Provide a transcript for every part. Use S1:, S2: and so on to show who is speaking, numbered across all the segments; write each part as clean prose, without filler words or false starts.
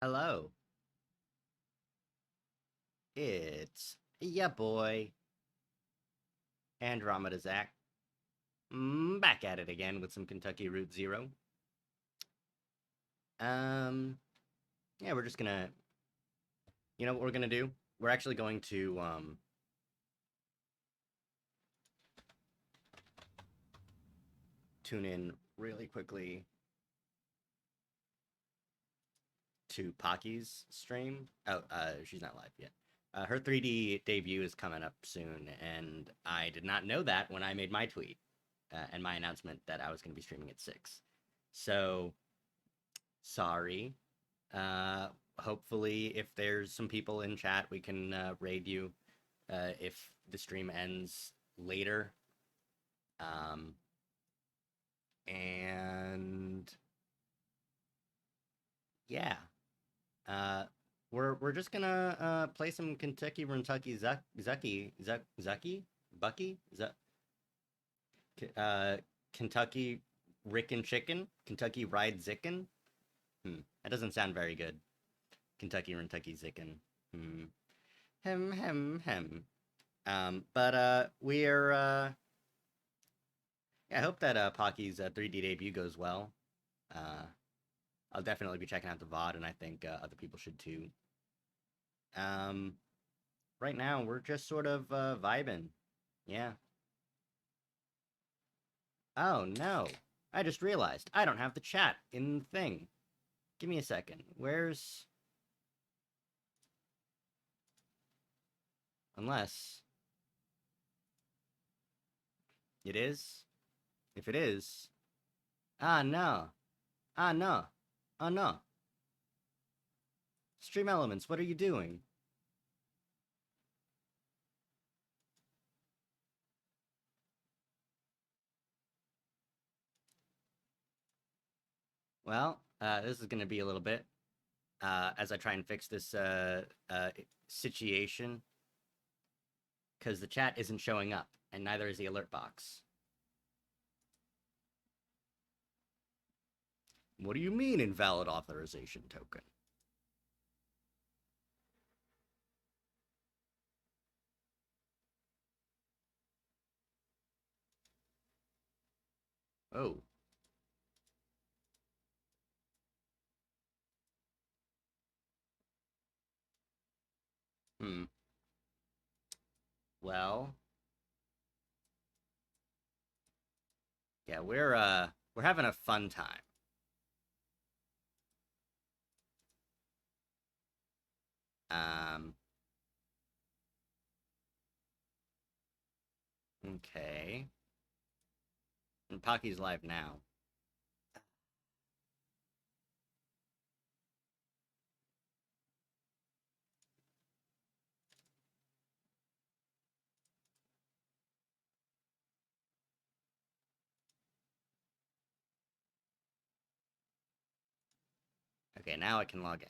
S1: Hello, it's ya boy, Andromeda Zach. Back at it again with some Kentucky Route Zero. Um, yeah, we're just gonna, you know what we're gonna do? We're actually going to tune in really quickly to Pocky's stream. Oh, she's not live yet. Her 3D debut is coming up soon, and I did not know that when I made my tweet and my announcement that I was going to be streaming at 6. So, sorry. Uh, Hopefully, if there's some people in chat, we can raid you if the stream ends later. Um, and yeah, uh, we're just gonna play some Kentucky Rentucky Zucky Bucky uh, Kentucky Rick and Chicken Kentucky Ride Zicken. That doesn't sound very good. Kentucky Rentucky Zicken. Hmm. Hem. But we're yeah, I hope that Pocky's 3D debut goes well. Uh, I'll definitely be checking out the VOD, and I think other people should too. Um, right now we're just sort of vibing. Yeah. Oh no, I just realized I don't have the chat in the thing. Give me a second. Where's unless it is? If it is, no, no, no. Stream Elements, what are you doing? Well, this is gonna be a little bit as I try and fix this situation because the chat isn't showing up, and neither is the alert box. What do you mean invalid authorization token? Oh. Hmm. Well, yeah, we're having a fun time. Um. Okay. And Pocky's live now. Okay, now I can log in.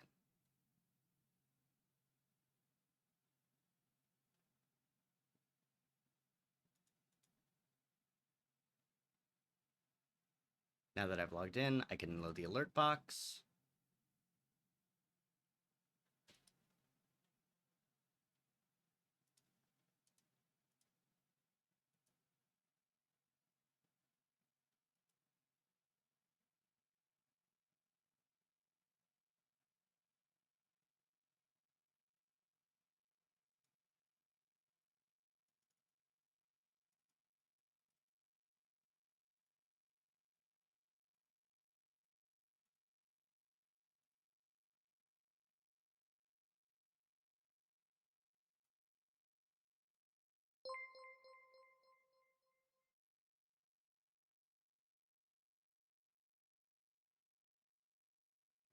S1: Now that I've logged in, I can load the alert box.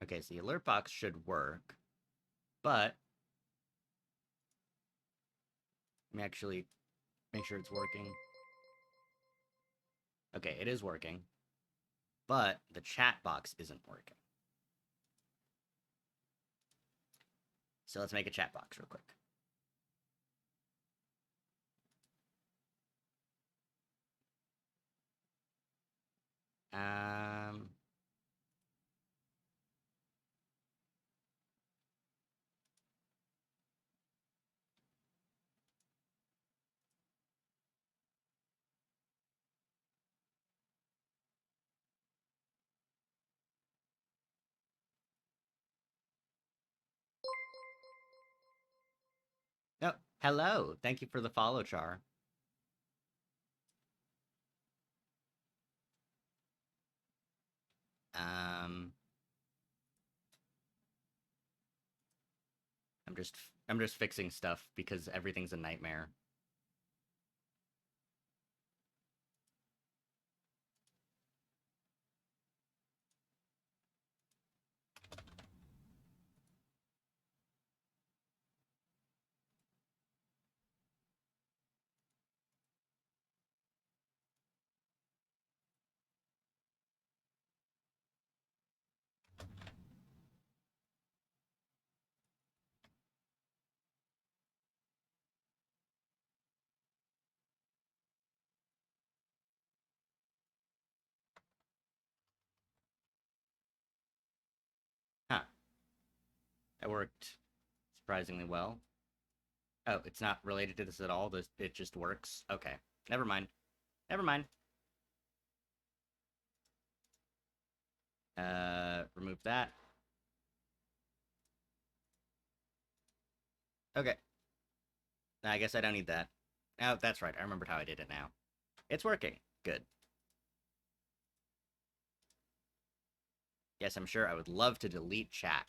S1: Okay, so the alert box should work, but let me actually make sure it's working. Okay, it is working, but the chat box isn't working. So let's make a chat box real quick. Um, Hello. Thank you for the follow, Char. Um, I'm just I'm just fixing stuff because everything's a nightmare. Huh. That worked surprisingly well. Oh, it's not related to this at all. It just works. Okay. Never mind. Never mind. Remove that. Okay. I guess I don't need that. Oh, that's right. I remembered how I did it now. It's working. Good. Yes, I'm sure I would love to delete chat.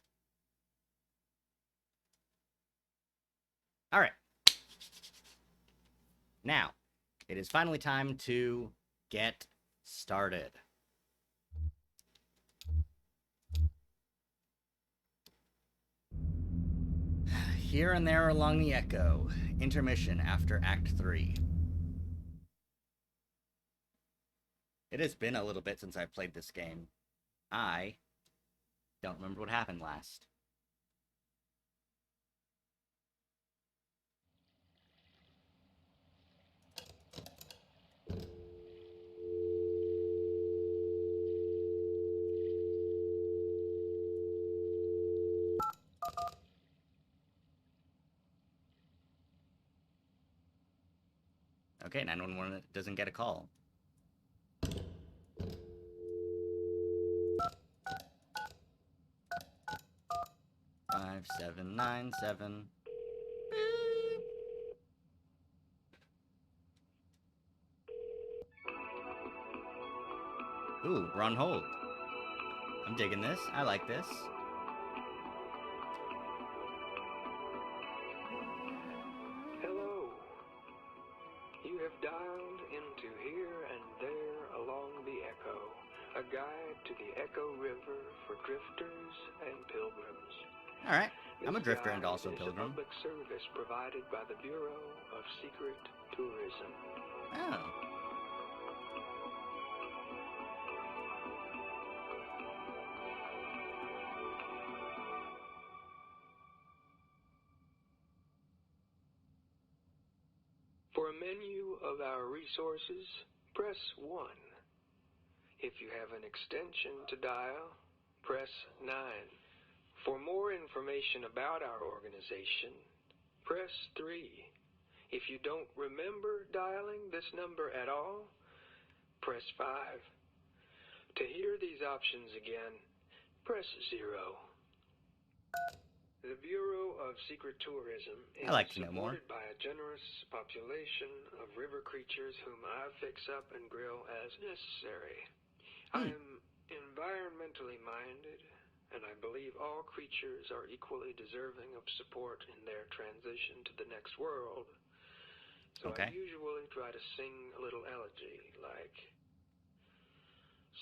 S1: All right. Now, it is finally time to get started. Here and there along the echo, intermission after Act 3. It has been a little bit since I played this game. I don't remember what happened last. Okay, 911 doesn't get a call. 5797. Ooh, we're on hold. I'm digging this. I like this.
S2: Hello. You have dialed into Here and There Along the Echo, a guide to the Echo River for drifters and pilgrims.
S1: All right. I'm a
S2: This
S1: drifter and
S2: guide
S1: also a
S2: is a
S1: pilgrim.
S2: public service provided by the Bureau of Secret Tourism.
S1: Oh.
S2: For a menu of our resources, press 1. If you have an extension to dial, press 9. For more information about our organization, press 3. If you don't remember dialing this number at all, press 5. To hear these options again, press 0. The Bureau of Secret Tourism is
S1: I like to know more.
S2: supported by a generous population of river creatures whom I fix up and grill as necessary. I am environmentally minded, and I believe all creatures are equally deserving of support in their transition to the next world. So
S1: Okay.
S2: I usually try to sing a little elegy like,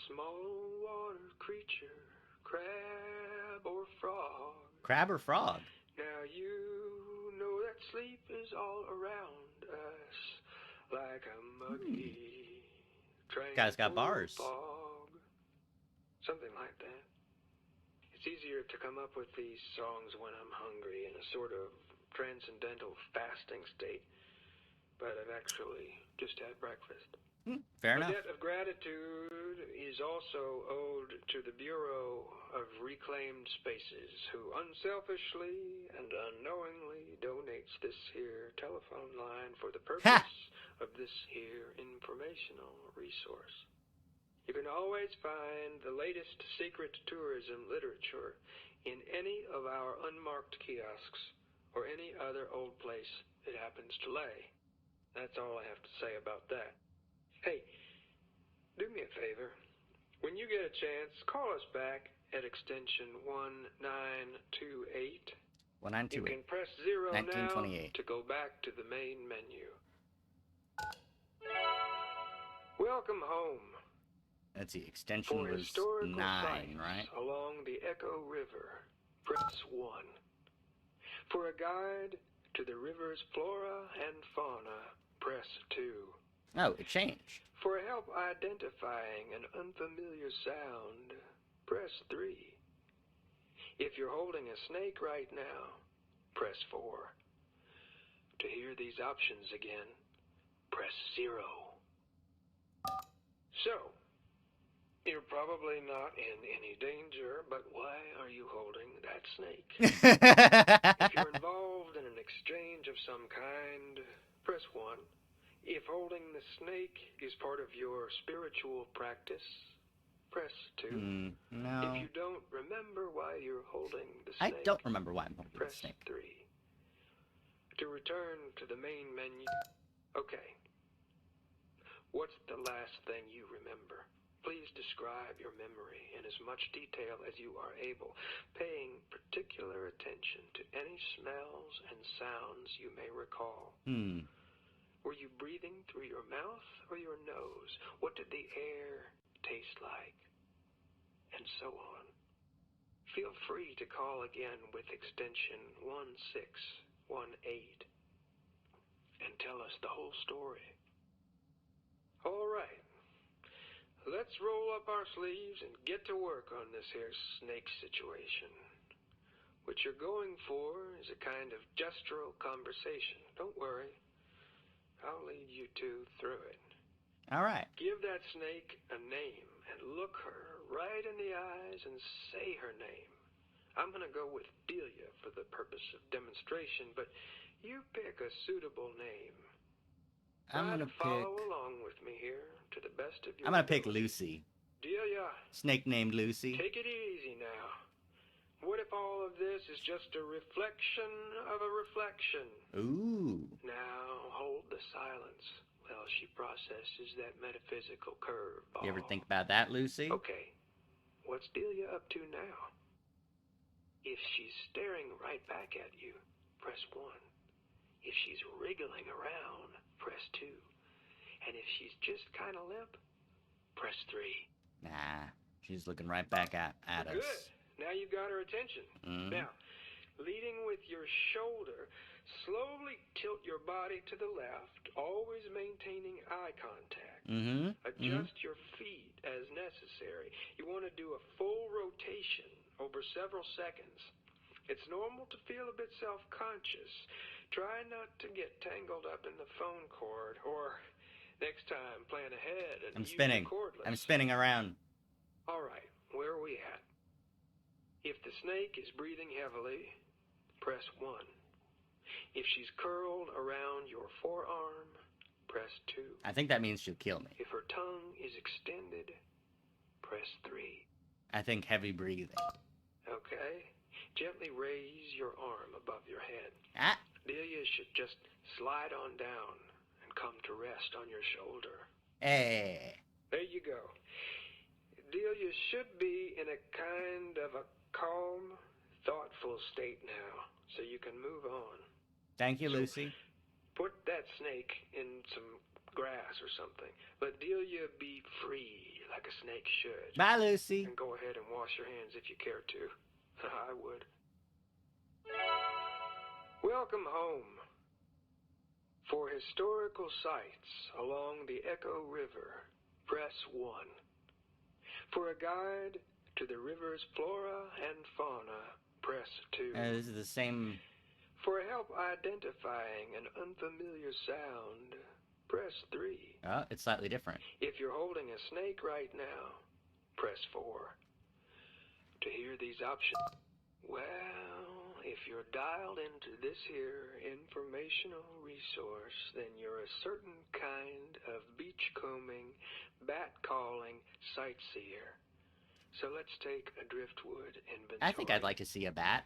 S2: small water creature, crab or frog.
S1: Crab or frog?
S2: Now you know that sleep is all around us, like a muggy,
S1: Guy's got
S2: tranquil
S1: bars.
S2: fog. Something like that. It's easier to come up with these songs when I'm hungry in a sort of transcendental fasting state, but I've actually just had breakfast.
S1: Fair enough.
S2: A debt of gratitude is also owed to the Bureau of Reclaimed Spaces, who unselfishly and unknowingly donates this here telephone line for the purpose of this here informational resource. You can always find the latest secret tourism literature in any of our unmarked kiosks or any other old place it happens to lay. That's all I have to say about that. Hey, do me a favor. When you get a chance, call us back at extension 1928. You
S1: 1928.
S2: can press 0 now
S1: 1928.
S2: to go back to the main menu. Welcome home.
S1: Let's see, extension
S2: For
S1: was
S2: historical
S1: 9,
S2: sites
S1: right?
S2: along the Echo River, press 1. For a guide to the river's flora and fauna, press 2.
S1: Oh, it changed.
S2: For help identifying an unfamiliar sound, press 3. If you're holding a snake right now, press 4. To hear these options again, press 0. So, you're probably not in any danger, but why are you holding that snake? If you're involved in an exchange of some kind, press 1. If holding the snake is part of your spiritual practice, press 2.
S1: No.
S2: If you don't remember why you're holding the
S1: I
S2: snake,
S1: don't remember why I'm holding the
S2: press
S1: snake.
S2: 3. To return to the main menu, okay. What's the last thing you remember? Please describe your memory in as much detail as you are able, paying particular attention to any smells and sounds you may recall. Were you breathing through your mouth or your nose? What did the air taste like? And so on. Feel free to call again with extension 1618 and tell us the whole story. All right. Let's roll up our sleeves and get to work on this here snake situation. What you're going for is a kind of gestural conversation. Don't worry. I'll lead you two through it.
S1: All right.
S2: Give that snake a name and look her right in the eyes and say her name. I'm going to go with Delia for the purpose of demonstration, but you pick a suitable name.
S1: I'm going to
S2: follow
S1: pick...
S2: along with me here to the best of your
S1: I'm going to pick
S2: ability.
S1: Lucy.
S2: Delia.
S1: Snake named Lucy.
S2: Take it easy now. What if all of this is just a reflection of a reflection?
S1: Ooh.
S2: Now hold the silence while she processes that metaphysical curveball.
S1: You ever think about that, Lucy?
S2: Okay, what's Delia up to now? If she's staring right back at you, press 1. If she's wriggling around, press 2. And if she's just kind of limp, press 3.
S1: Nah, she's looking right back at us.
S2: Good. Now you've got her attention. Now, leading with your shoulder, slowly tilt your body to the left, always maintaining eye contact. Adjust your feet as necessary. You want to do a full rotation over several seconds. It's normal to feel a bit self-conscious. Try not to get tangled up in the phone cord, or next time plan ahead and
S1: I'm
S2: use
S1: spinning.
S2: the cordless.
S1: I'm spinning around.
S2: All right, where are we at? If the snake is breathing heavily, press 1. If she's curled around your forearm, press 2.
S1: I think that means she'll kill me.
S2: If her tongue is extended, press 3.
S1: I think heavy breathing.
S2: Okay. Gently raise your arm above your head.
S1: Ah.
S2: Delia should just slide on down and come to rest on your shoulder.
S1: Hey.
S2: There you go. Delia should be in a kind of a calm, thoughtful state now, so you can move on.
S1: Thank you, Lucy.
S2: Put that snake in some grass or something. Let Delia be free like a snake should.
S1: Bye, Lucy.
S2: And go ahead and wash your hands if you care to. I would. Welcome home. For historical sites along the Echo River, press 1. For a guide to the river's flora and fauna, press 2.
S1: This is the same...
S2: For help identifying an unfamiliar sound, press 3.
S1: Oh, it's slightly different.
S2: If you're holding a snake right now, press 4. To hear these options, well, if you're dialed into this here informational resource, then you're a certain kind of beachcombing, bat-calling sightseer. So let's take a driftwood inventory.
S1: I think I'd like to see a bat.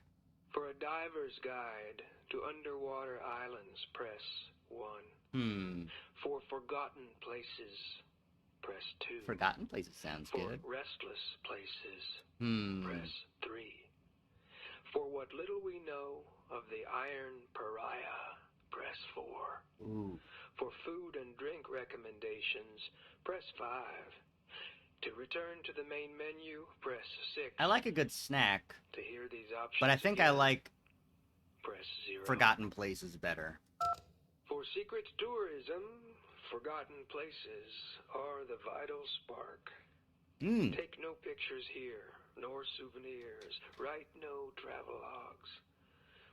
S2: For a diver's guide to underwater islands, press 1.
S1: Hmm.
S2: For forgotten places, press 2.
S1: Forgotten Places sounds
S2: For
S1: good.
S2: restless places,
S1: Hmm.
S2: press 3. For what little we know of the Iron Pariah, press 4.
S1: Ooh.
S2: For food and drink recommendations, press 5. To return to the main menu, press 6.
S1: I like a good snack,
S2: To hear these options
S1: but I think I
S2: again,
S1: like
S2: press 0.
S1: Forgotten Places better.
S2: For secret tourism, forgotten places are the vital spark.
S1: Hmm.
S2: Take no pictures here, nor souvenirs. Write no travelogues.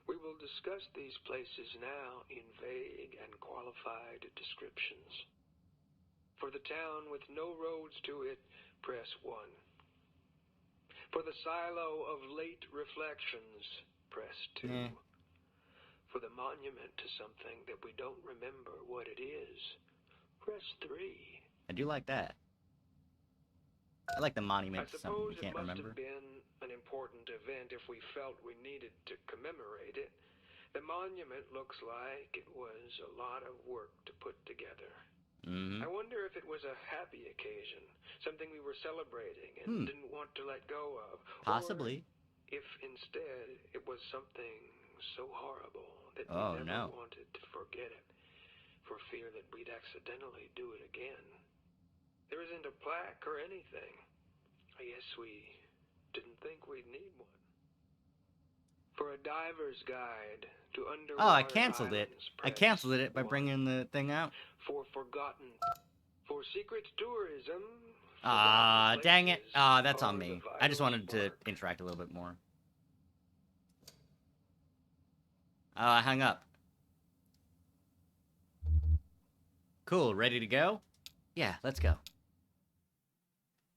S2: We will discuss these places now in vague and qualified descriptions. For the town with no roads to it, press 1. For the silo of late reflections, press 2.
S1: Eh.
S2: For the monument to something that we don't remember what it is, press 3.
S1: I do like that. I like the
S2: I
S1: monument to something
S2: suppose
S1: we
S2: it
S1: can't
S2: must
S1: remember.
S2: have been an important event if we felt we needed to commemorate it. The monument looks like it was a lot of work to put together.
S1: Mm-hmm.
S2: I wonder if it was a happy occasion, something we were celebrating and didn't want to let go of.
S1: Possibly.
S2: Or if instead it was something so horrible that
S1: Oh,
S2: we never
S1: no.
S2: wanted to forget it, for fear that we'd accidentally do it again. There isn't a plaque or anything. I guess we didn't think we'd need one. For a diver's guide to underwater
S1: Oh, I canceled it.
S2: islands,
S1: I
S2: press
S1: canceled it by
S2: 1.
S1: bringing the thing out.
S2: For secret tourism.
S1: Ah,
S2: forgotten
S1: dang it.
S2: places
S1: Ah, that's on
S2: are the
S1: me. I just
S2: vital
S1: wanted to
S2: spark.
S1: interact a little bit more. Oh, I hung up. Cool, ready to go? Yeah, let's go.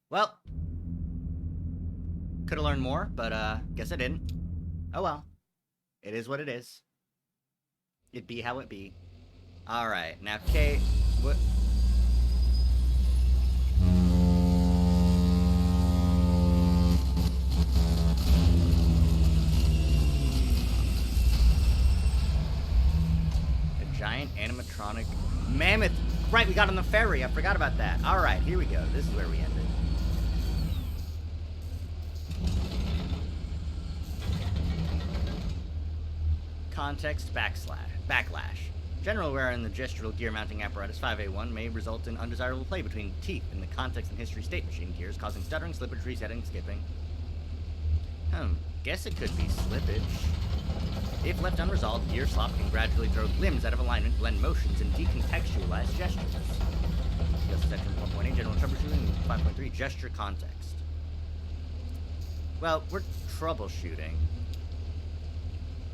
S1: Well, could have learned more, but guess I didn't. Oh well. It is what it is. It be how it be. Alright, now Kate, what? A giant animatronic mammoth. Right, we got on the ferry. I forgot about that. Alright, here we go. This is where we ended. Context backlash. General wear in the gestural gear mounting apparatus 5A1 may result in undesirable play between teeth in the context and history state machine gears, causing stuttering, slippage, resetting, skipping. Guess it could be slippage. If left unresolved, gear slop can gradually throw limbs out of alignment, blend motions, and decontextualize gestures. That's section 1.8, general troubleshooting, 5.3, gesture context. Well, we're troubleshooting.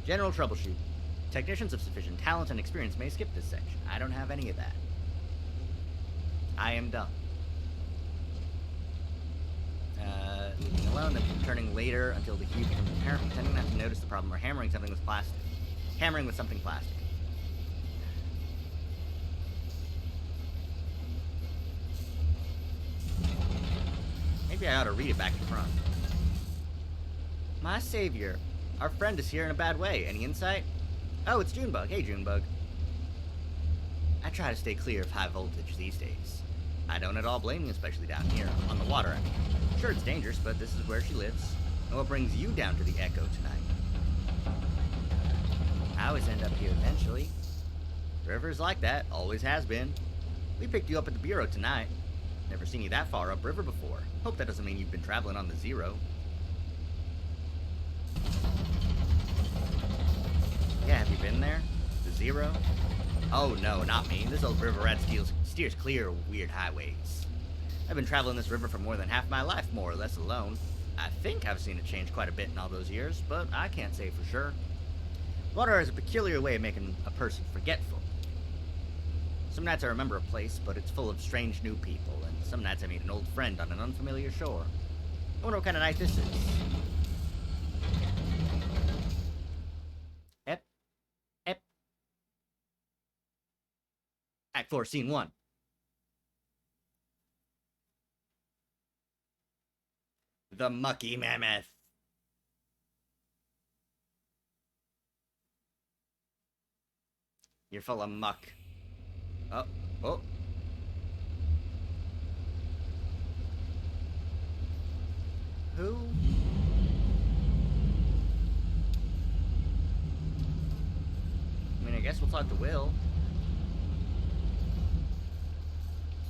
S1: General troubleshoot. Technicians of sufficient talent and experience may skip this section. I don't have any of that. I am dumb. Leaving alone, then returning later until the hue becomes apparent, pretending not to notice the problem, or hammering something with plastic. Hammering with something plastic. Maybe I ought to read it back to front. My savior. Our friend is here in a bad way. Any insight? Oh, it's Junebug. Hey, Junebug. I try to stay clear of high voltage these days. I don't at all blame you, especially down here, on the water, I mean. Sure, it's dangerous, but this is where she lives. And what brings you down to the Echo tonight? I always end up here eventually. River's like that, always has been. We picked you up at the Bureau tonight. Never seen you that far upriver before. Hope that doesn't mean you've been traveling on the Zero. Yeah, have you been there? The Zero? Oh no, not me. This old river rat steers clear of weird highways. I've been traveling this river for more than half my life, more or less alone. I think I've seen it change quite a bit in all those years, but I can't say for sure. Water has a peculiar way of making a person forgetful. Some nights I remember a place, but it's full of strange new people, and some nights I meet an old friend on an unfamiliar shore. I wonder what kind of night this is. Ep. Ep. Act 4, Scene 1. The Mucky Mammoth. You're full of muck. Oh, oh. Who? I mean, I guess we'll talk to Will.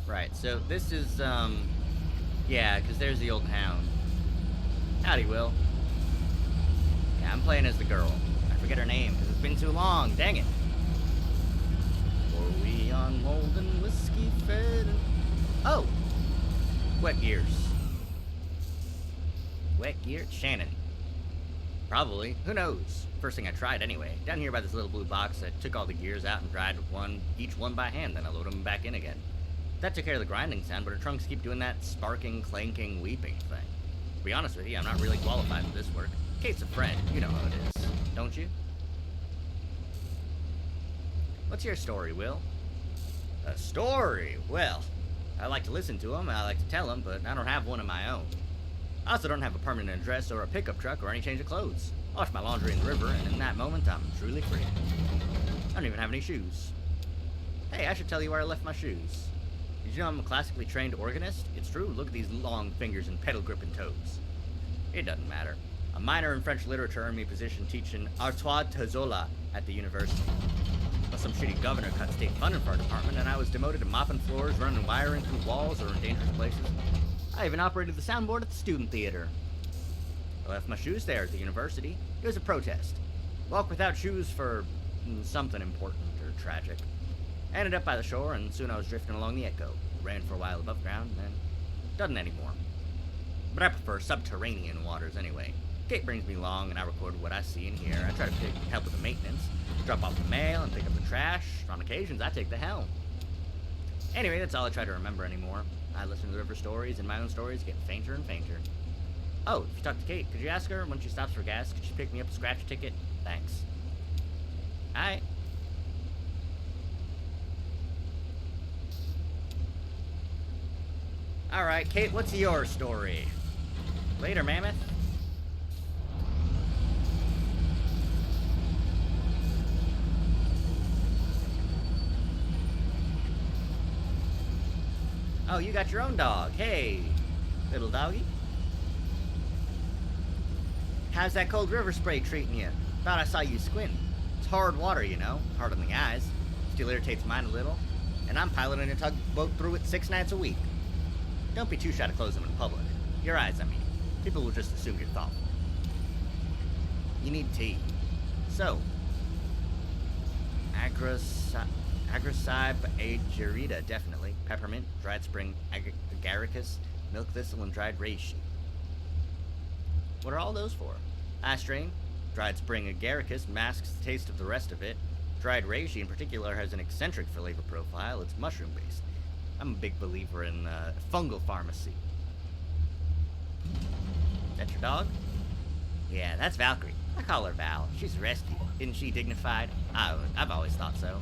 S1: Right, so this is, yeah, because there's the old hound. Howdy, Will. Yeah, I'm playing as the girl. I forget her name, because it's been too long. Dang it. Were we on Molden whiskey fed? Oh! Wet gears. Wet gear? Shannon. Probably. Who knows? First thing I tried anyway. Down here by this little blue box, I took all the gears out and dried each one by hand, then I loaded them back in again. That took care of the grinding sound, but her trunks keep doing that sparking, clanking, weeping thing. To be honest with you, I'm not really qualified for this work. Kate's a friend. You know how it is. Don't you? What's your story, Will? A story? Well, I like to listen to them, I like to tell them, but I don't have one of my own. I also don't have a permanent address or a pickup truck or any change of clothes. I wash my laundry in the river, and in that moment, I'm truly free. I don't even have any shoes. Hey, I should tell you where I left my shoes. Did you know I'm a classically trained organist? It's true, look at these long fingers and pedal-gripping toes. It doesn't matter. A minor in French literature earned me a position teaching Artois Tazola at the university. But some shitty governor cut state funding for our department, and I was demoted to mopping floors, running wiring through walls, or in dangerous places. I even operated the soundboard at the student theater. I left my shoes there at the university. It was a protest. Walk without shoes for something important or tragic. I ended up by the shore, and soon I was drifting along the Echo. It ran for a while above ground, and then doesn't anymore. But I prefer subterranean waters anyway. Kate brings me along, and I record what I see and hear. I try to help with the maintenance, drop off the mail, and pick up the trash. On occasions, I take the helm. Anyway, that's all I try to remember anymore. I listen to the river stories, and my own stories get fainter and fainter. Oh, if you talk to Kate, could you ask her when she stops for gas, could she pick me up a scratch ticket? Thanks. Hi. Alright, Kate, what's your story? Later, Mammoth. Oh, you got your own dog. Hey, little doggy. How's that cold river spray treating you? Thought I saw you squinting. It's hard water, you know. Hard on the eyes. Still irritates mine a little. And I'm piloting a tugboat through it 6 nights a week. Don't be too shy to close them in public. Your eyes, I mean. People will just assume you're thoughtful. You need tea. So, Agricide agerita, definitely. Peppermint, dried spring agaricus, milk thistle, and dried reishi. What are all those for? I strain. Dried spring agaricus masks the taste of the rest of it. Dried reishi in particular has an eccentric flavor profile. It's mushroom-based. I'm a big believer in fungal pharmacy. That your dog? Yeah, that's Valkyrie. I call her Val. She's rescue. Isn't she dignified? I've always thought so.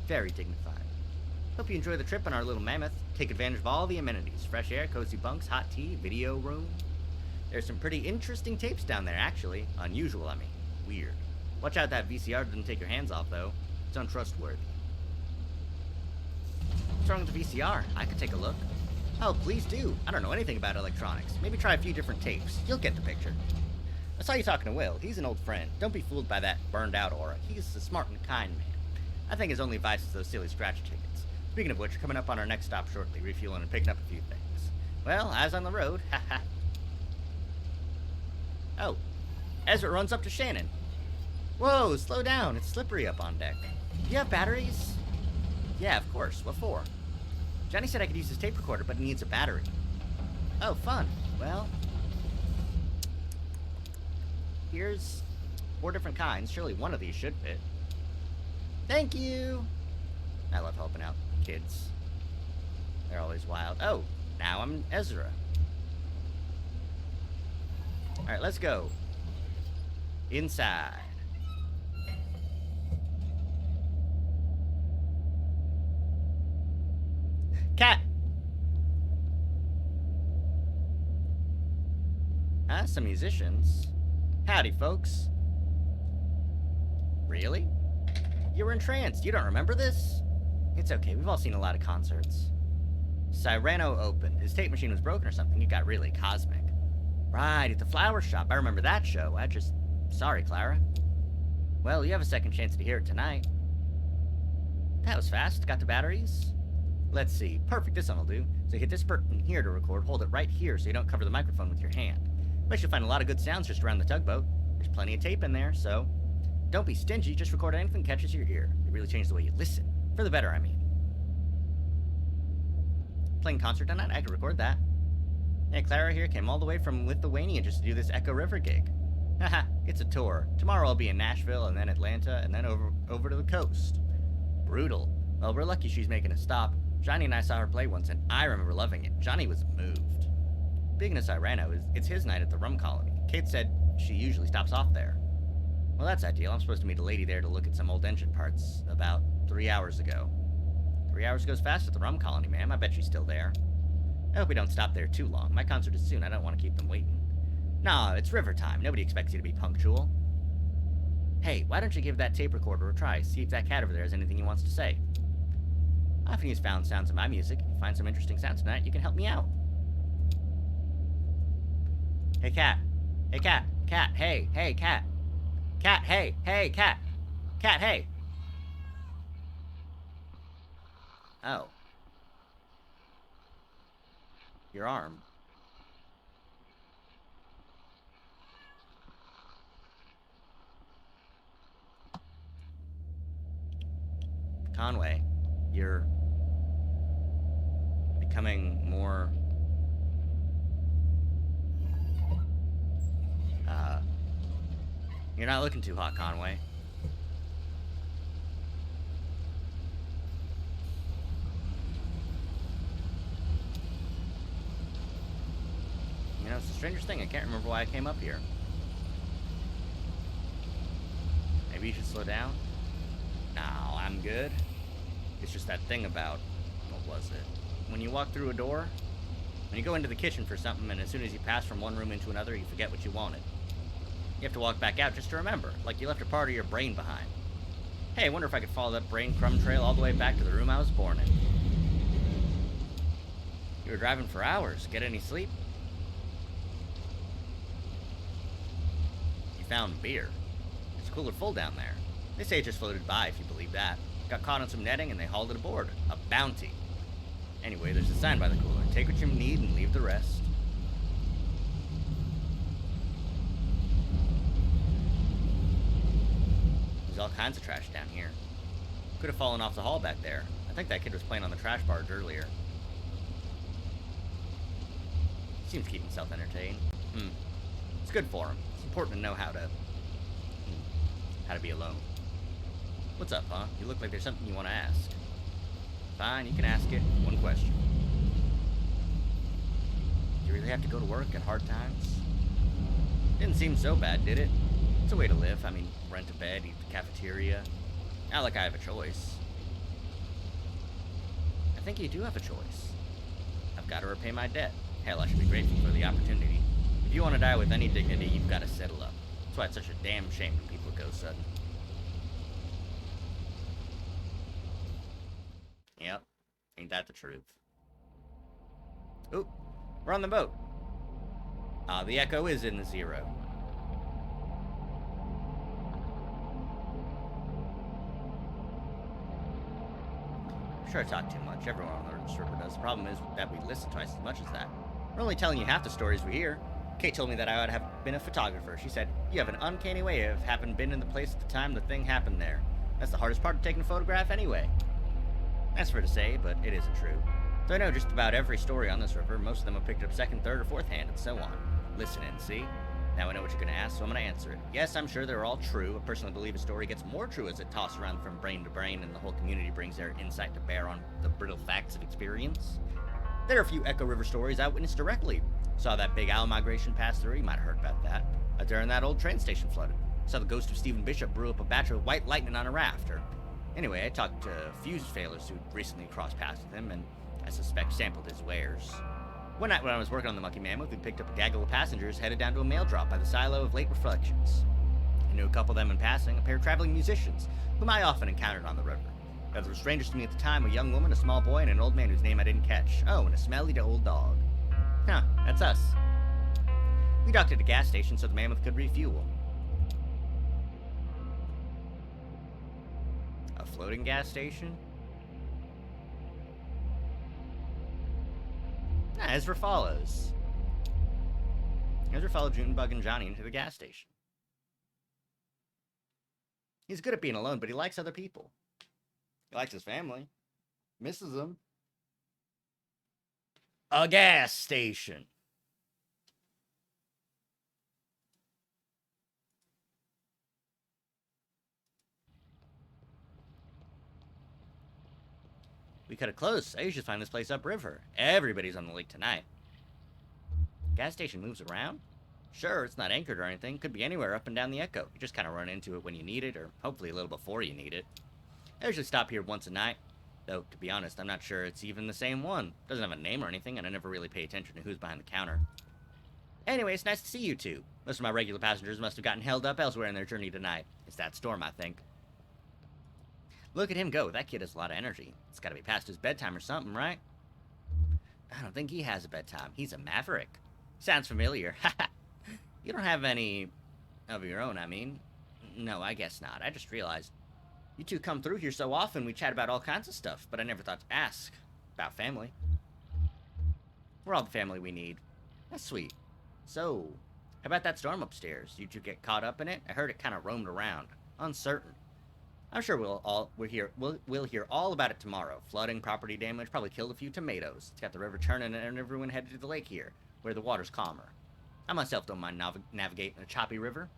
S1: Very dignified. Hope you enjoy the trip on our little mammoth. Take advantage of all the amenities. Fresh air, cozy bunks, hot tea, video room. There's some pretty interesting tapes down there, actually. Unusual, I mean. Weird. Watch out that VCR doesn't take your hands off, though. It's untrustworthy. What's wrong with the VCR? I could take a look. Oh, please do. I don't know anything about electronics. Maybe try a few different tapes. You'll get the picture. I saw you talking to Will. He's an old friend. Don't be fooled by that burned-out aura. He's a smart and kind man. I think his only vice is those silly scratch tickets. Speaking of which, we're coming up on our next stop shortly, refueling and picking up a few things. Well, eyes on the road. Haha. Oh. Ezra runs up to Shannon. Whoa, slow down. It's slippery up on deck. Do you have batteries? Yeah, of course. What for? Johnny said I could use his tape recorder, but it needs a battery. Oh, fun. Well, here's 4 different kinds. Surely one of these should fit. Thank you. I love helping out kids. They're always wild. Oh, now I'm Ezra. Alright, let's go. Inside. Cat! Some musicians. Howdy, folks. Really? You were entranced. You don't remember this? It's okay. We've all seen a lot of concerts. Cyrano opened. His tape machine was broken or something. It got really cosmic. Right, at the flower shop. I remember that show. Sorry, Clara. Well, you have a second chance to hear it tonight. That was fast. Got the batteries? Let's see. Perfect. This one will do. So hit this button here to record. Hold it right here so you don't cover the microphone with your hand. Bet you'll find a lot of good sounds just around the tugboat. There's plenty of tape in there, so don't be stingy. Just record anything that catches your ear. It really changes the way you listen. For the better, I mean. Playing concert tonight? I could record that. Hey, Clara here came all the way from Lithuania just to do this Echo River gig. Haha, it's a tour. Tomorrow I'll be in Nashville, and then Atlanta, and then over to the coast. Brutal. Well, we're lucky she's making a stop. Johnny and I saw her play once, and I remember loving it. Johnny was moved. Speaking of Cyrano, it's his night at the rum colony. Kate said she usually stops off there. Well, that's ideal. I'm supposed to meet a lady there to look at some old engine parts about 3 hours ago. 3 hours goes fast at the rum colony, ma'am. I bet she's still there. I hope we don't stop there too long. My concert is soon. I don't want to keep them waiting. Nah, it's river time. Nobody expects you to be punctual. Hey, why don't you give that tape recorder a try? See if that cat over there has anything he wants to say. I often use found sounds in my music. If you find some interesting sounds tonight, you can help me out. Hey, cat. Hey, cat. Cat. Hey. Hey, cat. Cat. Hey. Hey, cat. Cat. Hey. Oh. Your arm. Conway, you're becoming more you're not looking too hot, Conway. You know, it's the strangest thing. I can't remember why I came up here. Maybe you should slow down? No, I'm good. It's just that thing about, what was it? When you walk through a door, when you go into the kitchen for something, and as soon as you pass from one room into another, you forget what you wanted. You have to walk back out just to remember, like you left a part of your brain behind. Hey, I wonder if I could follow that brain crumb trail all the way back to the room I was born in. You were driving for hours. Get any sleep? You found beer. It's cooler full down there. They say it just floated by, if you believe that. Got caught on some netting and they hauled it aboard. A bounty. Anyway, there's a sign by the cooler. Take what you need and leave the rest. There's all kinds of trash down here. Could have fallen off the hall back there. I think that kid was playing on the trash barge earlier. Seems to keep himself entertained. It's good for him. It's important to know how to be alone. What's up, huh? You look like there's something you want to ask. Fine, you can ask it. One question. Do you really have to go to work at hard times? Didn't seem so bad, did it? It's a way to live. I mean, rent a bed, eat the cafeteria. Not like I have a choice. I think you do have a choice. I've got to repay my debt. Hell, I should be grateful for the opportunity. If you want to die with any dignity, you've got to settle up. That's why it's such a damn shame when people go sudden. Yep. Ain't that the truth? Oop. We're on the boat. The Echo is in the zero. I'm sure I talk too much. Everyone on the server does. The problem is that we listen twice as much as that. We're only telling you half the stories we hear. Kate told me that I would have been a photographer. She said, you have an uncanny way of having been in the place at the time the thing happened there. That's the hardest part of taking a photograph anyway. That's fair to say, but it isn't true. So I know just about every story on this river. Most of them are picked up second, third, or fourth hand, and so on. Listen in, see? Now I know what you're going to ask, so I'm going to answer it. Yes, I'm sure they're all true. I personally believe a story gets more true as it tosses around from brain to brain and the whole community brings their insight to bear on the brittle facts of experience. There are a few Echo River stories I witnessed directly. Saw that big owl migration pass through. You might have heard about that. During that old train station flooded. Saw the ghost of Stephen Bishop brew up a batch of white lightning on a raft. Anyway, I talked to fuse failers who'd recently crossed paths with him, and I suspect sampled his wares. One night when I was working on the Monkey Mammoth, we picked up a gaggle of passengers headed down to a mail drop by the silo of Late Reflections. I knew a couple of them in passing, a pair of traveling musicians, whom I often encountered on the river. Others were strangers to me at the time, a young woman, a small boy, and an old man whose name I didn't catch. Oh, and a smelly old dog. Huh, that's us. We docked at a gas station so the mammoth could refuel. A floating gas station? Ezra follows. Ezra followed Junebug and Johnny into the gas station. He's good at being alone, but he likes other people. He likes his family. Misses them. A gas station. We could have closed. I usually find this place upriver. Everybody's on the lake tonight. Gas station moves around? Sure, it's not anchored or anything. Could be anywhere up and down the Echo. You just kind of run into it when you need it, or hopefully a little before you need it. I usually stop here once a night. Though, to be honest, I'm not sure it's even the same one. Doesn't have a name or anything, and I never really pay attention to who's behind the counter. Anyway, it's nice to see you two. Most of my regular passengers must have gotten held up elsewhere in their journey tonight. It's that storm, I think. Look at him go. That kid has a lot of energy. It's gotta be past his bedtime or something, right? I don't think he has a bedtime. He's a maverick. Sounds familiar. Haha. You don't have any of your own, I mean. No, I guess not. I just realized you two come through here so often, we chat about all kinds of stuff, but I never thought to ask about family. We're all the family we need. That's sweet. So, how about that storm upstairs? Did you get caught up in it? I heard it kind of roamed around. Uncertain. I'm sure we'll hear all about it tomorrow. Flooding, property damage, probably killed a few tomatoes. It's got the river churning and everyone headed to the lake here, where the water's calmer. I myself don't mind navigating a choppy river.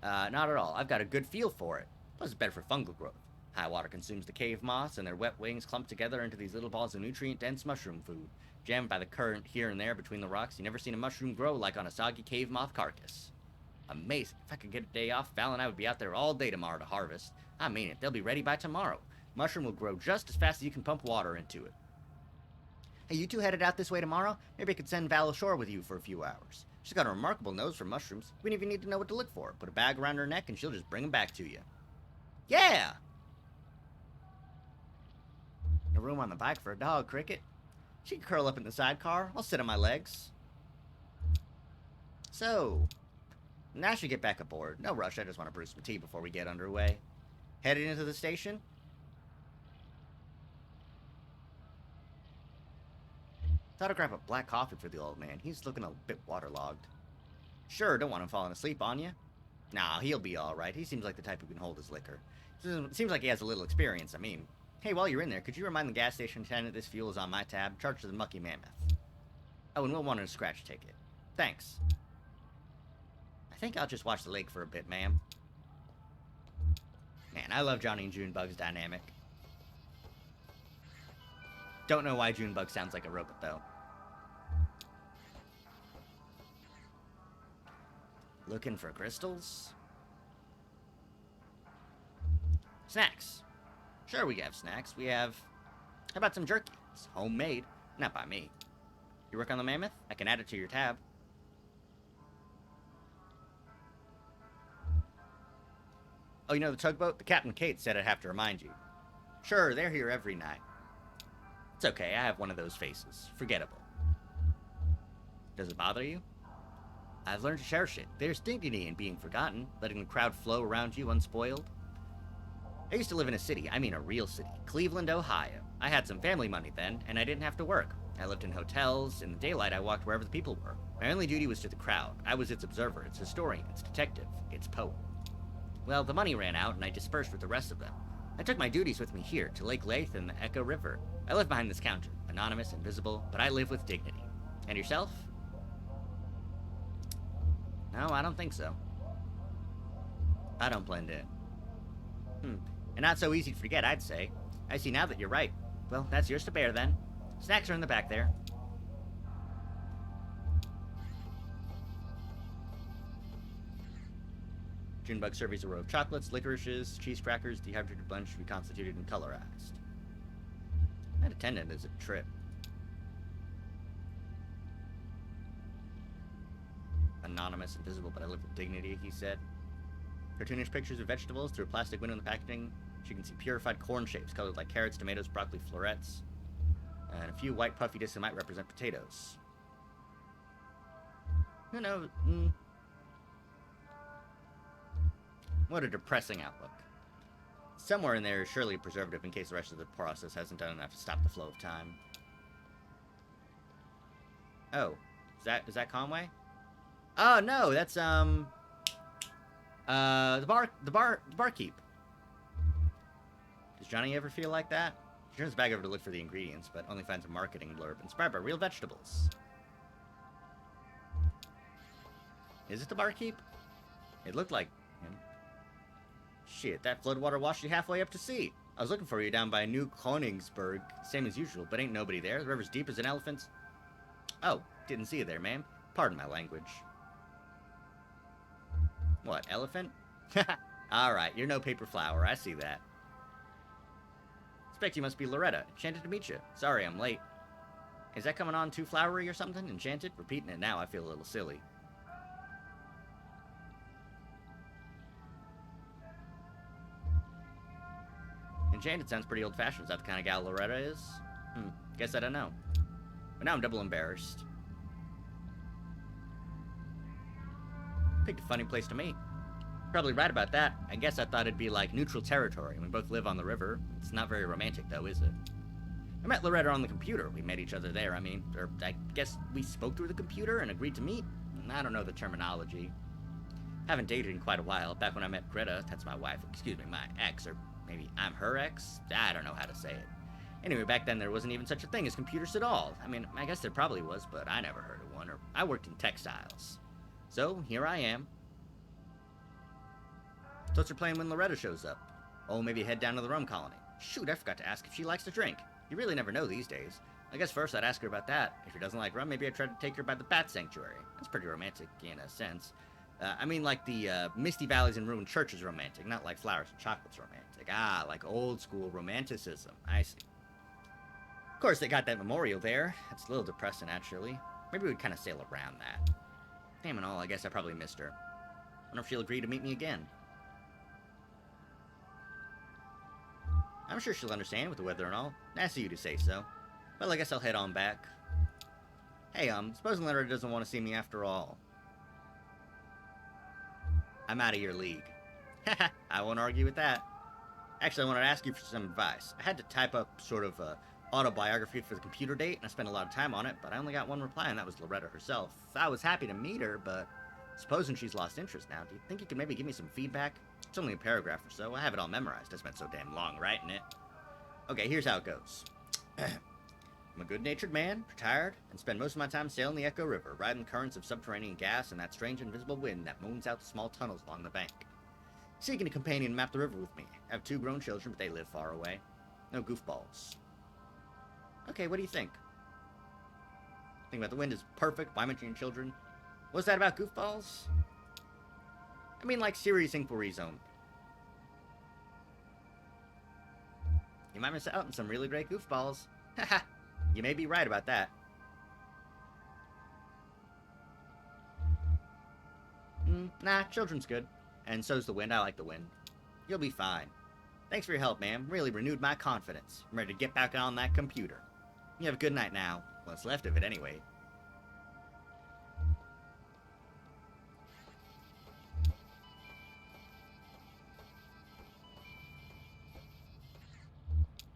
S1: Not at all. I've got a good feel for it. Plus, it's better for fungal growth. High water consumes the cave moths, and their wet wings clump together into these little balls of nutrient-dense mushroom food. Jammed by the current here and there between the rocks, you never seen a mushroom grow like on a soggy cave moth carcass. Amazing. If I could get a day off, Val and I would be out there all day tomorrow to harvest. I mean it. They'll be ready by tomorrow. Mushroom will grow just as fast as you can pump water into it. Hey, you two headed out this way tomorrow? Maybe I could send Val ashore with you for a few hours. She's got a remarkable nose for mushrooms. We don't even need to know what to look for. Put a bag around her neck and she'll just bring them back to you. Yeah! No room on the bike for a dog, Cricket. She can curl up in the sidecar. I'll sit on my legs. So, now she get back aboard. No rush, I just want to brew some tea before we get underway. Headed into the station? Thought I'd grab a black coffee for the old man. He's looking a bit waterlogged. Sure, don't want him falling asleep on you. Nah, he'll be alright. He seems like the type who can hold his liquor. Seems like he has a little experience, I mean. Hey, while you're in there, could you remind the gas station attendant this fuel is on my tab, charged to the Mucky Mammoth? Oh, and we'll want a scratch ticket. Thanks. I think I'll just watch the lake for a bit, ma'am. Man, I love Johnny and Junebug's dynamic. Don't know why Junebug sounds like a robot, though. Looking for crystals? Snacks. Sure, we have snacks. We have... How about some jerky? It's homemade. Not by me. You work on the mammoth? I can add it to your tab. Oh, you know the tugboat? The Captain Kate said I'd have to remind you. Sure, they're here every night. It's okay, I have one of those faces. Forgettable. Does it bother you? I've learned to cherish it. There's dignity in being forgotten, letting the crowd flow around you unspoiled. I used to live in a city, I mean a real city, Cleveland, Ohio. I had some family money then, and I didn't have to work. I lived in hotels. In the daylight, I walked wherever the people were. My only duty was to the crowd. I was its observer, its historian, its detective, its poet. Well, the money ran out, and I dispersed with the rest of them. I took my duties with me here, to Lake Lathe and the Echo River. I live behind this counter, anonymous, invisible, but I live with dignity. And yourself? No, I don't think so. I don't blend in. And not so easy to forget, I'd say. I see now that you're right. Well, that's yours to bear, then. Snacks are in the back there. Junebug surveys a row of chocolates, licorices, cheese crackers, dehydrated bunch, reconstituted and colorized. That attendant is a trip. Anonymous, invisible, but I live with dignity, he said. Cartoonish pictures of vegetables through a plastic window in the packaging. She can see purified corn shapes colored like carrots, tomatoes, broccoli, florets, and a few white puffy discs that might represent potatoes. Who knows? What a depressing outlook. Somewhere in there is surely a preservative in case the rest of the process hasn't done enough to stop the flow of time. Oh, is that Conway? Oh no, that's the barkeep. Does Johnny ever feel like that? She turns the bag over to look for the ingredients, but only finds a marketing blurb inspired by real vegetables. Is it the barkeep? It looked like him. Shit, that floodwater washed you halfway up to sea. I was looking for you down by New Koningsberg, same as usual, but ain't nobody there. The river's deep as an elephant's. Oh, didn't see you there, ma'am. Pardon my language. What, elephant? Alright, you're no paper flower, I see that. Expect you must be Loretta. Enchanted to meet you. Sorry, I'm late. Is that coming on too flowery or something? Enchanted? Repeating it now, I feel a little silly. Enchanted sounds pretty old-fashioned. Is that the kind of gal Loretta is? Guess I don't know. But now I'm double embarrassed. Picked a funny place to meet. Probably right about that. I guess I thought it'd be like neutral territory. We both live on the river. It's not very romantic, though, is it? I met Loretta on the computer. We met each other there, or I guess we spoke through the computer and agreed to meet? I don't know the terminology. Haven't dated in quite a while. Back when I met Greta, that's my wife, excuse me, my ex, or maybe I'm her ex? I don't know how to say it. Anyway, back then there wasn't even such a thing as computers at all. I mean, I guess there probably was, but I never heard of one, or I worked in textiles. So, here I am. So what's her plan when Loretta shows up? Oh, maybe head down to the rum colony. Shoot, I forgot to ask if she likes to drink. You really never know these days. I guess first I'd ask her about that. If she doesn't like rum, maybe I'd try to take her by the bat sanctuary. That's pretty romantic in a sense. I mean like the misty valleys and ruined churches romantic, not like flowers and chocolates romantic. Ah, like old school romanticism. I see. Of course, they got that memorial there. It's a little depressing, actually. Maybe we'd kind of sail around that. Damn it all, I guess I probably missed her. Wonder if she'll agree to meet me again. I'm sure she'll understand with the weather and all. Nice of you to say so. Well, I guess I'll head on back. Hey, supposing Loretta doesn't want to see me after all. I'm out of your league. Haha, I won't argue with that. Actually, I wanted to ask you for some advice. I had to type up sort of a autobiography for the computer date, and I spent a lot of time on it, but I only got one reply, and that was Loretta herself. I was happy to meet her, but supposing she's lost interest now, do you think you could maybe give me some feedback? It's only a paragraph or so. I have it all memorized. I spent so damn long writing it. Okay, here's how it goes. I'm a good-natured man, retired, and spend most of my time sailing the Echo River, riding the currents of subterranean gas and that strange invisible wind that moans out the small tunnels along the bank. Seeking a companion to map the river with me. I have 2 grown children, but they live far away. No goofballs. Okay, what do you think? Think about the wind is perfect. Why mention your children? What's that about goofballs? I mean, like, serious inquiries only. You might miss out on some really great goofballs. Haha, you may be right about that. Nah, children's good. And so's the wind. I like the wind. You'll be fine. Thanks for your help, ma'am. Really renewed my confidence. I'm ready to get back on that computer. You have a good night now. What's left of it, anyway.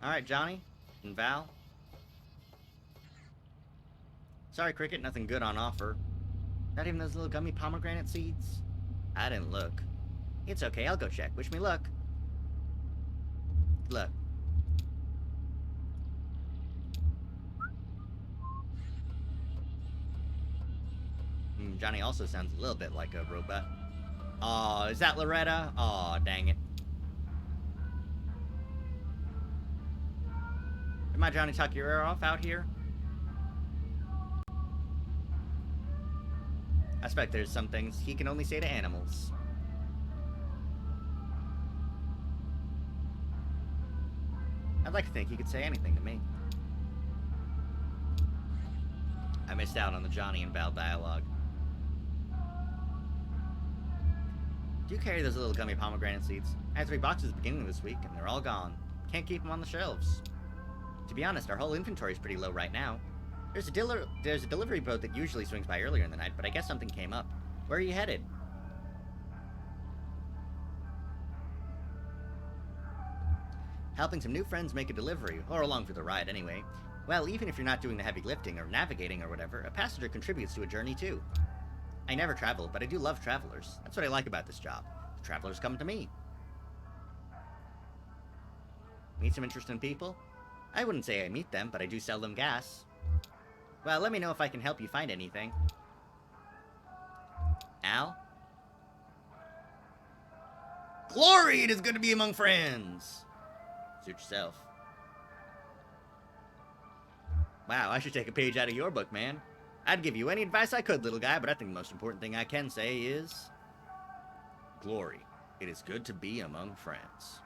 S1: Alright, Johnny and Val. Sorry, Cricket, nothing good on offer. Not even those little gummy pomegranate seeds? I didn't look. It's okay, I'll go check. Wish me luck. Look. Johnny also sounds a little bit like a robot. Aw, is that Loretta? Aw, dang it. Did my Johnny tuck your ear off out here? I expect there's some things he can only say to animals. I'd like to think he could say anything to me. I missed out on the Johnny and Val dialogue. Do you carry those little gummy pomegranate seeds? I had 3 boxes at the beginning of this week, and they're all gone. Can't keep them on the shelves. To be honest, our whole inventory is pretty low right now. There's a delivery boat that usually swings by earlier in the night, but I guess something came up. Where are you headed? Helping some new friends make a delivery, or along for the ride anyway. Well, even if you're not doing the heavy lifting or navigating or whatever, a passenger contributes to a journey too. I never travel, but I do love travelers. That's what I like about this job. The travelers come to me. Meet some interesting people? I wouldn't say I meet them, but I do sell them gas. Well, let me know if I can help you find anything. Al? Glory! It is good to be among friends! Suit yourself. Wow, I should take a page out of your book, man. I'd give you any advice I could, little guy, but I think the most important thing I can say is... Glory. It is good to be among friends.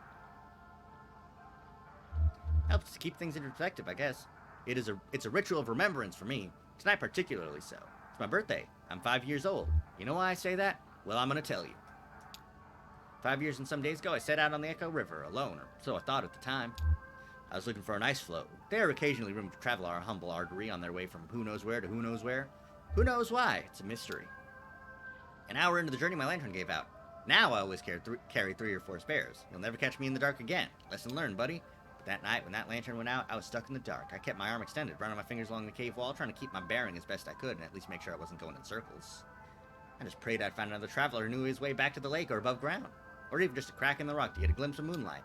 S1: Helps to keep things in perspective, I guess. It's a ritual of remembrance for me. Tonight particularly so. It's my birthday. I'm 5 years old. You know why I say that? Well, I'm gonna tell you. 5 years and some days ago, I set out on the Echo River, alone, or so I thought at the time. I was looking for an ice floe. There are occasionally room to travel our humble artery on their way from who knows where to who knows where. Who knows why? It's a mystery. An hour into the journey, my lantern gave out. Now I always carry 3 or 4 spares. You'll never catch me in the dark again. Lesson learned, buddy. But that night, when that lantern went out, I was stuck in the dark. I kept my arm extended, running my fingers along the cave wall, trying to keep my bearing as best I could, and at least make sure I wasn't going in circles. I just prayed I'd find another traveler who knew his way back to the lake or above ground, or even just a crack in the rock to get a glimpse of moonlight.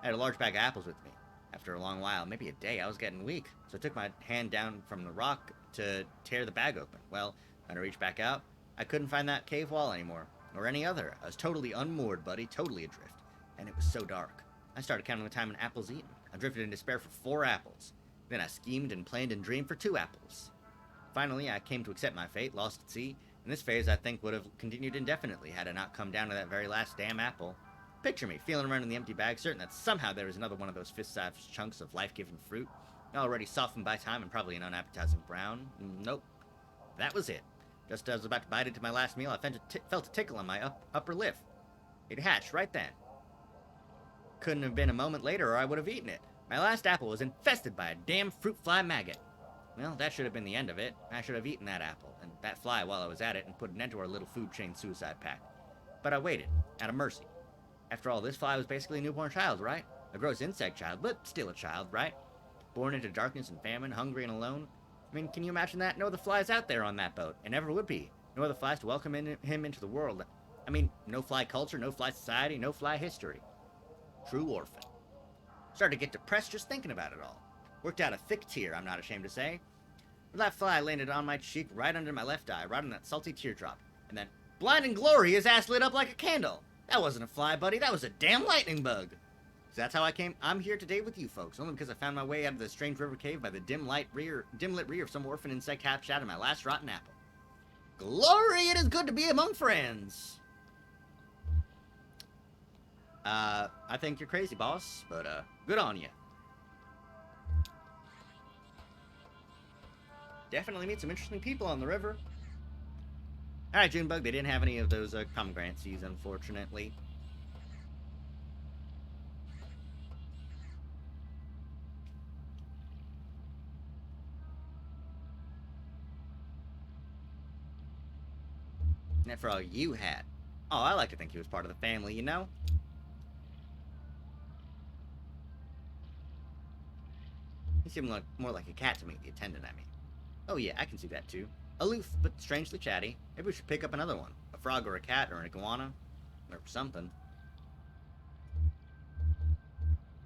S1: I had a large bag of apples with me. After a long while, maybe a day, I was getting weak, so I took my hand down from the rock to tear the bag open. Well, when I reached back out, I couldn't find that cave wall anymore, or any other. I was totally unmoored, buddy, totally adrift, and it was so dark. I started counting the time an apple's eaten. I drifted in despair for 4 apples. Then I schemed and planned and dreamed for 2 apples. Finally, I came to accept my fate, lost at sea, and this phase I think would have continued indefinitely had I not come down to that very last damn apple. Picture me, feeling around in the empty bag, certain that somehow there was another one of those fist-sized chunks of life-giving fruit, already softened by time and probably an unappetizing brown. Nope. That was it. Just as I was about to bite into my last meal, I felt a tickle on my upper lip. It hatched right then. Couldn't have been a moment later or I would have eaten it. My last apple was infested by a damn fruit fly maggot. Well, that should have been the end of it. I should have eaten that apple, and that fly while I was at it, and put an end to our little food chain suicide pact. But I waited, out of mercy. After all, this fly was basically a newborn child, right? A gross insect child, but still a child, right? Born into darkness and famine, hungry and alone. I mean, can you imagine that? No other flies out there on that boat, and never would be. No other flies to welcome him into the world. I mean, no fly culture, no fly society, no fly history. True orphan. Started to get depressed just thinking about it all. Worked out a thick tear, I'm not ashamed to say. But that fly landed on my cheek right under my left eye, right on that salty teardrop. And then, blind and glory, his ass lit up like a candle. That wasn't a fly, buddy, that was a damn lightning bug. So that's how I'm here today with you folks, only because I found my way out of the strange river cave by the dim-lit rear of some orphan insect hatched out of my last rotten apple. Glory, it is good to be among friends. I think you're crazy, boss, but, good on you. Definitely meet some interesting people on the river. Alright, Junebug, they didn't have any of those, pomegranate seeds, unfortunately. And after all, you had. Oh, I like to think he was part of the family, you know? He seemed more like a cat to me, the attendant, I mean. Oh yeah, I can see that too. Aloof, but strangely chatty. Maybe we should pick up another one. A frog or a cat or an iguana. Or something.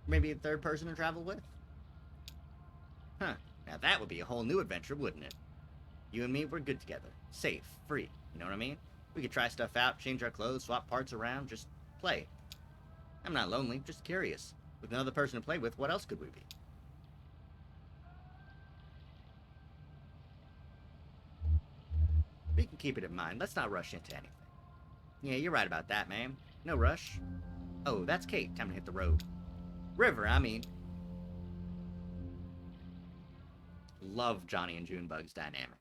S1: Maybe a third person to travel with? Huh. Now that would be a whole new adventure, wouldn't it? You and me, we're good together. Safe. Free. You know what I mean? We could try stuff out, change our clothes, swap parts around, just play. I'm not lonely, just curious. With another person to play with, what else could we be? We can keep it in mind. Let's not rush into anything. Yeah, you're right about that, ma'am. No rush. Oh, that's Kate. Time to hit the road. River, I mean. Love Johnny and Junebug's dynamic.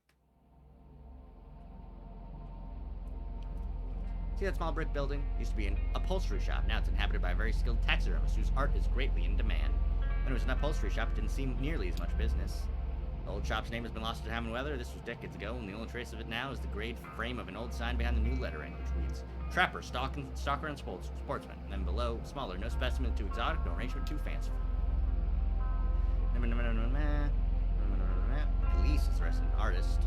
S1: See that small brick building? It used to be an upholstery shop. Now it's inhabited by a very skilled taxidermist whose art is greatly in demand. When it was an upholstery shop, it didn't seem nearly as much business. The old shop's name has been lost to time and weather. This was decades ago, and the only trace of it now is the grayed frame of an old sign behind the new lettering, which reads Trapper, Stalker, and Sportsman. And then below, smaller, no specimen too exotic, no arrangement too fanciful. Police is arresting an artist.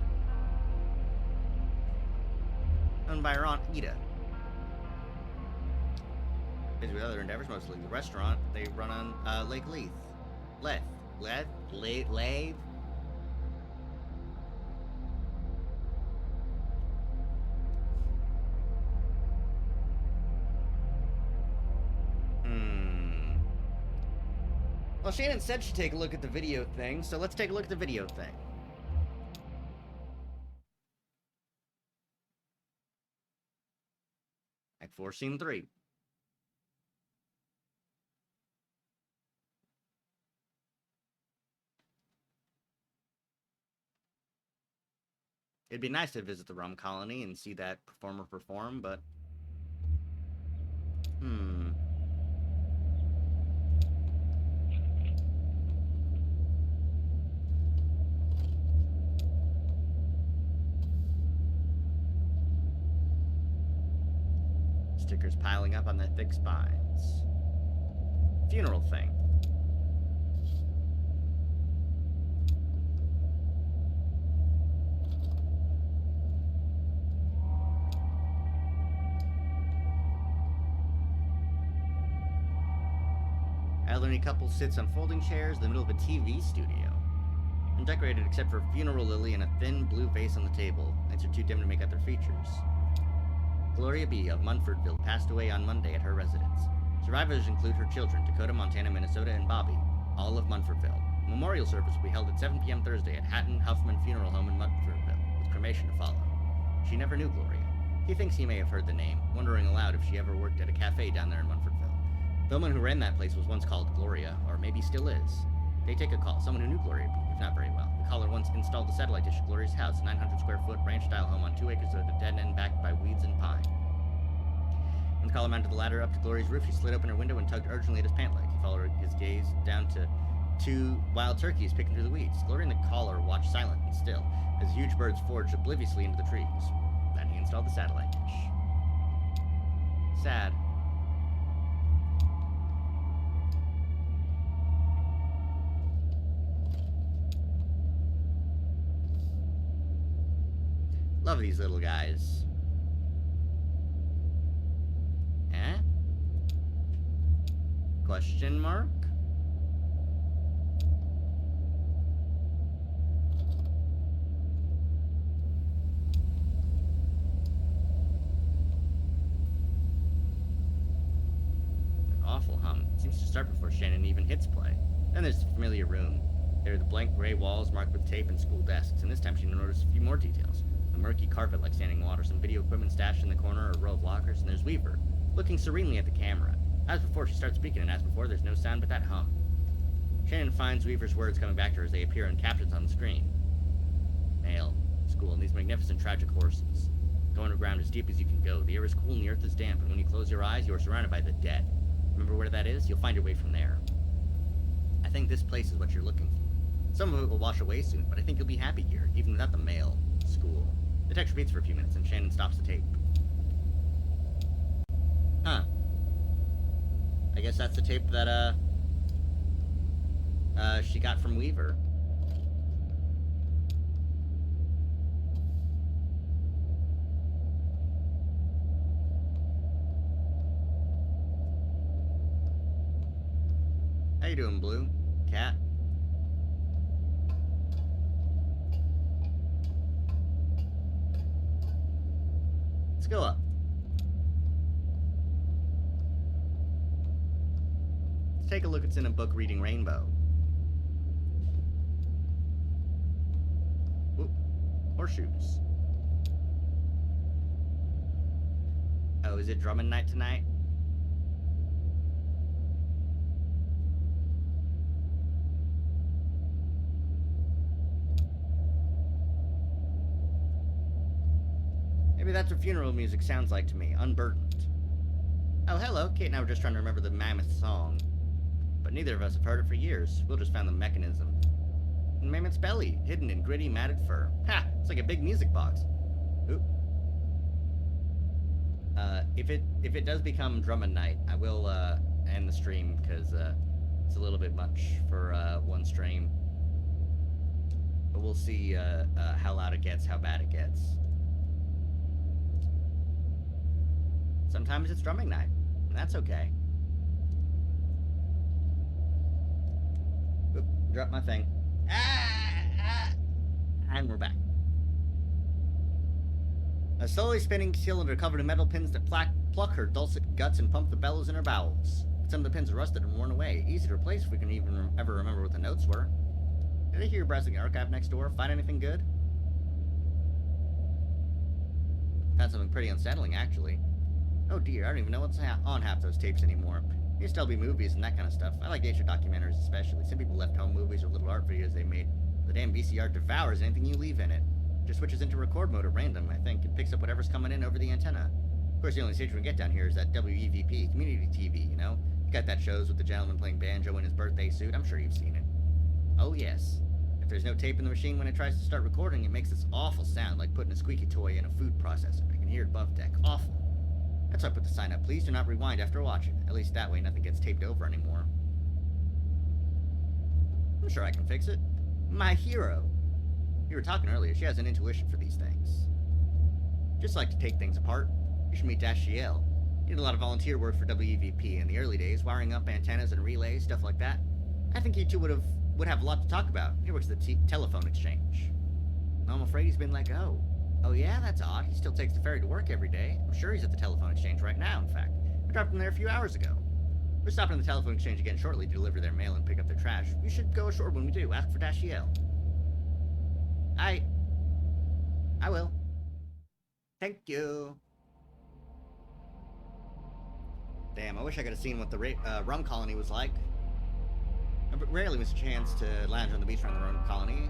S1: Owned by her aunt Ida. Busy with other endeavors, mostly the restaurant they run on Lake Leith. Lave. Well, Shannon said she'd take a look at the video thing, so let's take a look at the video thing. Act 4, Scene 3. It'd be nice to visit the rum colony and see that performer perform, but... Stickers piling up on their thick spines. Funeral thing. Elderly couple sits on folding chairs in the middle of a TV studio. Undecorated except for a funeral lily and a thin blue vase on the table. Lights are too dim to make out their features. Gloria B. of Munfordville passed away on Monday at her residence. Survivors include her children, Dakota, Montana, Minnesota, and Bobby, all of Munfordville. A memorial service will be held at 7 p.m. Thursday at Hatton Huffman Funeral Home in Munfordville, with cremation to follow. She never knew Gloria. He thinks he may have heard the name, wondering aloud if she ever worked at a cafe down there in Munfordville. The woman who ran that place was once called Gloria, or maybe still is. They take a call, someone who knew Gloria B., if not very well. The caller once installed a satellite dish at Gloria's house, a 900-square-foot ranch-style home on 2 acres at a dead end backed by weeds and pine. When the caller mounted the ladder up to Gloria's roof, she slid open her window and tugged urgently at his pant leg. He followed his gaze down to 2 wild turkeys picking through the weeds. Gloria and the caller watched silent and still, as huge birds foraged obliviously into the trees. Then he installed the satellite dish. Sad. Love these little guys. Eh? Question mark? An awful hum. It seems to start before Shannon even hits play. Then there's the familiar room. There are the blank gray walls marked with tape and school desks, and this time she noticed a few more details. A murky carpet like standing water, some video equipment stashed in the corner, a row of lockers, and there's Weaver, looking serenely at the camera. As before, she starts speaking, and as before, there's no sound but that hum. Shannon finds Weaver's words coming back to her as they appear in captions on the screen. Mail, school, and these magnificent tragic horses. Go underground as deep as you can go. The air is cool and the earth is damp, and when you close your eyes, you are surrounded by the dead. Remember where that is? You'll find your way from there. I think this place is what you're looking for. Some of it will wash away soon, but I think you'll be happy here, even without the mail, school. The text repeats for a few minutes, and Shannon stops the tape. Huh. I guess that's the tape that, she got from Weaver. How you doing, Blue? Cat? Let's go up. Let's take a look. It's in a book reading Rainbow. Whoop. Horseshoes. Oh, is it drumming night tonight? Maybe Maybe that's what funeral music sounds like to me, unburdened. Oh, hello. Kate and I were just trying to remember the Mammoth song. But neither of us have heard it for years. We'll just found the mechanism. Mammoth's belly, hidden in gritty, matted fur. Ha! It's like a big music box. Oop. If it does become Drummond Night, I will end the stream because it's a little bit much for one stream. But we'll see how loud it gets, how bad it gets. Sometimes it's drumming night, and that's okay. Oop, drop my thing. And we're back. A slowly spinning cylinder covered in metal pins that pluck her dulcet guts and pump the bellows in her bowels. Some of the pins are rusted and worn away, easy to replace if we can even ever remember what the notes were. Did I hear you browsing the archive next door? Find anything good? Found something pretty unsettling, actually. Oh dear, I don't even know what's on half those tapes anymore. They used to all be movies and that kind of stuff. I like nature documentaries especially. Some people left home movies or little art videos they made. The damn VCR devours anything you leave in it. Just switches into record mode at random, I think, and picks up whatever's coming in over the antenna. Of course, the only station we get down here is that WEVP, community TV, you know? You got that shows with the gentleman playing banjo in his birthday suit. I'm sure you've seen it. Oh, yes. If there's no tape in the machine when it tries to start recording, it makes this awful sound like putting a squeaky toy in a food processor. I can hear it above deck. Awful. That's why I put the sign up. Please do not rewind after watching. At least that way nothing gets taped over anymore. I'm sure I can fix it. My hero. We were talking earlier. She has an intuition for these things. Just like to take things apart. You should meet Dashiell. He did a lot of volunteer work for WEVP in the early days, wiring up antennas and relays, stuff like that. I think you two would have a lot to talk about. He works at the telephone exchange. I'm afraid he's been let go. Oh yeah, that's odd. He still takes the ferry to work every day. I'm sure he's at the telephone exchange right now, in fact. I dropped him there a few hours ago. We're stopping at the telephone exchange again shortly to deliver their mail and pick up their trash. You should go ashore when we do. Ask for Dashiell. I will. Thank you. Damn, I wish I could have seen what the rum colony was like. I rarely miss a chance to lounge on the beach around the rum colony,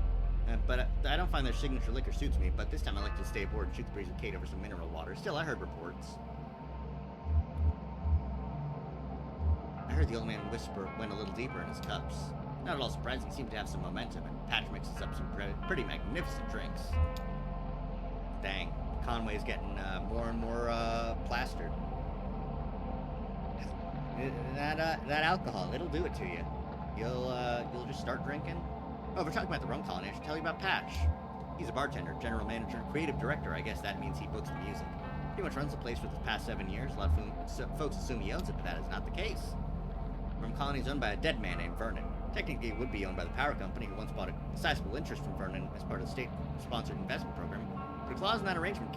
S1: but I don't find their signature liquor suits me, but this time I like to stay aboard and shoot the breeze with Kate over some mineral water. Still, I heard reports. I heard the old man went a little deeper in his cups. Not at all surprising, he seemed to have some momentum, and Patch mixes up some pretty magnificent drinks. Dang, Conway's getting more and more plastered. That alcohol, it'll do it to you. You'll just start drinking. Oh, we're talking about the rum colony. I should tell you about Patch. He's a bartender, general manager, creative director. I guess that means he books the music. Pretty much runs the place for the past 7 years. A lot of folks assume he owns it, but that is not the case. Rum colony is owned by a dead man named Vernon. Technically, it would be owned by the power company, who once bought a sizable interest from Vernon as part of the state-sponsored investment program. But a clause in that arrangement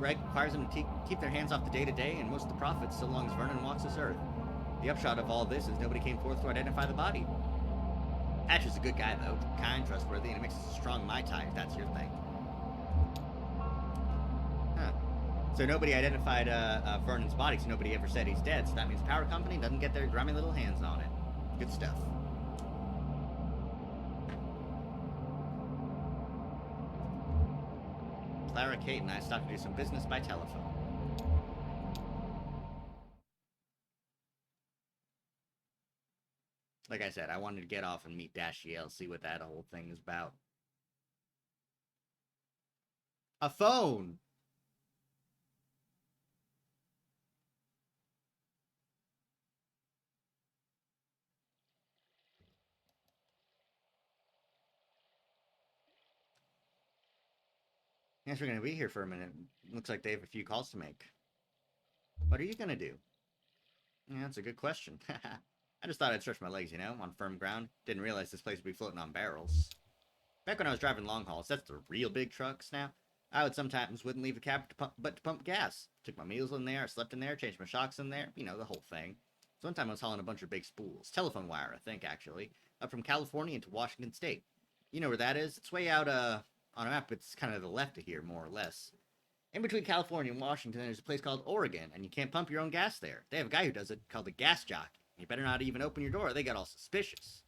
S1: requires them to keep their hands off the day-to-day and most of the profits so long as Vernon walks this earth. The upshot of all this is nobody came forth to identify the body. Patch is a good guy, though. Kind, trustworthy, and he mixes a strong Mai Tai, if that's your thing. Huh. So nobody identified Vernon's body, so nobody ever said he's dead, so that means the power company doesn't get their grimy little hands on it. Good stuff. Clara, Kate, and I stopped to do some business by telephone. Like I said, I wanted to get off and meet Dashiell, see what that whole thing is about. A phone! Guess we're gonna be here for a minute. Looks like they have a few calls to make. What are you gonna do? Yeah, that's a good question. I just thought I'd stretch my legs, you know, on firm ground. Didn't realize this place would be floating on barrels. Back when I was driving long hauls, that's the real big trucks now, I would sometimes wouldn't leave a cab but to pump gas. Took my meals in there, slept in there, changed my shocks in there, you know, the whole thing. So one time I was hauling a bunch of big spools, telephone wire, I think, actually, up from California into Washington State. You know where that is? It's way out, on a map, it's kind of the left of here, more or less. In between California and Washington, there's a place called Oregon, and you can't pump your own gas there. They have a guy who does it, called the gas jockey. You better not even open your door, or they got all suspicious.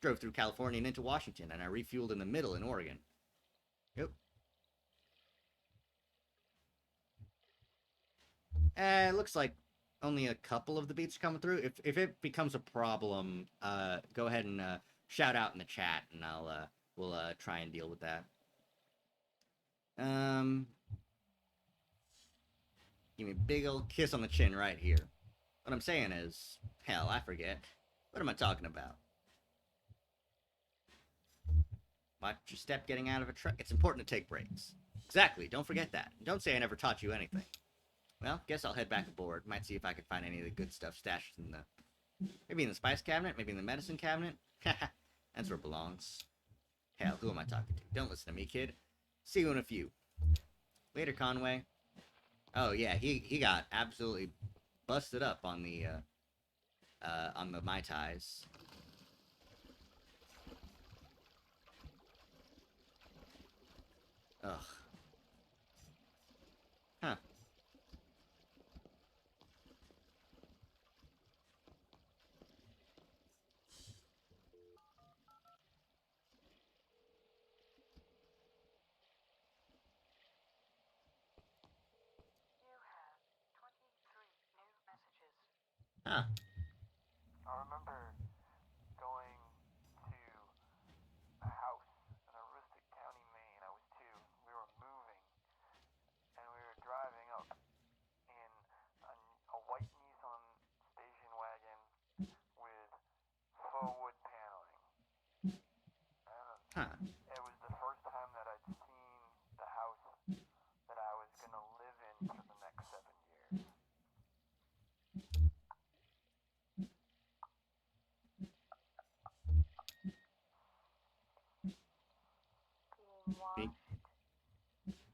S1: Drove through California and into Washington, and I refueled in the middle in Oregon. Yep. It looks like only a couple of the beats are coming through. If it becomes a problem, go ahead and shout out in the chat, and we'll try and deal with that. Um, Give me a big old kiss on the chin right here. What I'm saying is, hell, I forget. What am I talking about? Watch your step getting out of a truck. It's important to take breaks. Exactly. Don't forget that. Don't say I never taught you anything. Well, guess I'll head back aboard. Might see if I can find any of the good stuff stashed in the... Maybe in the spice cabinet? Maybe in the medicine cabinet? That's where it belongs. Hell, who am I talking to? Don't listen to me, kid. See you in a few. Later, Conway. Oh, yeah, he got absolutely busted up on the Mai Tais. Ugh. Huh. Huh.
S2: I remember going to a house in a rustic county, Maine. I was two. We were moving, and we were driving up in a white Nissan station wagon with faux wood paneling. And
S1: Huh.
S2: it was the first time that I'd seen the house that I was gonna live in for the next 7 years. Being
S1: Be-
S2: washed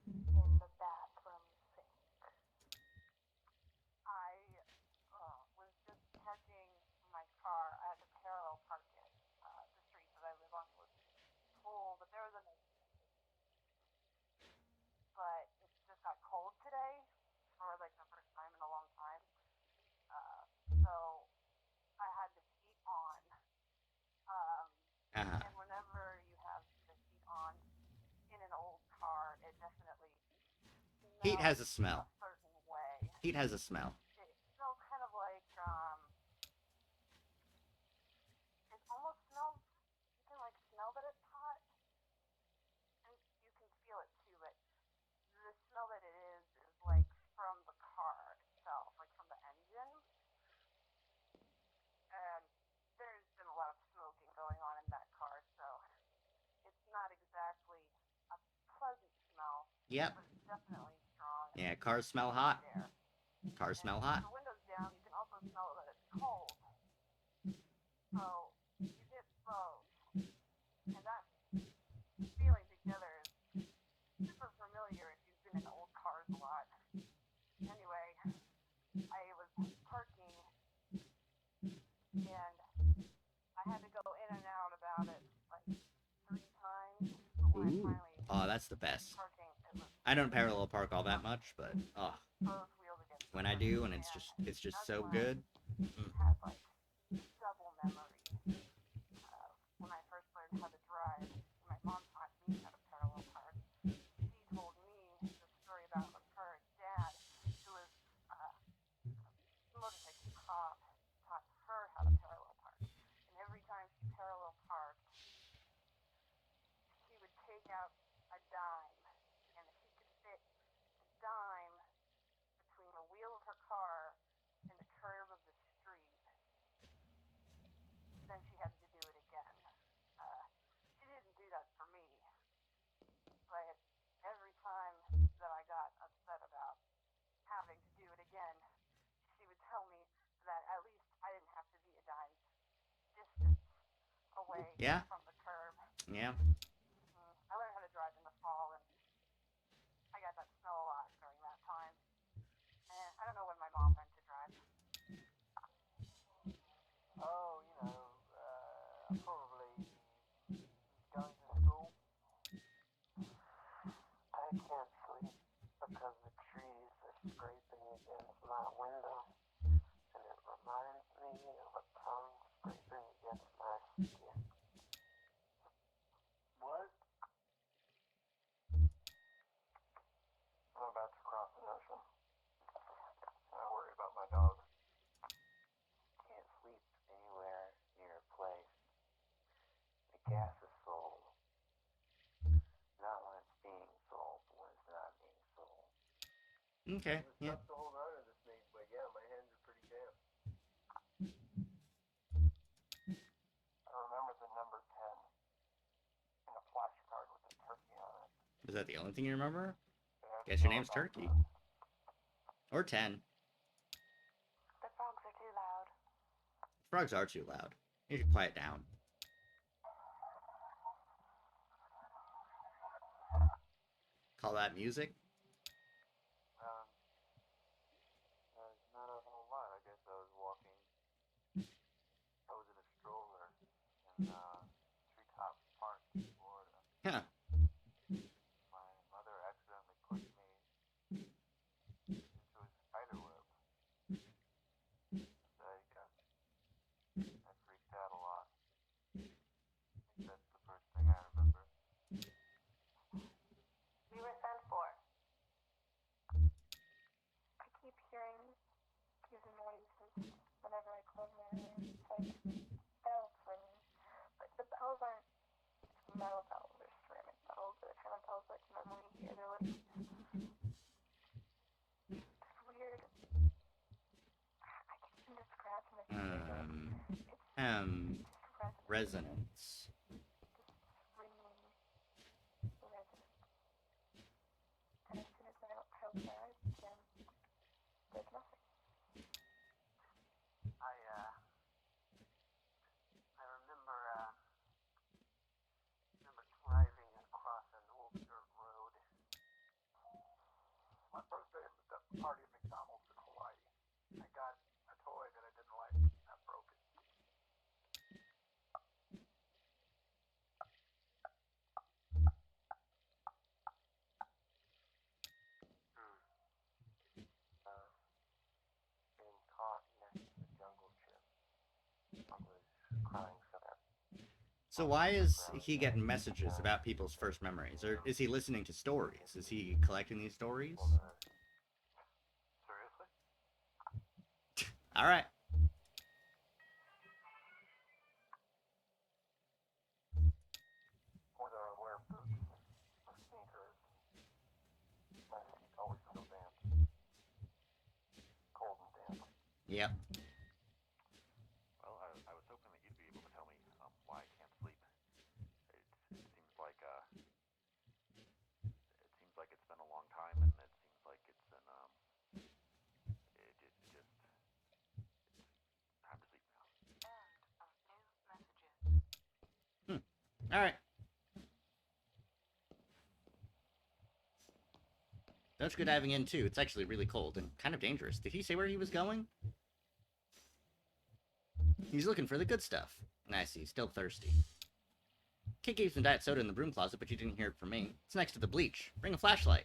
S2: in the bathroom sink. I was just parking my car. I had to parallel park it. The street that I live on was full, but there was a but it just got cold today for like the first time in a long time. So I had the heat on. Um,
S1: uh-huh.
S2: and whenever you have the heat on in an old car, it definitely
S1: Heat has a
S2: smells a
S1: smell.
S2: certain way.
S1: Heat has a smell.
S2: It smells kind of like it almost smells. You can like smell that it's hot, and you can feel it too. But the smell that it is like from the car itself, like from the engine. And there's been a lot of smoking going on in that car, so it's not exactly a pleasant smell,
S1: Yep.
S2: but it's definitely strong.
S1: Yeah, cars smell hot.
S2: There.
S1: Cars
S2: And
S1: smell
S2: with
S1: hot.
S2: the windows down, you can also smell that it's cold. So you get both, and that feeling together is super familiar if you've been in old cars a lot. Anyway, I was parking, and I had to go in and out about it like 3 times. But when I
S1: Ooh.
S2: finally
S1: Oh, that's the best.
S2: parking, it was
S1: I don't parallel park all that much, but oh,
S2: both wheels against the
S1: when I
S2: curb,
S1: do, and
S2: and
S1: it's just
S2: that's
S1: so
S2: when
S1: good.
S2: I had like double memory. When I first learned how to drive, my mom taught me how to parallel park. She told me the story about her dad, who was a motorcycle cop, taught her how to parallel park. And every time she parallel parked, she would take out a dime. And if she could fit the dime between the wheel of her car and the curve of the street, then she had to do it again. She didn't do that for me, but every time that I got upset about having to do it again, she would tell me that at least I didn't have to be a dime's distance away
S1: Yeah.
S2: from the curb.
S1: Yeah.
S2: I learned how to drive in the fall, and I got that smell a lot during that time. And I don't know when my mom learned to drive. Oh, probably going to school. I can't sleep because the trees are scraping against my window, and it reminds me of a tongue scraping against my skin.
S1: Okay,
S2: It was
S1: yeah.
S2: tough to hold on to this thing, but yeah, my hands are pretty damp. I remember the number 10 in a flashcard with a turkey on it.
S1: Is that the only thing you remember?
S2: That's
S1: Guess your
S2: all
S1: name's
S2: about
S1: Turkey.
S2: that.
S1: Or 10.
S3: The frogs are too loud.
S1: Frogs are too loud. You should quiet down. Call that music?
S2: Um, not a whole lot. I guess I was walking. I was in a stroller in Treetop Park in Florida.
S1: Huh.
S2: My mother accidentally pushed me into a spider web. I freaked out a lot. I think that's the first thing I remember.
S3: We were sent for. I keep hearing these noises whenever I close my eyes. It's like bells ringing. But the bells aren't metal bells or ceramic bells or the kind of bells that you normally hear. They're like this weird. I can't even describe them. It's weird. It's
S1: Resonance.
S3: ringing resonance. And as soon as I close my eyes again, there's nothing.
S2: I remember driving across an old dirt road. My birthday at the party at McDonald's in Hawaii. I got a toy that I didn't like. I broke it. Getting caught next to the jungle gym. I was crying so bad.
S1: So why is he getting messages about people's first memories? Or is he listening to stories? Is he collecting these stories?
S2: Seriously?
S1: Alright.
S2: Whether I wear boots or sneakers, my feet always feel damp. Cold and damp.
S1: Yep.
S4: Well, I was hoping that you'd be able to tell me why I can't sleep. It seems like it's been a long time, and it seems like it's been it's time to sleep now.
S3: End of new messages.
S1: Alright. That's good diving in too. It's actually really cold and kind of dangerous. Did he say where he was going? He's looking for the good stuff. I see, still thirsty. Kate gave some diet soda in the broom closet, but you didn't hear it from me. It's next to the bleach. Bring a flashlight.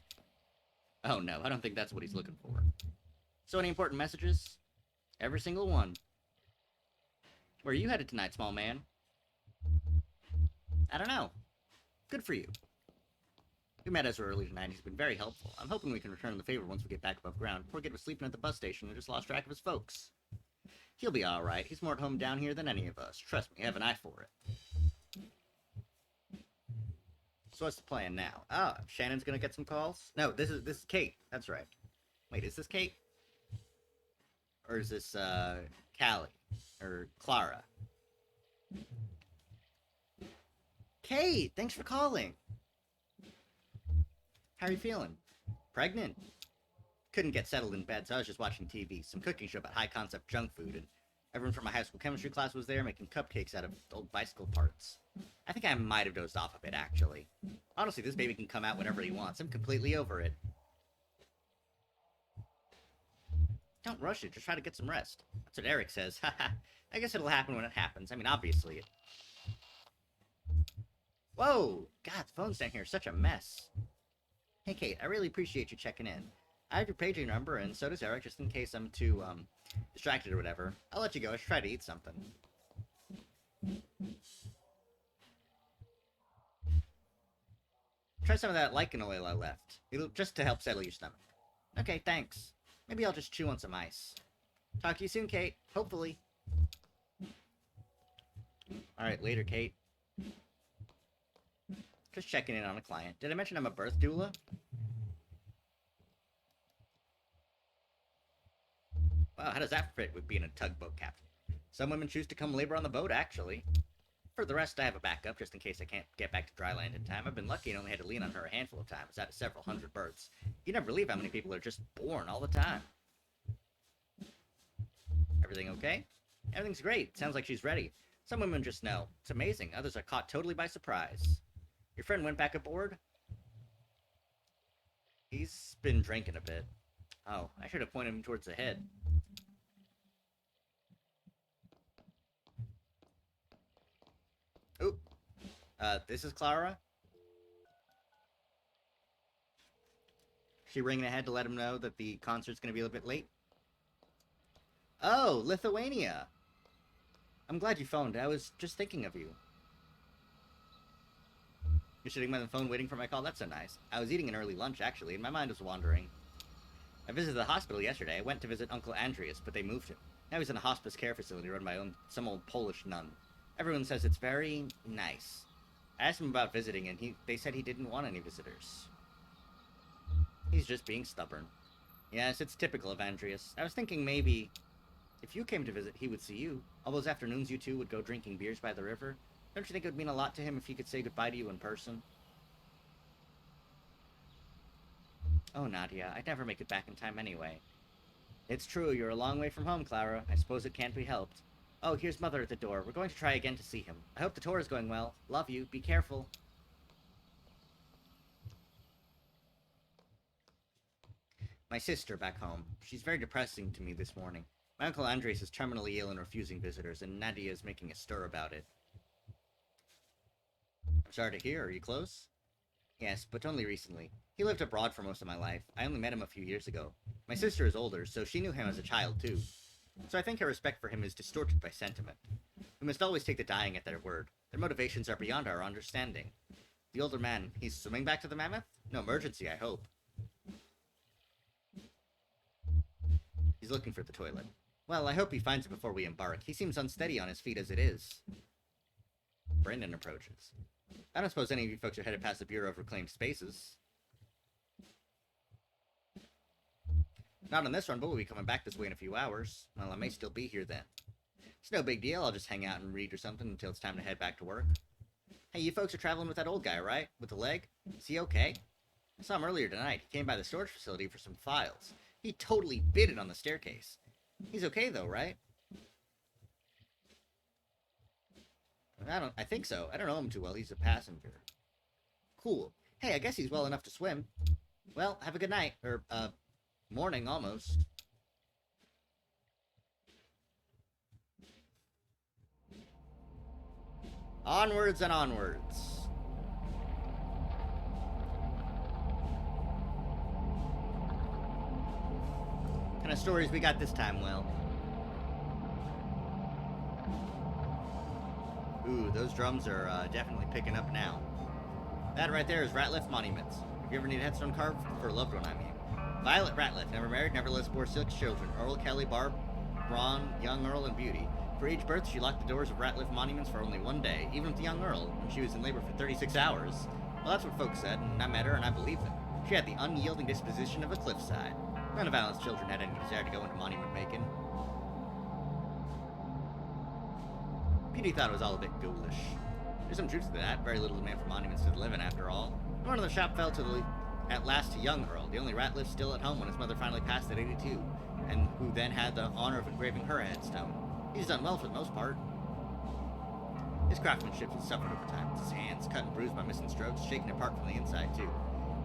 S1: Oh no, I don't think that's what he's looking for. So any important messages? Every single one. Where are you headed tonight, small man? I don't know. Good for you. We met Ezra early tonight. He's been very helpful. I'm hoping we can return the favor once we get back above ground. Poor kid was sleeping at the bus station and just lost track of his folks. He'll be alright. He's more at home down here than any of us. Trust me, I have an eye for it. So what's the plan now? Ah, Shannon's gonna get some calls? No, this is Kate. That's right. Wait, is this Kate? Or is this, Callie? Or Clara? Kate, thanks for calling. How are you feeling? Pregnant? Couldn't get settled in bed, so I was just watching TV. Some cooking show about high-concept junk food, and everyone from my high school chemistry class was there making cupcakes out of old bicycle parts. I think I might have dozed off a bit, actually. Honestly, this baby can come out whenever he wants. I'm completely over it. Don't rush it, just try to get some rest. That's what Eric says. Haha. I guess it'll happen when it happens. I mean, obviously it... Whoa! God, the phone's down here is such a mess. Hey, Kate, I really appreciate you checking in. I have your paging number, and so does Eric, just in case I'm too, distracted or whatever. I'll let you go. I should try to eat something. Try some of that lichen oil I left. It'll just to help settle your stomach. Okay, thanks. Maybe I'll just chew on some ice. Talk to you soon, Kate. Hopefully. Alright, later, Kate. Just checking in on a client. Did I mention I'm a birth doula? Oh, how does that fit with being a tugboat captain? Some women choose to come labor on the boat, actually. For the rest, I have a backup, just in case I can't get back to dry land in time. I've been lucky and only had to lean on her a handful of times, out of several hundred berths. You never believe how many people are just born all the time. Everything okay? Everything's great. Sounds like she's ready. Some women just know. It's amazing. Others are caught totally by surprise. Your friend went back aboard? He's been drinking a bit. Oh, I should have pointed him towards the head. Oop. This is Clara? She ringing ahead to let him know that the concert's gonna be a little bit late? Oh, Lithuania! I'm glad you phoned. I was just thinking of you. You're sitting by the phone waiting for my call? That's so nice. I was eating an early lunch, actually, and my mind was wandering. I visited the hospital yesterday. I went to visit Uncle Andreas, but they moved him. Now he's in a hospice care facility run by some old Polish nun. Everyone says it's very nice. I asked him about visiting, and they said he didn't want any visitors. He's just being stubborn. Yes, it's typical of Andreas. I was thinking maybe if you came to visit, he would see you. All those afternoons you two would go drinking beers by the river. Don't you think it would mean a lot to him if he could say goodbye to you in person? Oh, Nadia, I'd never make it back in time anyway. It's true, you're a long way from home, Clara. I suppose it can't be helped. Oh, here's Mother at the door. We're going to try again to see him. I hope the tour is going well. Love you. Be careful. My sister back home. She's very depressing to me this morning. My Uncle Andres is terminally ill and refusing visitors, and Nadia is making a stir about it. I'm sorry to hear. Are you close? Yes, but only recently. He lived abroad for most of my life. I only met him a few years ago. My sister is older, so she knew him as a child, too. So I think her respect for him is distorted by sentiment. We must always take the dying at their word. Their motivations are beyond our understanding. The older man, he's swimming back to the mammoth? No emergency, I hope. He's looking for the toilet. Well, I hope he finds it before we embark. He seems unsteady on his feet as it is. Brendan approaches. I don't suppose any of you folks are headed past the Bureau of Reclaimed Spaces. Not on this run, but we'll be coming back this way in a few hours. Well, I may still be here then. It's no big deal. I'll just hang out and read or something until it's time to head back to work. Hey, you folks are traveling with that old guy, right? With the leg? Is he okay? I saw him earlier tonight. He came by the storage facility for some files. He totally bit it on the staircase. He's okay though, right? I think so. I don't know him too well. He's a passenger. Cool. Hey, I guess he's well enough to swim. Well, have a good night. Or, morning, almost. Onwards and onwards. What kind of stories we got this time, Will? Ooh, those drums are definitely picking up now. That right there is Ratliff Monuments. If you ever need a headstone carved for a loved one, I mean. Violet Ratliff, never married, nevertheless bore 6 children. Earl, Kelly, Barb, Ron, young Earl, and Beauty. For each birth, she locked the doors of Ratliff Monuments for only one day, even with the young Earl, when she was in labor for 36 hours. Well, that's what folks said, and I met her, and I believed them. She had the unyielding disposition of a cliffside. None of Alan's children had any desire to go into monument making. Beauty thought it was all a bit ghoulish. There's some truth to that. Very little demand for monuments to live in, after all. The run of the shop fell at last to young Earl, the only Ratliff still at home when his mother finally passed at 82, and who then had the honor of engraving her headstone. He's done well for the most part. His craftsmanship has suffered over time. His hands, cut and bruised by missing strokes, shaken apart from the inside, too.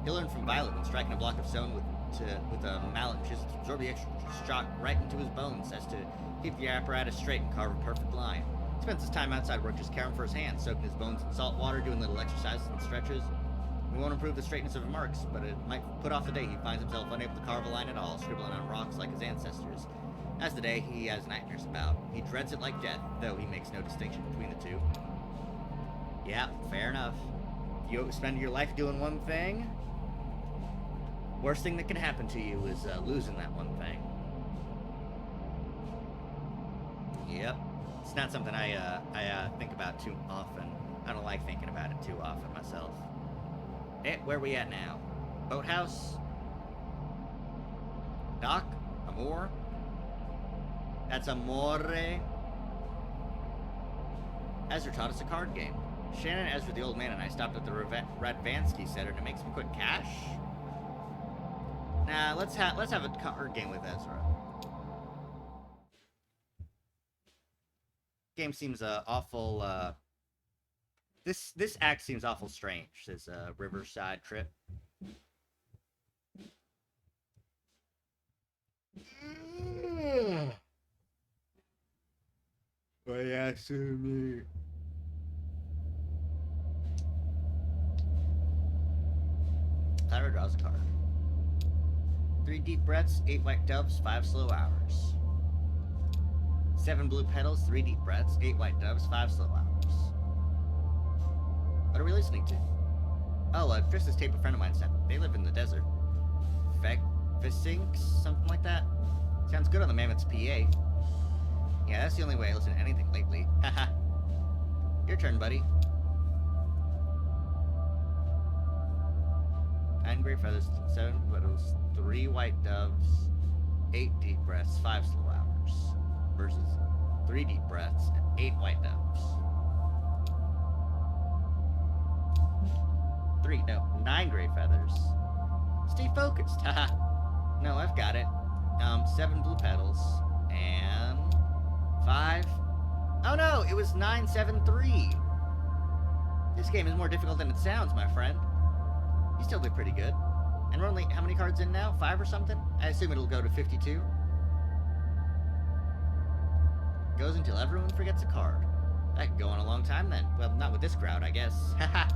S1: He learned from Violet when striking a block of stone with a mallet and chisel to absorb the extra shock right into his bones as to keep the apparatus straight and carve a perfect line. He spends his time outside work just caring for his hands, soaking his bones in salt water, doing little exercises and stretches. We won't improve the straightness of his marks, but it might put off the day he finds himself unable to carve a line at all, scribbling on rocks like his ancestors. As the day he has nightmares about. He dreads it like death, though he makes no distinction between the two. Yeah, fair enough. If you spend your life doing one thing, worst thing that can happen to you is losing that one thing. Yep. It's not something I think about too often. I don't like thinking about it too often myself. Hey, where we at now? Boathouse? Dock? Amour? That's amore. Ezra taught us a card game. Shannon, Ezra, the old man, and I stopped at the Radvansky Center to make some quick cash. Nah, let's have a card game with Ezra. Game seems awful. This act seems awful strange. This riverside trip. Me. Clara draws a card. 3 deep breaths, 8 white doves, 5 slow hours. 7 blue petals, 3 deep breaths, 8 white doves, 5 slow hours. What are we listening to? Oh, just this tape a friend of mine sent. They live in the desert. Fisinks, something like that. Sounds good on the Mammoth's PA. Yeah, that's the only way I listen to anything lately. Haha. Your turn, buddy. 9 gray feathers, 7 petals, 3 white doves, 8 deep breaths, 5 slow hours. Versus 3 deep breaths and 8 white doves. 9 gray feathers. Stay focused, haha. No, I've got it. 7 blue petals and 5. Oh no, it was 9, 7, 3. This game is more difficult than it sounds, my friend. You still did pretty good. And we're only, how many cards in now? 5 or something? I assume it'll go to 52. Goes until everyone forgets a card. That could go on a long time then. Well, not with this crowd, I guess. Haha.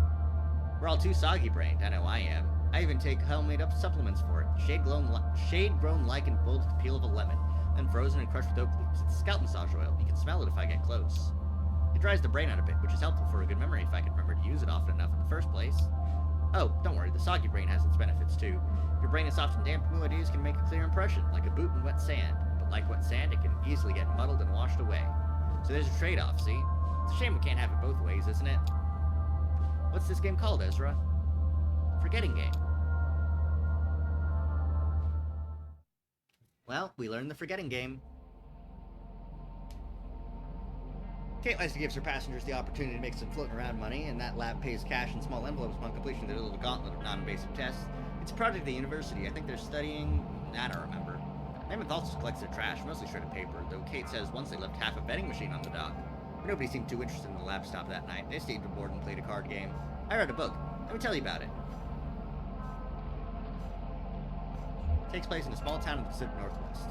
S1: We're all too soggy-brained. I know I am. I even take homemade-up supplements for it. Shade-grown lichen boiled with the peel of a lemon, then frozen and crushed with oak leaves. It's scalp massage oil. You can smell it if I get close. It dries the brain out a bit, which is helpful for a good memory if I can remember to use it often enough in the first place. Oh, don't worry, the soggy brain has its benefits too. If your brain is soft and damp, new ideas can make a clear impression, like a boot in wet sand. But like wet sand, it can easily get muddled and washed away. So there's a trade-off, see? It's a shame we can't have it both ways, isn't it? What's this game called, Ezra? Forgetting game. Well, we learned the forgetting game. Kate likes to give her passengers the opportunity to make some floating around money, and that lab pays cash in small envelopes upon completion of their little gauntlet of non-invasive tests. It's a project at the university. I think they're studying... I don't remember. Mammoth also collects their trash, mostly shredded paper, though Kate says once they left half a vending machine on the dock. But nobody seemed too interested in the lab stop that night. They stayed aboard and played a card game. I read a book. Let me tell you about it. It takes place in a small town in the Pacific Northwest.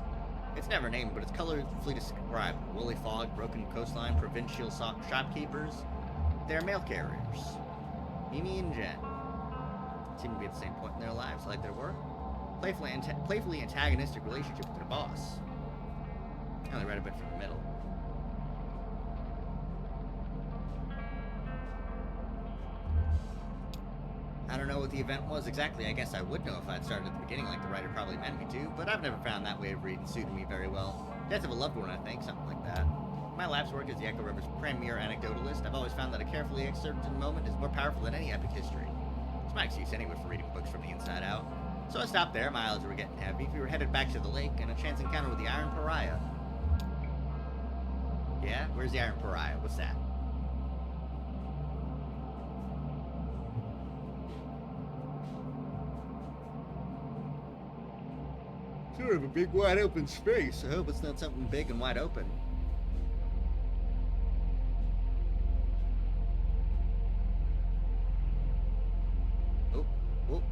S1: It's never named, but it's colorfully described. Woolly fog, broken coastline, provincial shopkeepers. They're mail carriers. Mimi and Jen seem to be at the same point in their lives, like their work. Playfully antagonistic relationship with their boss. I only read a bit from the middle. I don't know what the event was exactly. I guess I would know if I'd started at the beginning like the writer probably meant me to, but I've never found that way of reading suited me very well. Death of a loved one, I think, something like that. My life's work as the Echo River's premier anecdotalist, I've always found that a carefully excerpted moment is more powerful than any epic history. It's my excuse anyway for reading books from the inside out. So I stopped there, my eyes were getting heavy. We were headed back to the lake, and a chance encounter with the Iron Pariah. Yeah? Where's the Iron Pariah? What's that? Sort of a big wide open space. I hope it's not something big and wide open. Oh, oh.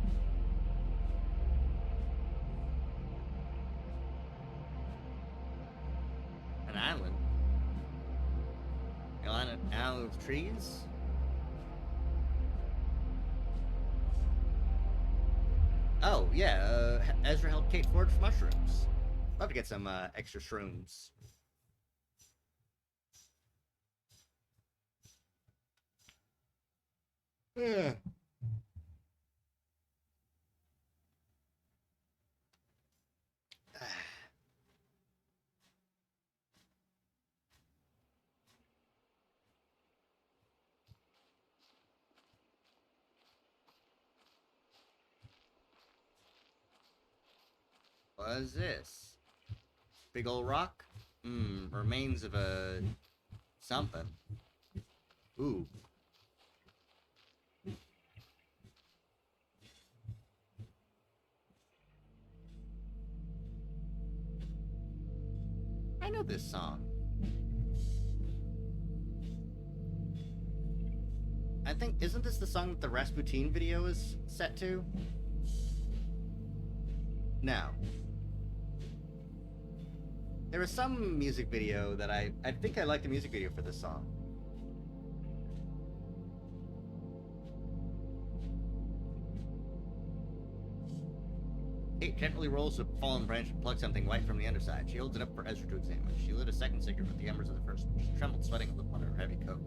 S1: An island. An island with trees? Oh, yeah, Ezra helped Kate forage mushrooms. Love to get some extra shrooms. Yeah. What is this? Big old rock? Remains of a something. Ooh. I know this song. I think, isn't this the song that the Rasputin video is set to? No. There was some music video that I think I like the music video for this song. Kate gently rolls a fallen branch and plucks something white from the underside. She holds it up for Ezra to examine. She lit a second cigarette with the embers of the first. She trembled, sweating a little under her heavy coat.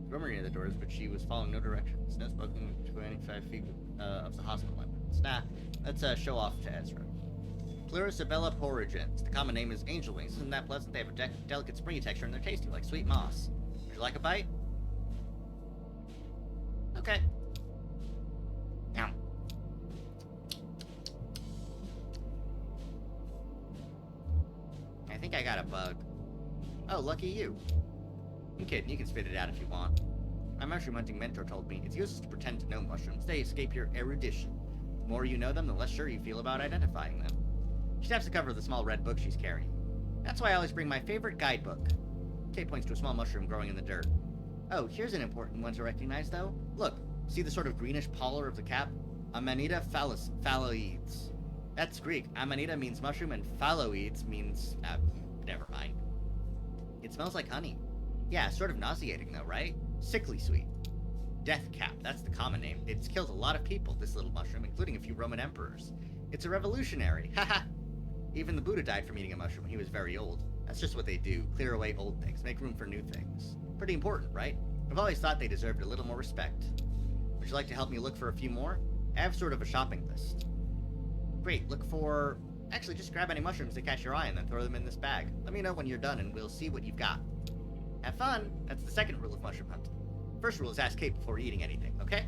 S1: There were near the doors, but she was following no directions. No smoking 25 feet of the hospital entrance. Nah, let's show off to Ezra. Claricebella porrigens. The common name is angel wings. Isn't that pleasant? They have a delicate springy texture and they're tasty, like sweet moss. Would you like a bite? Okay. Now. I think I got a bug. Oh, lucky you. I'm kidding, you can spit it out if you want. My mushroom hunting mentor told me it's useless to pretend to know mushrooms. They escape your erudition. The more you know them, the less sure you feel about identifying them. She taps the cover of the small red book she's carrying. That's why I always bring my favorite guidebook. Kate points to a small mushroom growing in the dirt. Oh, here's an important one to recognize, though. Look, see the sort of greenish pallor of the cap? Amanita phalloides. That's Greek. Amanita means mushroom, and phalloides means... never mind. It smells like honey. Yeah, sort of nauseating, though, right? Sickly sweet. Death cap, that's the common name. It's killed a lot of people, this little mushroom, including a few Roman emperors. It's a revolutionary. Haha! Even the Buddha died from eating a mushroom when he was very old. That's just what they do. Clear away old things, make room for new things. Pretty important, right? I've always thought they deserved a little more respect. Would you like to help me look for a few more? I have sort of a shopping list. Great, look for... Actually, just grab any mushrooms that catch your eye and then throw them in this bag. Let me know when you're done and we'll see what you've got. Have fun! That's the second rule of mushroom hunting. First rule is ask Kate before eating anything, okay?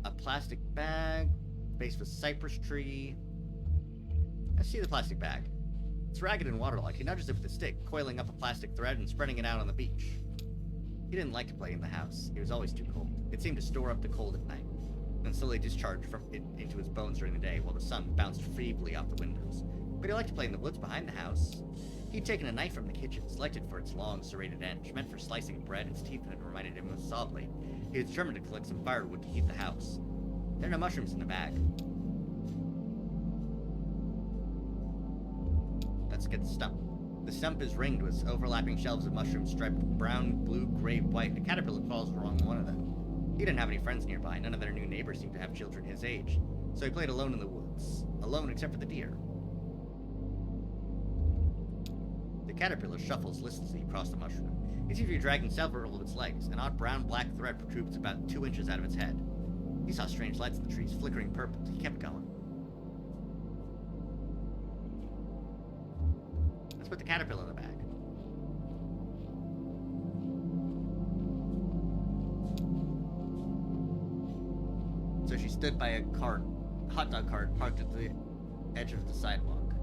S1: A plastic bag, base with cypress tree. I see the plastic bag. It's ragged and waterlogged. He nudges it with a stick, coiling up a plastic thread and spreading it out on the beach. He didn't like to play in the house. It was always too cold. It seemed to store up the cold at night, then slowly discharge from it into his bones during the day while the sun bounced feebly off the windows. But he liked to play in the woods behind the house. He'd taken a knife from the kitchen, selected for its long, serrated edge, meant for slicing bread. Its teeth had reminded him of a saw blade. He was determined to collect some firewood to heat the house. There are no mushrooms in the bag. Let's get the stump. The stump is ringed with overlapping shelves of mushrooms striped brown, blue, gray, white. A caterpillar crawls along one of them. He didn't have any friends nearby. None of their new neighbors seemed to have children his age. So he played alone in the woods. Alone except for the deer. The caterpillar shuffles listlessly across the mushroom. He seems to be dragging several of its legs. An odd brown-black thread protrudes about 2 inches out of its head. He saw strange lights in the trees, flickering purple. He kept going. Let's put the caterpillar in the bag. So she stood by a hot dog cart parked at the edge of the sidewalk.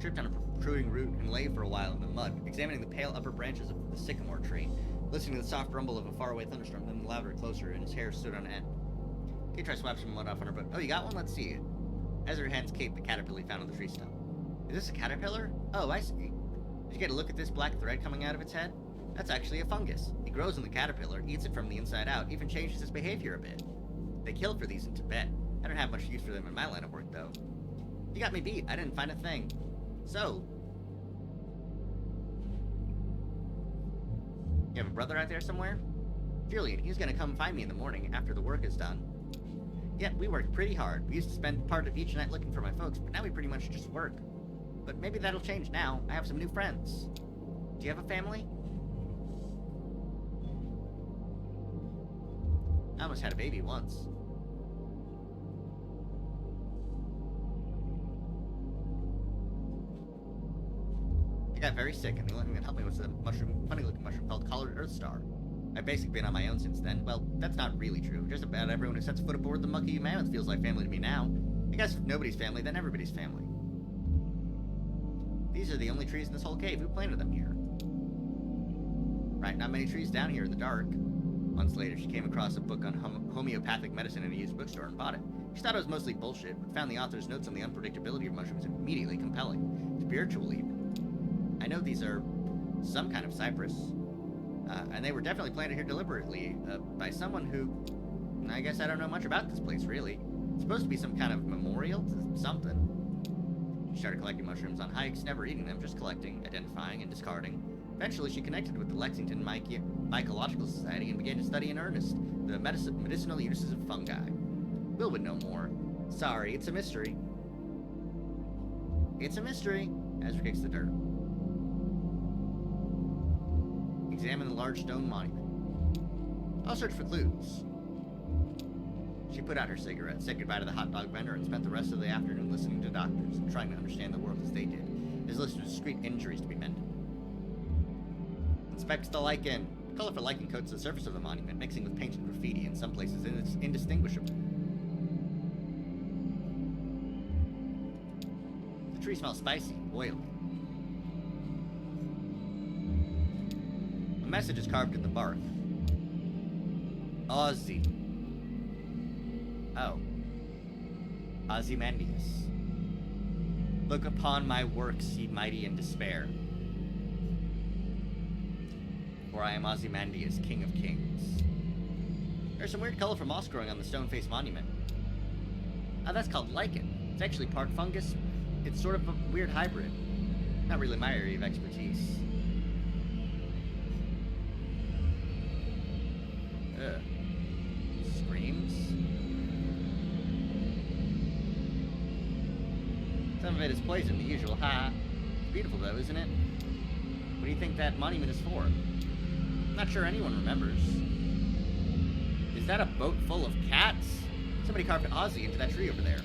S1: Tripped on a protruding root and lay for a while in the mud, examining the pale upper branches of the sycamore tree, listening to the soft rumble of a faraway thunderstorm, then louder, closer, and his hair stood on end. Kate tries to wipe some mud off on her boot. Oh, you got one? Let's see it. Ezra hands Kate the caterpillar he found on the tree stump. Is this a caterpillar? Oh, I see. Did you get a look at this black thread coming out of its head? That's actually a fungus. It grows in the caterpillar, eats it from the inside out, even changes its behavior a bit. They kill for these in Tibet. I don't have much use for them in my line of work, though. You got me beat. I didn't find a thing. So, you have a brother out there somewhere? Julian, he's gonna come find me in the morning after the work is done. Yep, we worked pretty hard. We used to spend part of each night looking for my folks, but now we pretty much just work. But maybe that'll change now. I have some new friends. Do you have a family? I almost had a baby once. I got very sick, and the only thing that helped me was a funny-looking mushroom called collared earth star. I've basically been on my own since then. Well, that's not really true. Just about everyone who sets foot aboard the Mucky Mammoth feels like family to me now. I guess if nobody's family, then everybody's family. These are the only trees in this whole cave. Who planted them here? Right, not many trees down here in the dark. Months later, she came across a book on homeopathic medicine in a used bookstore and bought it. She thought it was mostly bullshit, but found the author's notes on the unpredictability of mushrooms immediately compelling. Spiritual, even. I know these are some kind of cypress, and they were definitely planted here deliberately by someone who, I guess I don't know much about this place, really. It's supposed to be some kind of memorial to something. She started collecting mushrooms on hikes, never eating them, just collecting, identifying, and discarding. Eventually, she connected with the Lexington Mycological Society and began to study in earnest the medicinal uses of fungi. Will would know more. Sorry, it's a mystery. It's a mystery. Ezra kicks the dirt. Examine the large stone monument. I'll search for clues. She put out her cigarette, said goodbye to the hot dog vendor, and spent the rest of the afternoon listening to doctors and trying to understand the world as they did. His list of discrete injuries to be mended. Inspects the lichen. Colorful lichen coats the surface of the monument, mixing with painted graffiti, in some places indistinguishable. The tree smells spicy, oily. A message is carved in the bark. Ozzy. Oh. Ozymandias. Look upon my works, ye mighty in despair. For I am Ozymandias, king of kings. There's some weird colorful moss growing on the stone-faced monument. Oh, that's called lichen. It's actually part fungus. It's sort of a weird hybrid. Not really my area of expertise. Ugh. Screams? Some of it is poison, the usual. Ha! Beautiful though, isn't it? What do you think that monument is for? I'm not sure anyone remembers. Is that a boat full of cats? Somebody carved Ozzy into that tree over there.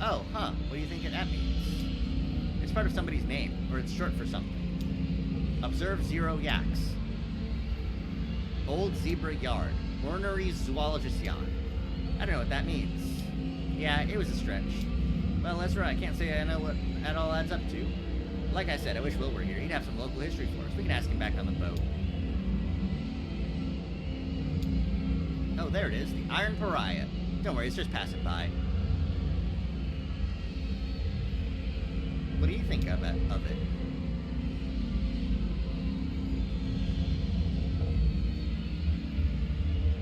S1: Oh, huh. What do you think that means? It's part of somebody's name, or it's short for something. Observe 0 yaks. Old zebra yard. Ornery zoologist yawn. I don't know what that means. Yeah, it was a stretch. Well, that's right. I can't say I know what that all adds up to. Like I said, I wish Will were here. He'd have some local history for us. We can ask him back on the boat. Oh, there it is. The Iron Pariah. Don't worry, it's just passing by. What do you think of it?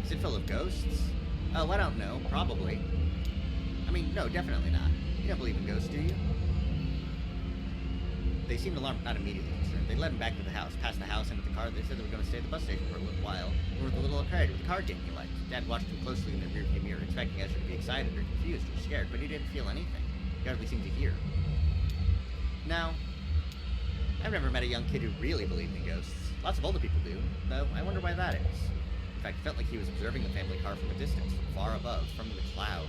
S1: Is it full of ghosts? Oh, I don't know. Probably. I mean, no, definitely not. You don't believe in ghosts, do you? They seemed alarmed, not immediately concerned. They led him back to the house, past the house, into the car. They said they were going to stay at the bus station for a little while, or with the little card with the card game he liked. Dad watched him closely in the rearview mirror, expecting Ezra to be excited or confused or scared, but he didn't feel anything. He hardly seemed to hear. No. I've never met a young kid who really believed in ghosts. Lots of older people do, though I wonder why that is. In fact, it felt like he was observing the family car from a distance, from far above, from the clouds.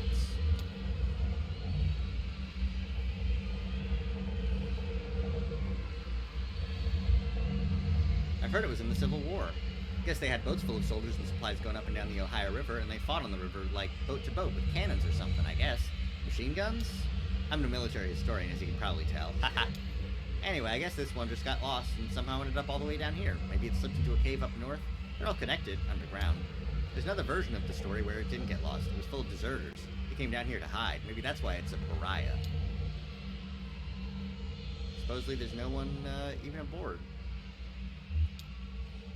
S1: I've heard it was in the Civil War. Guess they had boats full of soldiers and supplies going up and down the Ohio River, and they fought on the river like boat to boat with cannons or something, I guess. Machine guns? I'm no military historian, as you can probably tell. Haha. Anyway, I guess this one just got lost and somehow ended up all the way down here. Maybe it slipped into a cave up north. They're all connected, underground. There's another version of the story where it didn't get lost. It was full of deserters. They came down here to hide. Maybe that's why it's a pariah. Supposedly there's no one even aboard.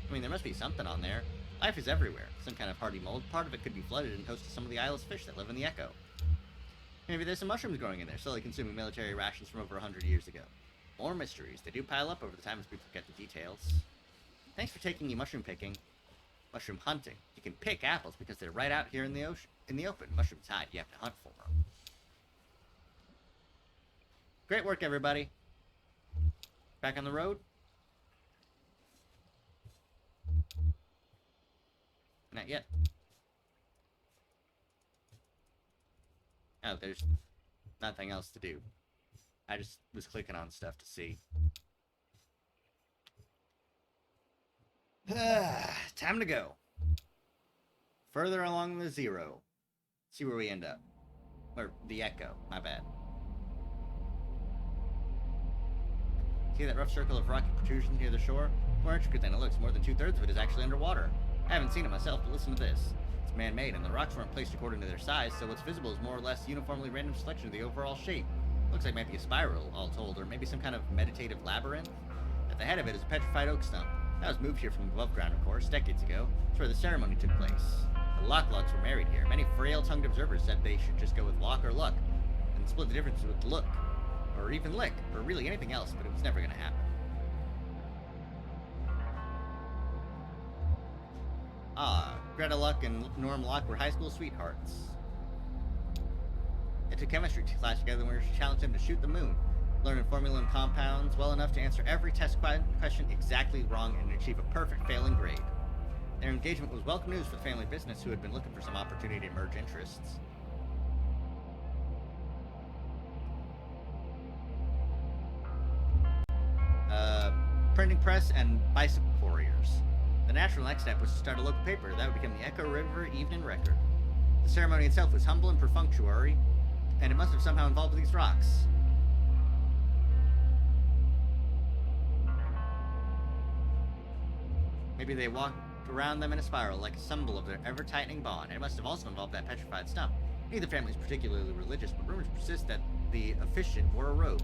S1: I mean, there must be something on there. Life is everywhere. Some kind of hardy mold. Part of it could be flooded and host to some of the eyeless fish that live in the Echo. Maybe there's some mushrooms growing in there, slowly consuming military rations from over 100 years ago. More mysteries. They do pile up over the time as we forget the details. Thanks for taking me mushroom picking. Mushroom hunting. You can pick apples because they're right out here in the open. Mushrooms hide. You have to hunt for them. Great work, everybody. Back on the road? Not yet. Oh, there's nothing else to do. I just was clicking on stuff to see. Time to go. further along the Zero. See where we end up. Or the Echo, my bad. See that rough circle of rocky protrusions near the shore? More intricate than it looks. More than 2/3 of it is actually underwater. I haven't seen it myself, but listen to this. It's man-made, and the rocks weren't placed according to their size, so what's visible is more or less uniformly random selection of the overall shape. Looks like it might be a spiral, all told, or maybe some kind of meditative labyrinth. At the head of it is a petrified oak stump. That was moved here from above ground, of course, decades ago. It's where the ceremony took place. The Lock-Locks were married here. Many frail-tongued observers said they should just go with Lock or Luck, and split the difference with Look, or even Lick, or really anything else, but it was never going to happen. Greta Luck and Norm Locke were high school sweethearts. They took chemistry class together where she challenged him to shoot the moon, learning formula and compounds well enough to answer every test question exactly wrong and achieve a perfect failing grade. Their engagement was welcome news for the family business, who had been looking for some opportunity to merge interests. Printing press and bicycle couriers. The natural next step was to start a local paper that would become the Echo River Evening Record. The ceremony itself was humble and perfunctory, and it must have somehow involved these rocks. Maybe they walked around them in a spiral like a symbol of their ever-tightening bond, and it must have also involved that petrified stump. Neither family is particularly religious, but rumors persist that the officiant wore a robe.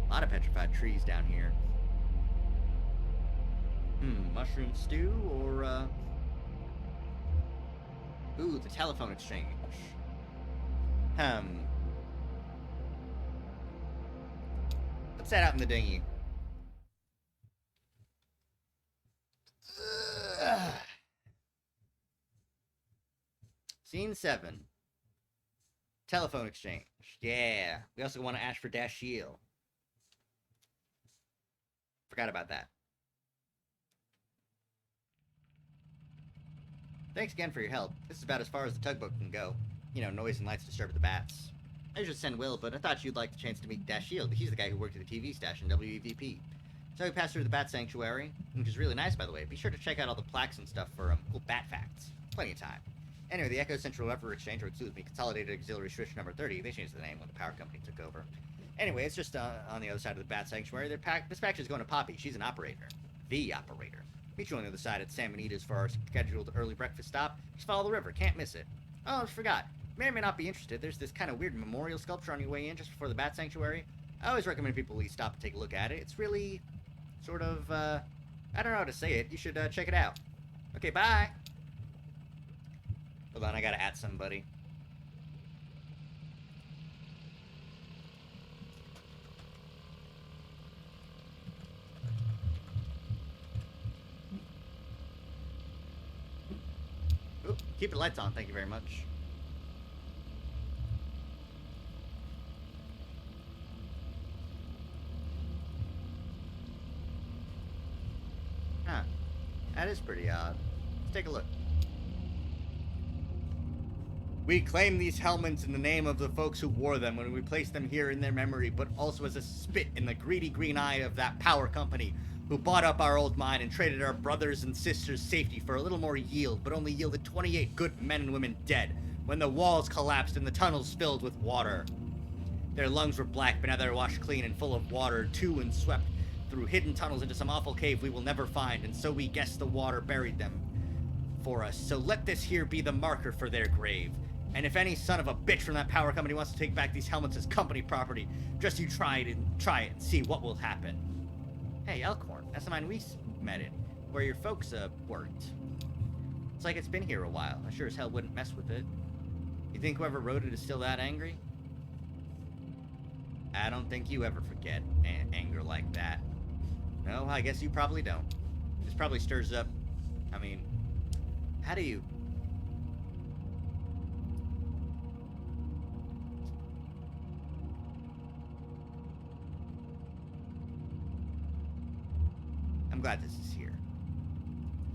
S1: A lot of petrified trees down here. Mushroom stew or, Ooh, the telephone exchange. Let's head out in the dinghy. Scene 7. Telephone exchange. Yeah. We also want to ask for Dashiell. Forgot about that. Thanks again for your help. This is about as far as the tugboat can go. You know, noise and lights disturb the bats. I usually send Will, but I thought you'd like the chance to meet Dashiell. He's the guy who worked at the TV station, WEVP. So we passed through the Bat Sanctuary, which is really nice, by the way. Be sure to check out all the plaques and stuff for cool bat facts. Plenty of time. Anyway, the Echo Central River Exchange, or excuse me, Consolidated Auxiliary Switch number 30, they changed the name when the power company took over. Anyway, it's just on the other side of the Bat Sanctuary. Their dispatch is going to Poppy. She's an operator. The operator. Meet you on the other side at San Benito's for our scheduled early breakfast stop. Just follow the river. Can't miss it. Oh, I forgot. May or may not be interested. There's this kind of weird memorial sculpture on your way in just before the Bat Sanctuary. I always recommend people at least stop and take a look at it. It's really sort of, I don't know how to say it. You should check it out. Okay, bye. Hold on, I gotta add somebody. Oop, keep the lights on, thank you very much. Huh. That is pretty odd. Let's take a look. We claim these helmets in the name of the folks who wore them when we place them here in their memory, but also as a spit in the greedy green eye of that power company who bought up our old mine and traded our brothers and sisters' safety for a little more yield, but only yielded 28 good men and women dead when the walls collapsed and the tunnels filled with water. Their lungs were black, but now they're washed clean and full of water, too, and swept through hidden tunnels into some awful cave we will never find, and so we guess the water buried them for us. So let this here be the marker for their grave. And if any son of a bitch from that power company wants to take back these helmets as company property, just you try it and see what will happen. Hey, Elkhorn, that's the mine we met in, where your folks, worked. It's like it's been here a while. I sure as hell wouldn't mess with it. You think whoever wrote it is still that angry? I don't think you ever forget anger like that. No, I guess you probably don't. This probably stirs up... I mean, how do you... I'm glad this is here.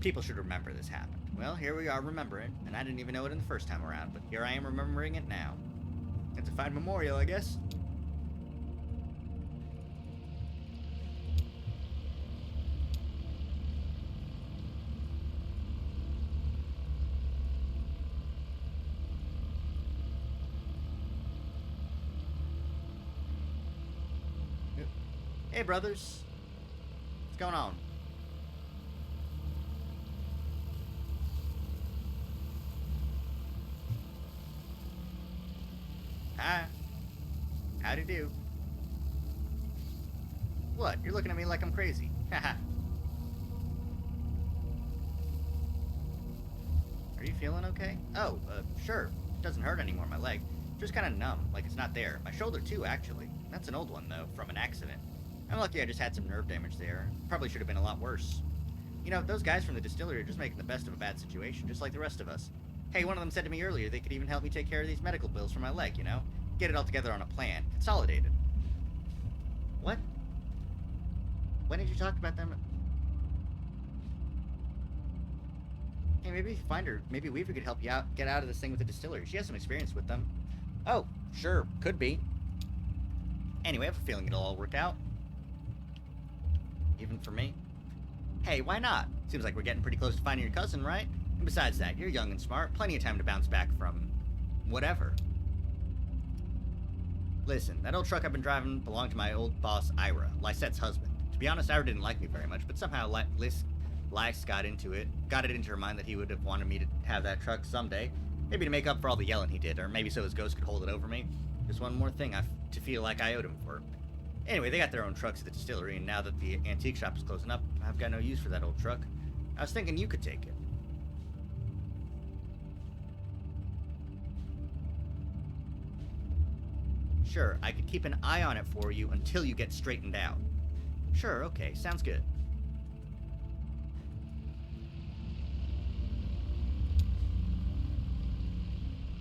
S1: People should remember this happened. Well, here we are remembering, and I didn't even know it in the first time around, but here I am remembering it now. It's a fine memorial, I guess. Hey, brothers. What's going on? Hi. Howdy do. What? You're looking at me like I'm crazy. Haha. Are you feeling okay? Oh, sure. It doesn't hurt anymore, my leg. Just kind of numb, like it's not there. My shoulder, too, actually. That's an old one, though, from an accident. I'm lucky I just had some nerve damage there. Probably should have been a lot worse. You know, those guys from the distillery are just making the best of a bad situation, just like the rest of us. Hey, one of them said to me earlier they could even help me take care of these medical bills for my leg, you know? Get it all together on a plan. Consolidated. What? When did you talk about them? Hey, maybe if you find her, maybe Weaver could help you out, get out of this thing with the distillery. She has some experience with them. Oh, sure, could be. Anyway, I have a feeling it'll all work out. Even for me. Hey, why not? Seems like we're getting pretty close to finding your cousin, right? And besides that, you're young and smart. Plenty of time to bounce back from... whatever. Listen, that old truck I've been driving belonged to my old boss, Ira, Lysette's husband. To be honest, Ira didn't like me very much, but somehow Lys got it into her mind that he would have wanted me to have that truck someday. Maybe to make up for all the yelling he did, or maybe so his ghost could hold it over me. Just one more thing to feel like I owed him for. Anyway, they got their own trucks at the distillery, and now that the antique shop is closing up, I've got no use for that old truck. I was thinking you could take it. Sure, I could keep an eye on it for you until you get straightened out. Sure, okay, sounds good.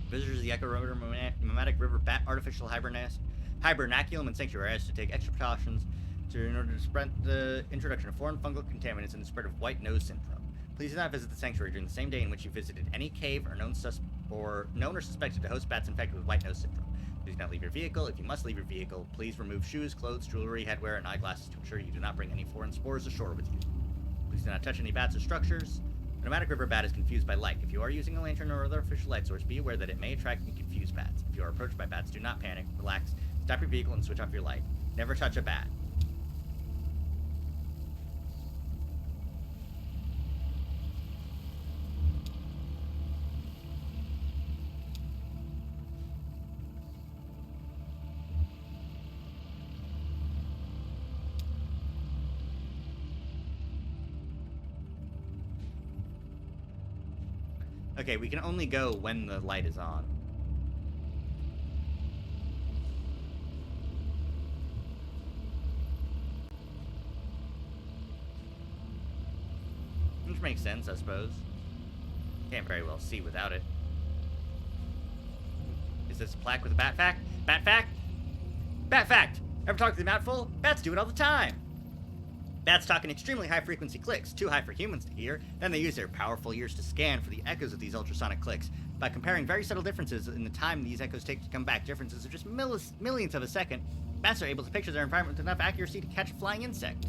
S1: Visitors of the Echo River, Mimetic River Bat Artificial Hibernaculum and Sanctuary has to take extra precautions in order to prevent the introduction of foreign fungal contaminants and the spread of white nose syndrome. Please do not visit the sanctuary during the same day in which you visited any cave or known or suspected to host bats infected with white nose syndrome. Please do not leave your vehicle. If you must leave your vehicle, please remove shoes, clothes, jewelry, headwear, and eyeglasses to ensure you do not bring any foreign spores ashore with you. Please do not touch any bats or structures. The nomadic river bat is confused by light. If you are using a lantern or other artificial light source, be aware that it may attract and confuse bats. If you are approached by bats, do not panic, relax, stop your vehicle, and switch off your light. Never touch a bat. Okay, we can only go when the light is on. Which makes sense, I suppose. Can't very well see without it. Is this a plaque with a bat fact? Bat fact? Bat fact! Ever talk to the mouthful? Bats do it all the time! Bats talk in extremely high-frequency clicks, too high for humans to hear. Then they use their powerful ears to scan for the echoes of these ultrasonic clicks. By comparing very subtle differences in the time these echoes take to come back, differences of just millionths of a second, bats are able to picture their environment with enough accuracy to catch a flying insect.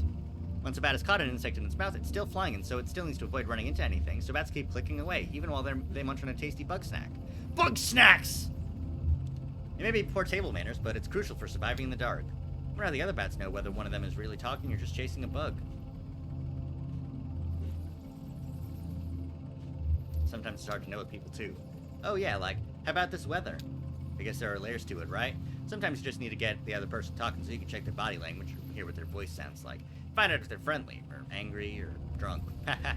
S1: Once a bat has caught an insect in its mouth, it's still flying, and so it still needs to avoid running into anything, so bats keep clicking away, even while they munch on a tasty bug snack. Bug snacks! It may be poor table manners, but it's crucial for surviving in the dark. I wonder how the other bats know whether one of them is really talking or just chasing a bug. Sometimes it's hard to know with people, too. Oh yeah, like, how about this weather? I guess there are layers to it, right? Sometimes you just need to get the other person talking so you can check their body language or hear what their voice sounds like. Find out if they're friendly, or angry, or drunk. Haha.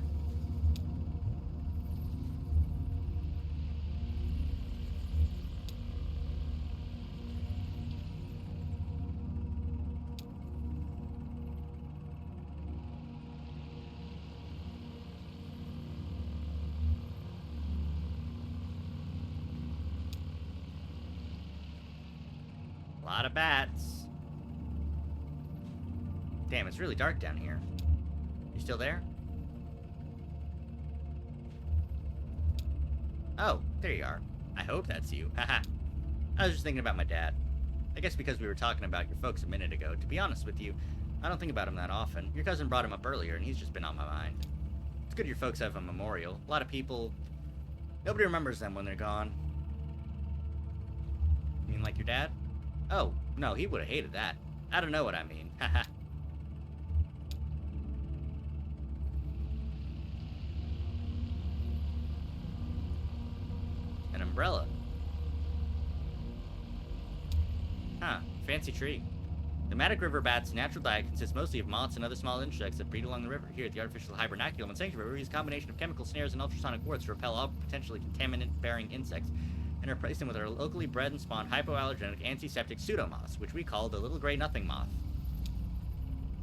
S1: A lot of bats. Damn, it's really dark down here. You still there? Oh, there you are. I hope that's you. Haha. I was just thinking about my dad. I guess because we were talking about your folks a minute ago. To be honest with you, I don't think about him that often. Your cousin brought him up earlier, and he's just been on my mind. It's good your folks have a memorial. A lot of people... Nobody remembers them when they're gone. You mean like your dad? Oh, no, he would have hated that. I don't know what I mean. Haha. umbrella. Huh, fancy tree. The Matic River bat's natural diet consists mostly of moths and other small insects that breed along the river. Here at the artificial hibernaculum in Sanctuary, we use a combination of chemical snares and ultrasonic wards to repel all potentially contaminant-bearing insects and replace them with our locally bred and spawned hypoallergenic antiseptic pseudomoths, which we call the little gray nothing moth.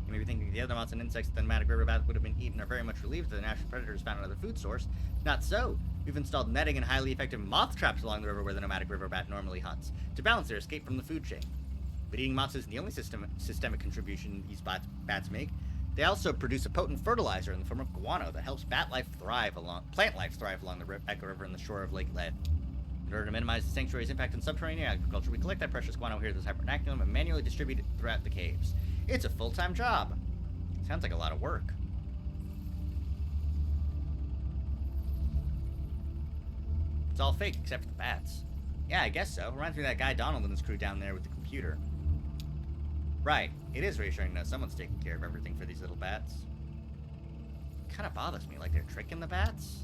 S1: You may be thinking the other moths and insects that the Matic River bat would have been eaten are very much relieved that the natural predators found another food source. Not so. We've installed netting and highly effective moth traps along the river where the nomadic river bat normally hunts, to balance their escape from the food chain. But eating moths isn't the only systemic contribution these bats make. They also produce a potent fertilizer in the form of guano that helps plant life thrive along the Echo River and the shore of Lake Lead. In order to minimize the sanctuary's impact on subterranean agriculture, we collect that precious guano here at this hibernaculum and manually distribute it throughout the caves. It's a full-time job. Sounds like a lot of work. It's all fake except for the bats. Yeah, I guess so. Reminds me of that guy Donald and his crew down there with the computer. Right. It is reassuring to know someone's taking care of everything for these little bats. It kind of bothers me, like they're tricking the bats.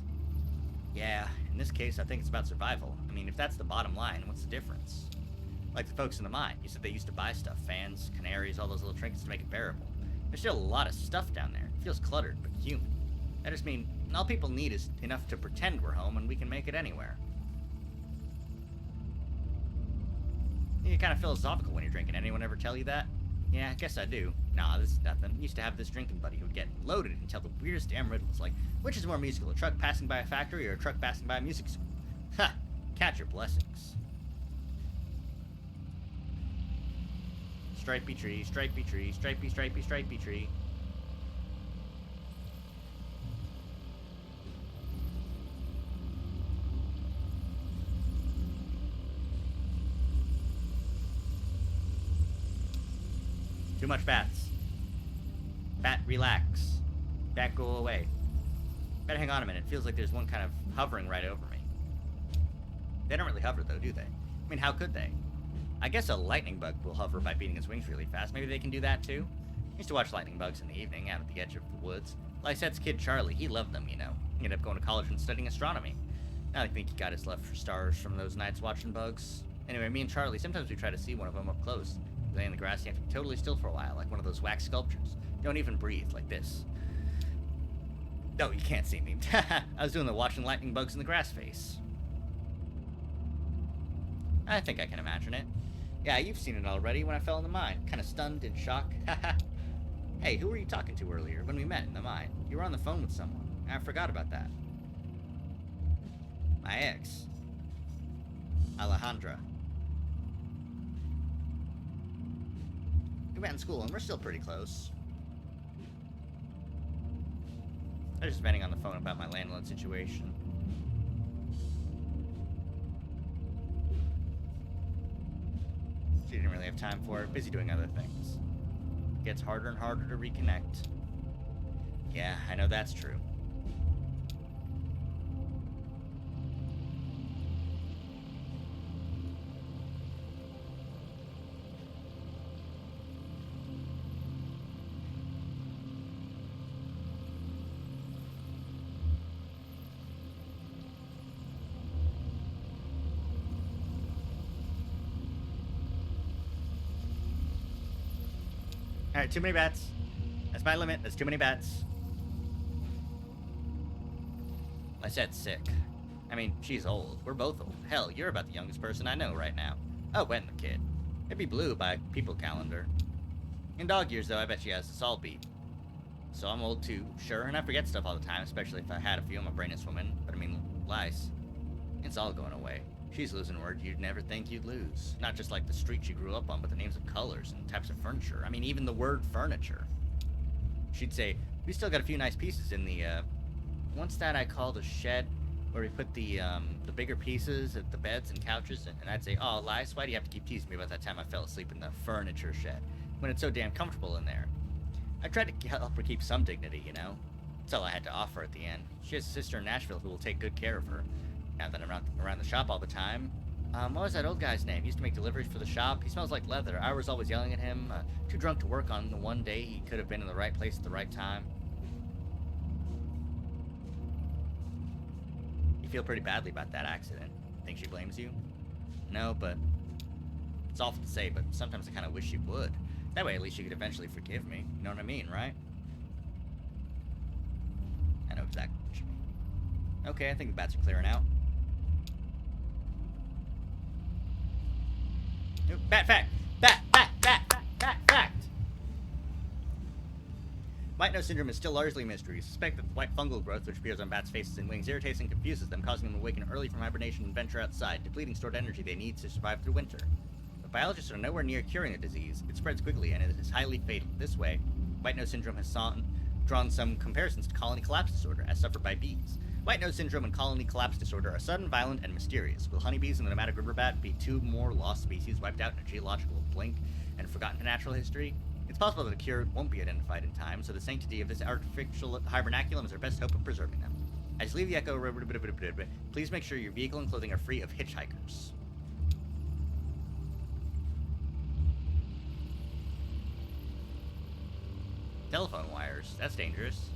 S1: Yeah, in this case, I think it's about survival. I mean, if that's the bottom line, what's the difference? Like the folks in the mine. You said they used to buy stuff. Fans, canaries, all those little trinkets to make it bearable. There's still a lot of stuff down there. It feels cluttered, but human. I just mean, all people need is enough to pretend we're home and we can make it anywhere. You're kind of philosophical when you're drinking. Anyone ever tell you that? Yeah, I guess I do. Nah, this is nothing. Used to have this drinking buddy who'd get loaded and tell the weirdest damn riddles, like, which is more musical, a truck passing by a factory or a truck passing by a music school? Ha! Count your blessings. Stripey tree, stripey tree, stripey, stripey, stripey tree. Too much bats. Bat, relax. Bat, go away. Better hang on a minute. It feels like there's one kind of hovering right over me. They don't really hover, though, do they? I mean, how could they? I guess a lightning bug will hover by beating its wings really fast. Maybe they can do that, too? I used to watch lightning bugs in the evening out at the edge of the woods. Lysette's kid Charlie, he loved them, you know. He ended up going to college and studying astronomy. Now I think he got his love for stars from those nights watching bugs. Anyway, me and Charlie, sometimes we try to see one of them up close. Lay in the grass, you have to be totally still for a while, like one of those wax sculptures. Don't even breathe, like this. No, you can't see me. I was doing the watching lightning bugs in the grass face. I think I can imagine it. Yeah, you've seen it already when I fell in the mine. Kind of stunned in shock. Hey, who were you talking to earlier when we met in the mine? You were on the phone with someone. I forgot about that. My ex. Alejandra. We met in school, and we're still pretty close. I was just venting on the phone about my landlord situation. She didn't really have time for it, busy doing other things. It gets harder and harder to reconnect. Yeah, I know that's true. Alright, too many bats. That's my limit. That's too many bats. I said sick. I mean, she's old. We're both old. Hell, you're about the youngest person I know right now. Oh, when the kid. It'd be blue by people calendar. In dog years, though, I bet she has us all beat. So I'm old too, sure, and I forget stuff all the time, especially if I had a few. I'm a brainless woman, but I mean, lice. It's all going away. She's losing words you'd never think you'd lose. Not just like the street she grew up on, but the names of colors and types of furniture. I mean, even the word furniture. She'd say, we still got a few nice pieces in the, once that I called a shed, where we put the bigger pieces at the beds and couches, and I'd say, oh, Lice, why do you have to keep teasing me about that time I fell asleep in the furniture shed, when it's so damn comfortable in there? I tried to help her keep some dignity, you know? That's all I had to offer at the end. She has a sister in Nashville who will take good care of her. Now that I'm around the shop all the time. What was that old guy's name? He used to make deliveries for the shop. He smells like leather. I was always yelling at him. Too drunk to work on the one day he could have been in the right place at the right time. You feel pretty badly about that accident. Think she blames you? No, but it's awful to say, but sometimes I kind of wish she would. That way, at least she could eventually forgive me. You know what I mean, right? I know exactly what you mean. Okay, I think the bats are clearing out. Ooh, bat fact! Fact! White nose syndrome is still largely a mystery. Suspect that the white fungal growth which appears on bats' faces and wings irritates and confuses them, causing them to awaken early from hibernation and venture outside, depleting stored energy they need to survive through winter. But biologists are nowhere near curing the disease. It spreads quickly and it is highly fatal. This way, white nose syndrome has drawn some comparisons to colony collapse disorder, as suffered by bees. White nose syndrome and colony collapse disorder are sudden, violent, and mysterious. Will honeybees and the nomadic river bat be two more lost species wiped out in a geological blink and forgotten to natural history? It's possible that a cure won't be identified in time, so the sanctity of this artificial hibernaculum is our best hope of preserving them. As you leave the Echo, please make sure your vehicle and clothing are free of hitchhikers. Telephone wires. That's dangerous.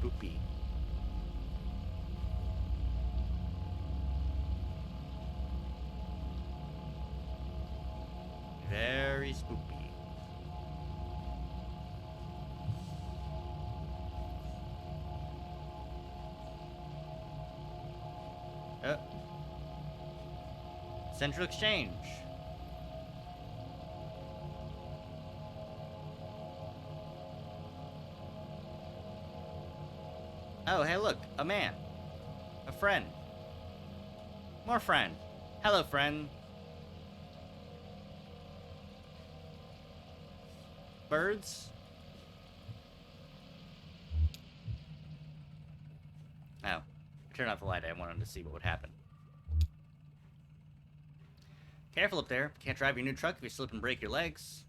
S1: Spoopy. Very spoopy. Central Exchange. Oh, hey, look, a man. A friend. More friend. Hello, friend. Birds? Oh. Turn off the light. I wanted to see what would happen. Careful up there. Can't drive your new truck if you slip and break your legs.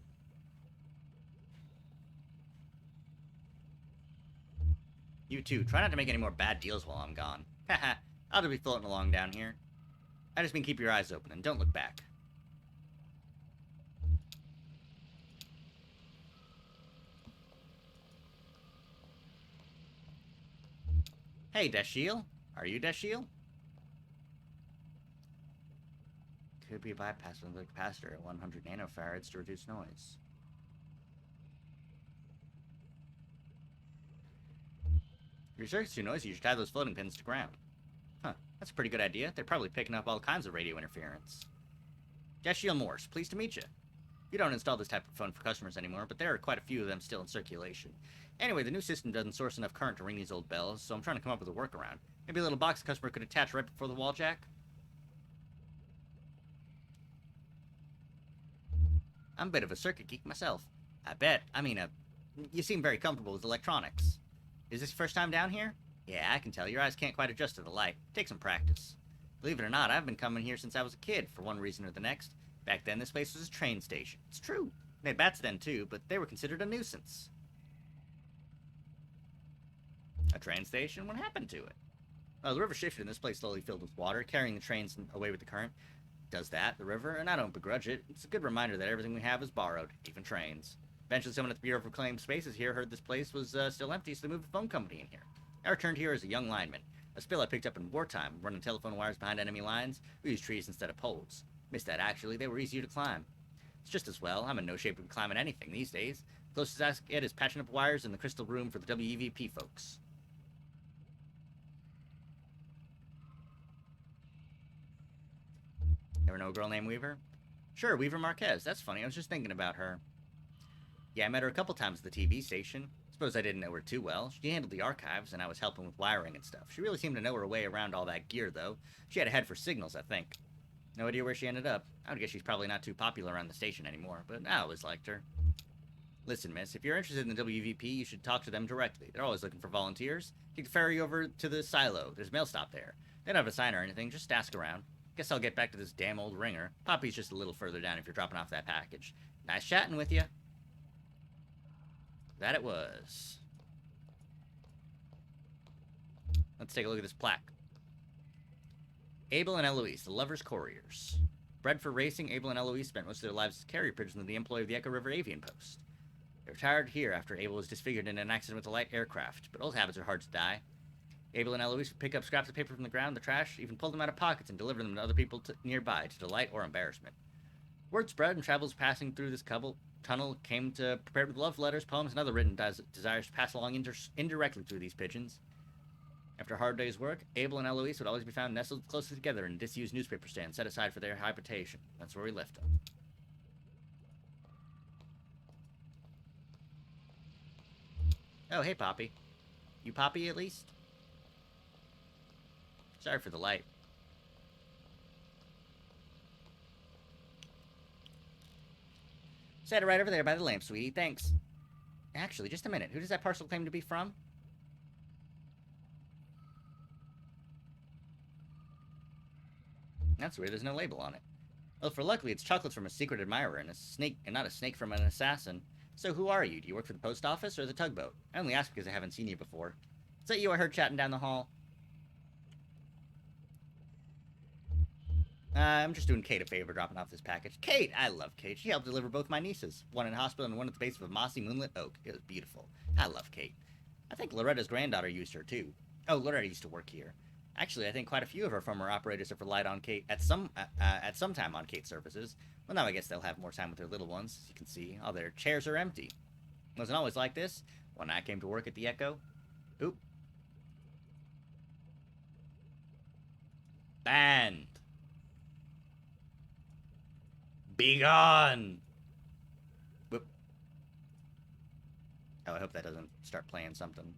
S1: You too. Try not to make any more bad deals while I'm gone. Haha. I'll just be floating along down here. I just mean keep your eyes open and don't look back. Hey, Dashiel. Are you Dashiel? Could be bypassed with a capacitor at 100 nanofarads to reduce noise. If your circuit's too noisy, you should tie those floating pins to ground. Huh, that's a pretty good idea. They're probably picking up all kinds of radio interference. Dashiel Morse, pleased to meet you. You don't install this type of phone for customers anymore, but there are quite a few of them still in circulation. Anyway, the new system doesn't source enough current to ring these old bells, so I'm trying to come up with a workaround. Maybe a little box the customer could attach right before the wall jack? I'm a bit of a circuit geek myself. I bet. You seem very comfortable with electronics. Is this your first time down here? Yeah, I can tell. Your eyes can't quite adjust to the light. Take some practice. Believe it or not, I've been coming here since I was a kid, for one reason or the next. Back then, this place was a train station. It's true. They had bats then, too, but they were considered a nuisance. A train station? What happened to it? Well, the river shifted and this place slowly filled with water, carrying the trains away with the current. Does that, the river, and I don't begrudge it. It's a good reminder that everything we have is borrowed, even trains. Eventually, someone at the Bureau of Reclaimed Spaces here heard this place was still empty, so they moved the phone company in here. I returned here as a young lineman. A spill I picked up in wartime, running telephone wires behind enemy lines. We used trees instead of poles. Missed that, actually. They were easier to climb. It's just as well. I'm in no shape to be climbing anything these days. Closest I get is patching up wires in the crystal room for the WEVP folks. Ever know a girl named Weaver? Sure, Weaver Marquez. That's funny. I was just thinking about her. Yeah, I met her a couple times at the TV station. Suppose I didn't know her too well. She handled the archives, and I was helping with wiring and stuff. She really seemed to know her way around all that gear, though. She had a head for signals, I think. No idea where she ended up. I would guess she's probably not too popular around the station anymore, but I always liked her. Listen, miss, if you're interested in the WVP, you should talk to them directly. They're always looking for volunteers. Take the ferry over to the silo. There's a mail stop there. They don't have a sign or anything, just ask around. Guess I'll get back to this damn old ringer. Poppy's just a little further down if you're dropping off that package. Nice chatting with you. That it was. Let's take a look at this plaque. Abel and Eloise, the lovers' couriers. Bred for racing, Abel and Eloise spent most of their lives as carrier pigeons in the employ of the Echo River Avian Post. They retired here after Abel was disfigured in an accident with a light aircraft, but old habits are hard to die. Abel and Eloise would pick up scraps of paper from the ground, the trash, even pull them out of pockets and deliver them to other people nearby to delight or embarrassment. Word spread, and travelers passing through this tunnel came to prepared with love letters, poems, and other written desires to pass along indirectly through these pigeons. After a hard day's work, Abel and Eloise would always be found nestled closely together in a disused newspaper stand set aside for their habitation. That's where we left them. Oh, hey, Poppy. You Poppy, at least? Sorry for the light. Set it right over there by the lamp, sweetie. Thanks. Actually, just a minute. Who does that parcel claim to be from? That's weird. There's no label on it. Well, for luckily, it's chocolates from a secret admirer and a snake, and not a snake from an assassin. So who are you? Do you work for the post office or the tugboat? I only ask because I haven't seen you before. Is that you I heard chatting down the hall? I'm just doing Kate a favor dropping off this package. Kate! I love Kate. She helped deliver both my nieces. One in hospital and one at the base of a mossy moonlit oak. It was beautiful. I love Kate. I think Loretta's granddaughter used her, too. Oh, Loretta used to work here. Actually, I think quite a few of our former operators have relied on Kate at some time on Kate's services. Well, now I guess they'll have more time with their little ones. As you can see, all their chairs are empty. It wasn't always like this. When I came to work at the Echo... Oop. Banned. Begone! Whoop. Oh, I hope that doesn't start playing something.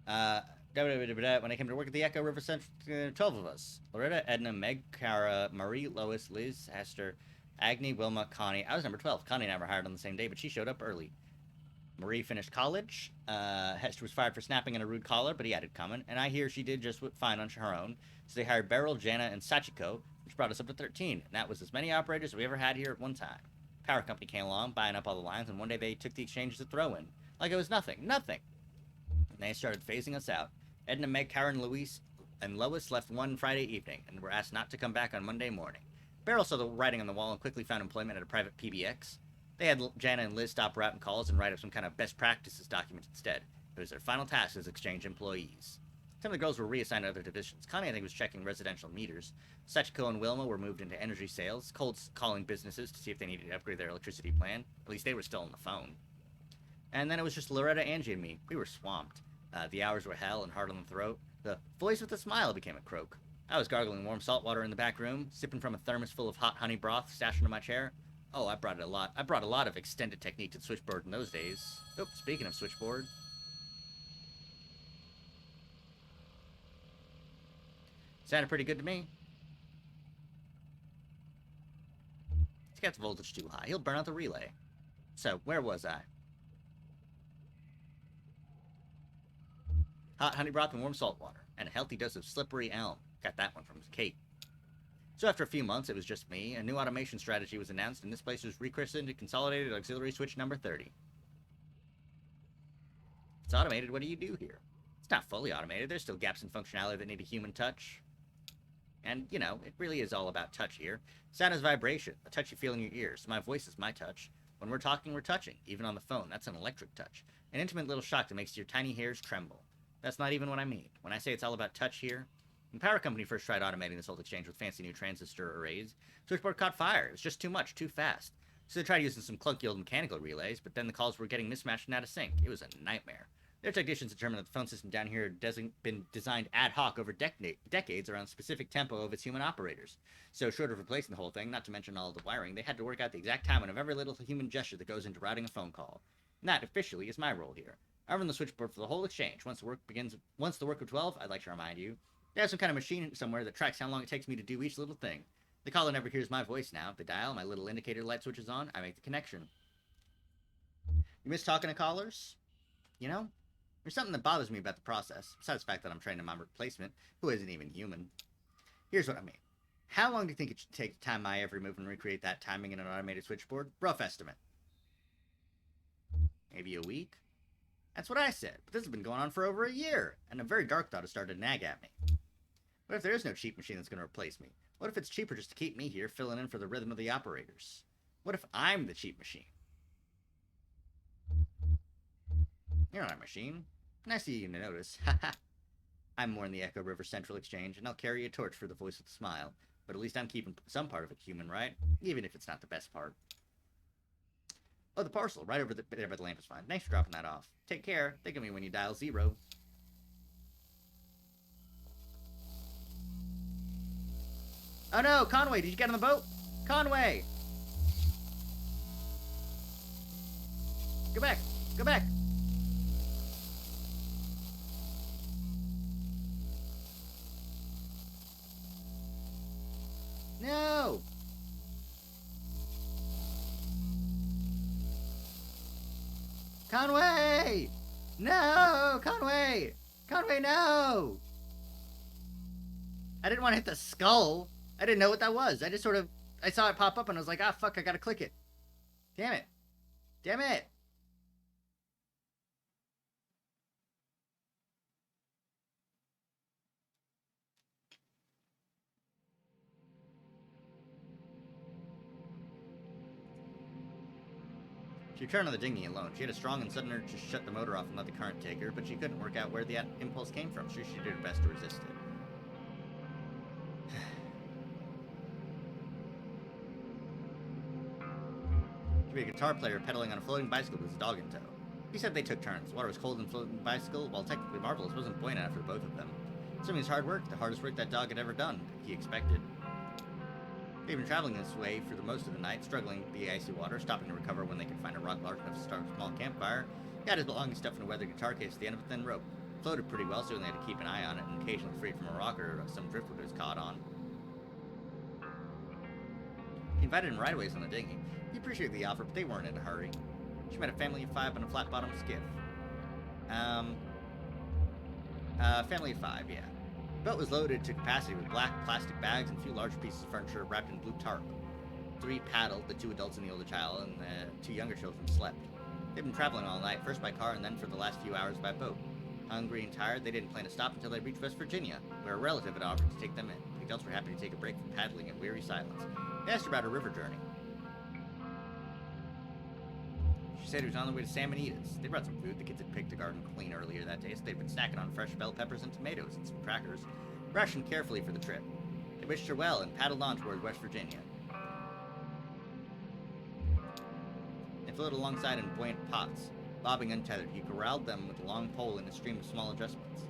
S1: When I came to work at the Echo River Central, 12 of us. Loretta, Edna, Meg, Cara, Marie, Lois, Liz, Hester, Agni, Wilma, Connie. I was number 12. Connie and I were hired on the same day, but she showed up early. Marie finished college. Hester was fired for snapping in a rude collar, but he had it coming. And I hear she did just fine on her own. So they hired Beryl, Jana, and Sachiko, which brought us up to 13. And that was as many operators as we ever had here at one time. Power company came along, buying up all the lines, and one day they took the exchange as a throw-in. Like it was nothing. Nothing. And they started phasing us out. Edna, Meg, Karen, Louise, and Lois left one Friday evening and were asked not to come back on Monday morning. Beryl saw the writing on the wall and quickly found employment at a private PBX. They had Jana and Liz stop routing calls and write up some kind of best practices document instead. It was their final task as exchange employees. Some of the girls were reassigned to other divisions. Connie, I think, was checking residential meters. Sachiko and Wilma were moved into energy sales, cold calling businesses to see if they needed to upgrade their electricity plan. At least they were still on the phone. And then it was just Loretta, Angie, and me. We were swamped. The hours were hell and hard on the throat. The voice with a smile became a croak. I was gargling warm salt water in the back room, sipping from a thermos full of hot honey broth stashed under my chair. Oh, I brought a lot of extended technique to the switchboard in those days. Oh, speaking of switchboard. Sounded pretty good to me. He's got the voltage too high. He'll burn out the relay. So, where was I? Hot honey broth and warm salt water, and a healthy dose of slippery elm. Got that one from Kate. So after a few months, it was just me. A new automation strategy was announced, and this place was rechristened to Consolidated Auxiliary Switch number 30. It's automated. What do you do here? It's not fully automated. There's still gaps in functionality that need a human touch. And, you know, it really is all about touch here. Sound is vibration, a touch you feel in your ears. My voice is my touch. When we're talking, we're touching. Even on the phone, that's an electric touch. An intimate little shock that makes your tiny hairs tremble. That's not even what I mean. When I say it's all about touch here, when Power Company first tried automating this old exchange with fancy new transistor arrays, switchboard caught fire. It was just too much, too fast. So they tried using some clunky old mechanical relays, but then the calls were getting mismatched and out of sync. It was a nightmare. Their technicians determined that the phone system down here had been designed ad hoc over decades around specific tempo of its human operators. So short of replacing the whole thing, not to mention all of the wiring, they had to work out the exact timing of every little human gesture that goes into routing a phone call. And that, officially, is my role here. I run the switchboard for the whole exchange. Once the work of 12, I'd like to remind you, there's some kind of machine somewhere that tracks how long it takes me to do each little thing. The caller never hears my voice now. If they dial, my little indicator light switches on, I make the connection. You miss talking to callers? You know? There's something that bothers me about the process, besides the fact that I'm training my replacement, who isn't even human. Here's what I mean. How long do you think it should take to time my every move and recreate that timing in an automated switchboard? Rough estimate. Maybe a week? That's what I said, but this has been going on for over a year, and a very dark thought has started to nag at me. What if there is no cheap machine that's going to replace me? What if it's cheaper just to keep me here, filling in for the rhythm of the operators? What if I'm the cheap machine? You're not a machine. Nice of you to notice. Haha. I'm more in the Echo River Central Exchange, and I'll carry a torch for the voice with a smile. But at least I'm keeping some part of it human, right? Even if it's not the best part. Oh, the parcel, right over there by the lamp is fine. Thanks for dropping that off. Take care. Think of me when you dial 0. Oh no, Conway, did you get on the boat? Conway! Go back! Go back! No! Conway! No! Conway! Conway, no! I didn't want to hit the skull. I didn't know what that was. I just I saw it pop up and I was like, ah, fuck, I gotta click it. Damn it. Damn it. She turned on the dinghy alone. She had a strong and sudden urge to shut the motor off and let the current take her, but she couldn't work out where the impulse came from, so she did her best to resist it. She'd be a guitar player pedaling on a floating bicycle with his dog in tow. He said they took turns. The water was cold and floating the bicycle, while technically marvelous, wasn't buoyant enough for both of them. Assuming his hard work, the hardest work that dog had ever done, he expected. They'd been traveling this way for the most of the night, struggling with the icy water, stopping to recover when they could find a rock large enough to start a small campfire. He had his belongings stuffed in a weathered guitar case at the end of a thin rope. It floated pretty well, so he only had to keep an eye on it, and occasionally free it from a rock or some driftwood it was caught on. She invited him right away on the dinghy. He appreciated the offer, but they weren't in a hurry. She met a family of 5 on a flat-bottomed skiff. Family of 5, yeah. The boat was loaded to capacity with black plastic bags and a few large pieces of furniture wrapped in blue tarp. 3 paddled, the 2 adults and the older child, and the 2 younger children slept. They'd been traveling all night, first by car and then for the last few hours by boat. Hungry and tired, they didn't plan to stop until they reached West Virginia, where a relative had offered to take them in. The adults were happy to take a break from paddling in weary silence. They asked her about her river journey. She said he was on the way to Sam and Edith's. They brought some food. The kids had picked the garden clean earlier that day, so they'd been snacking on fresh bell peppers and tomatoes and some crackers, rationed carefully for the trip. They wished her well and paddled on toward West Virginia. They floated alongside in buoyant pots. Bobbing untethered, he corralled them with a long pole in a stream of small adjustments.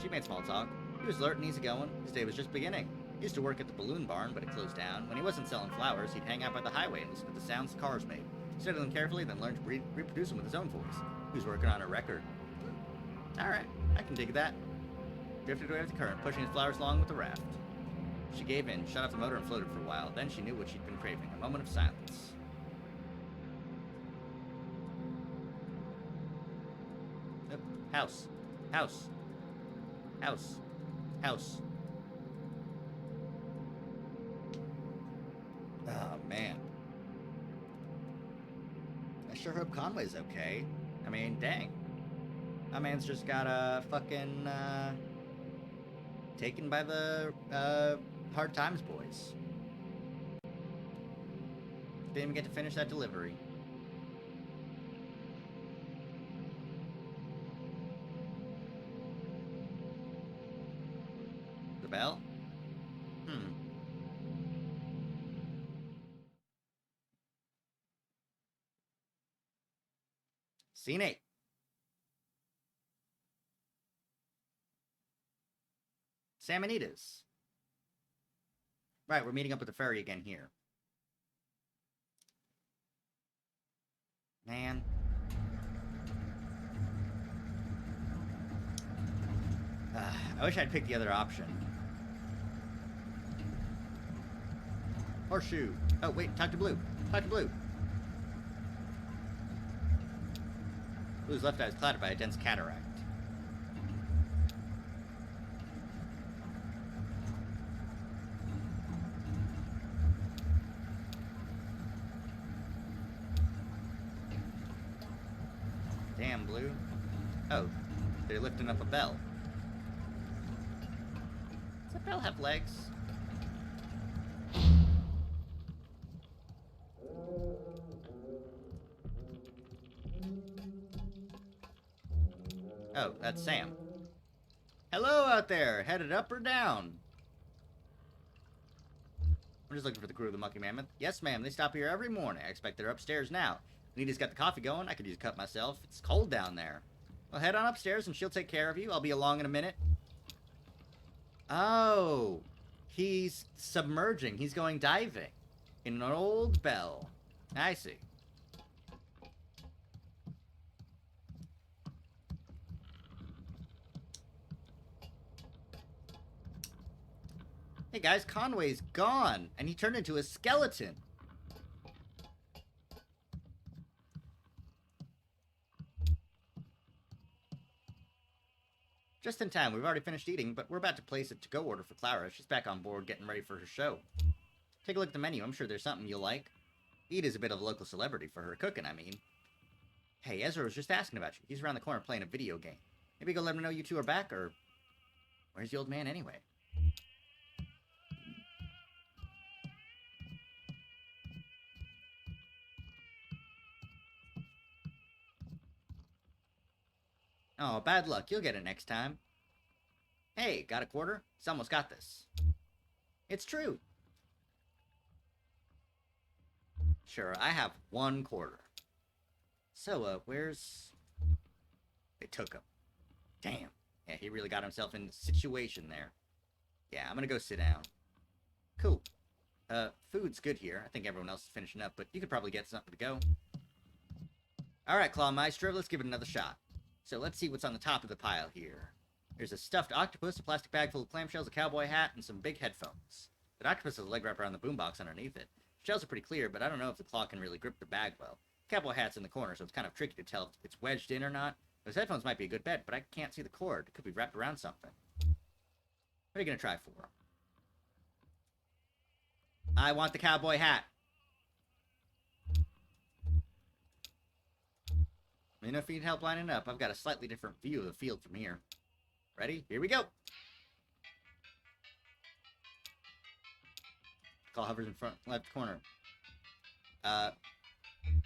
S1: She made small talk. He was alert and easygoing. His day was just beginning. He used to work at the balloon barn, but it closed down. When he wasn't selling flowers, he'd hang out by the highway and listen to the sounds the cars made. He studied them carefully, then learned to reproduce them with his own voice. He was working on a record. Alright, I can dig that. Drifted away with the current, pushing his flowers along with the raft. She gave in, shut off the motor, and floated for a while. Then she knew what she'd been craving, a moment of silence. Yep. House. House. House. House. Oh, man. I sure hope Conway's okay. I mean, dang. My man's just got fucking, taken by the, Hard Times boys. Didn't even get to finish that delivery. The bell? Scene 8. Sam and Edith's. Right, we're meeting up with the ferry again here. Man. I wish I'd picked the other option. Horseshoe. Oh, wait, talk to Blue. Talk to Blue. Blue's left eye is clouded by a dense cataract. Damn, Blue. Oh, they're lifting up a bell. Does that bell have legs? Oh, that's Sam. Hello out there! Headed up or down? I'm just looking for the crew of the Monkey Mammoth. Yes, ma'am, they stop here every morning. I expect they're upstairs now. Anita's got the coffee going. I could use a cup myself. It's cold down there. Well, head on upstairs and she'll take care of you. I'll be along in a minute. Oh, he's submerging. He's going diving in an old bell. I see. Hey guys, Conway's gone, and he turned into a skeleton. Just in time. We've already finished eating, but we're about to place a to-go order for Clara. She's back on board getting ready for her show. Take a look at the menu. I'm sure there's something you'll like. Ida's a bit of a local celebrity for her cooking, I mean. Hey, Ezra was just asking about you. He's around the corner playing a video game. Maybe go let him know you two are back, or... Where's the old man anyway? Oh, bad luck. You'll get it next time. Hey, got a quarter? Someone's got this. It's true. Sure, I have 1 quarter. So, where's... They took him. Damn. Yeah, he really got himself in a situation there. Yeah, I'm gonna go sit down. Cool. Food's good here. I think everyone else is finishing up, but you could probably get something to go. Alright, Claw Maestro, let's give it another shot. So let's see what's on the top of the pile here. There's a stuffed octopus, a plastic bag full of clamshells, a cowboy hat, and some big headphones. That octopus has a leg wrap around the boombox underneath it. Shells are pretty clear, but I don't know if the claw can really grip the bag well. Cowboy hat's in the corner, so it's kind of tricky to tell if it's wedged in or not. Those headphones might be a good bet, but I can't see the cord. It could be wrapped around something. What are you gonna try for? I want the cowboy hat. Let me know if you need help lining up. I've got a slightly different view of the field from here. Ready? Here we go. Call hovers in front left corner.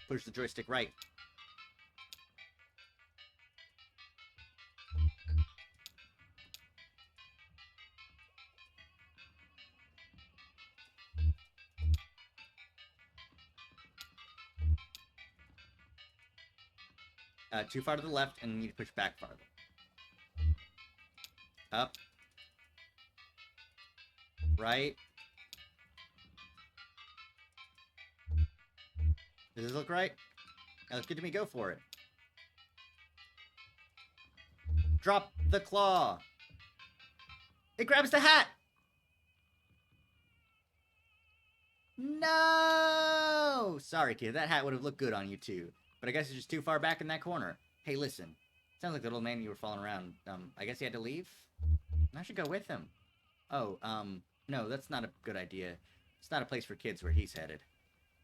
S1: Push the joystick right. Too far to the left, and you need to push back farther. Up. Right. Does this look right? That looks good to me. Go for it. Drop the claw. It grabs the hat. No! Sorry, kid. That hat would have looked good on you, too. But I guess it's just too far back in that corner. Hey, listen. Sounds like that old man you were following around. I guess he had to leave? I should go with him. Oh, no, that's not a good idea. It's not a place for kids where he's headed.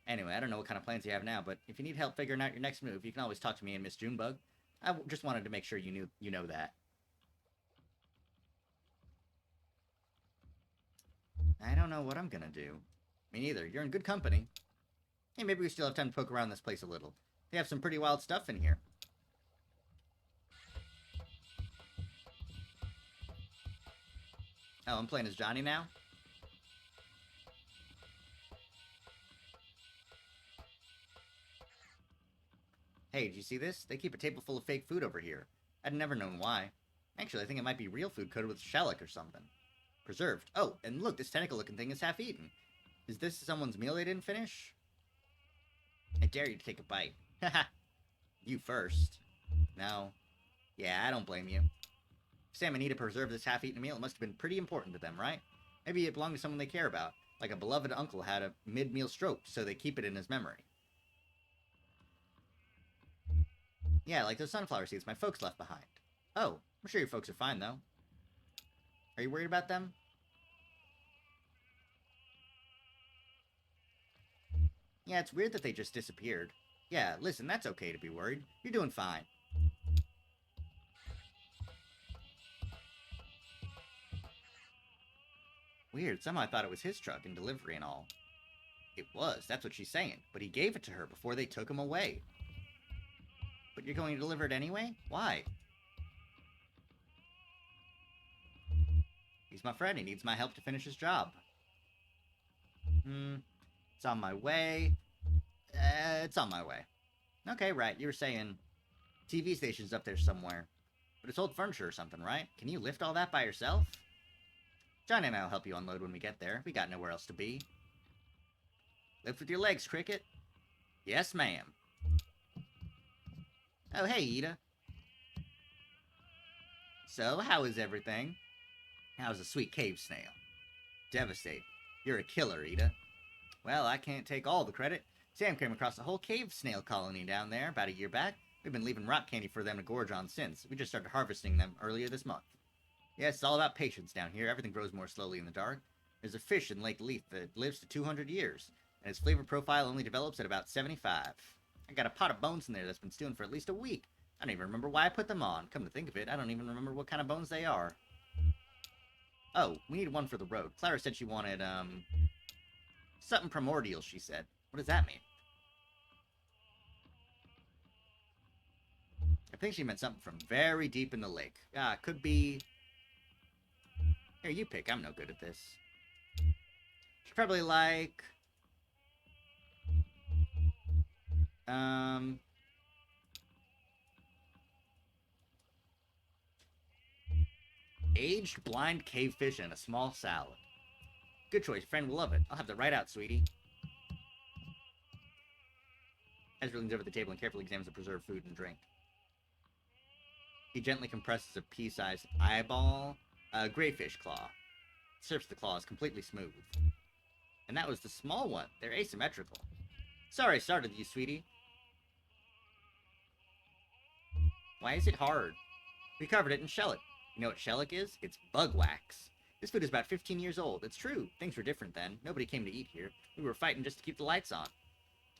S1: Anyway, I don't know what kind of plans you have now, but if you need help figuring out your next move, you can always talk to me and Miss Junebug. I just wanted to make sure you know that. I don't know what I'm gonna do. Me neither. You're in good company. Hey, maybe we still have time to poke around this place a little. They have some pretty wild stuff in here. Oh, I'm playing as Johnny now? Hey, did you see this? They keep a table full of fake food over here. I'd never known why. Actually, I think it might be real food coated with shellac or something. Preserved. Oh, and look, this tentacle-looking thing is half-eaten. Is this someone's meal they didn't finish? I dare you to take a bite. Haha. You first. No. Yeah, I don't blame you. If Sam and Anita preserved this half-eaten meal, it must have been pretty important to them, right? Maybe it belonged to someone they care about. Like a beloved uncle had a mid-meal stroke, so they keep it in his memory. Yeah, like those sunflower seeds my folks left behind. Oh, I'm sure your folks are fine, though. Are you worried about them? Yeah, it's weird that they just disappeared. Yeah, listen, that's okay to be worried. You're doing fine. Weird. Somehow I thought it was his truck and delivery and all. It was. That's what she's saying. But he gave it to her before they took him away. But you're going to deliver it anyway? Why? He's my friend. He needs my help to finish his job. It's on my way. It's on my way. Okay, right. You were saying TV station's up there somewhere. But it's old furniture or something, right? Can you lift all that by yourself? Johnny and I will help you unload when we get there. We got nowhere else to be. Lift with your legs, Cricket. Yes, ma'am. Oh, hey, Ida. So, how is everything? How's the sweet cave snail? Devastating. You're a killer, Ida. Well, I can't take all the credit. Sam came across a whole cave snail colony down there about a year back. We've been leaving rock candy for them to gorge on since. We just started harvesting them earlier this month. Yes, it's all about patience down here. Everything grows more slowly in the dark. There's a fish in Lake Leaf that lives to 200 years, and its flavor profile only develops at about 75. I got a pot of bones in there that's been stewing for at least a week. I don't even remember why I put them on. Come to think of it, I don't even remember what kind of bones they are. Oh, we need one for the road. Clara said she wanted, something primordial, she said. What does that mean? I think she meant something from very deep in the lake. Could be... Here, you pick. I'm no good at this. She's probably like... Aged blind cavefish and a small salad. Good choice. Friend will love it. I'll have that right out, sweetie. Ezra leans over the table and carefully examines the preserved food and drink. He gently compresses a pea-sized eyeball. A grayfish claw. The surface of the claw is completely smooth. And that was the small one. They're asymmetrical. Sorry I started you, sweetie. Why is it hard? We covered it in shellacc. You know what shellacc is? It's bug wax. This food is about 15 years old. It's true. Things were different then. Nobody came to eat here. We were fighting just to keep the lights on.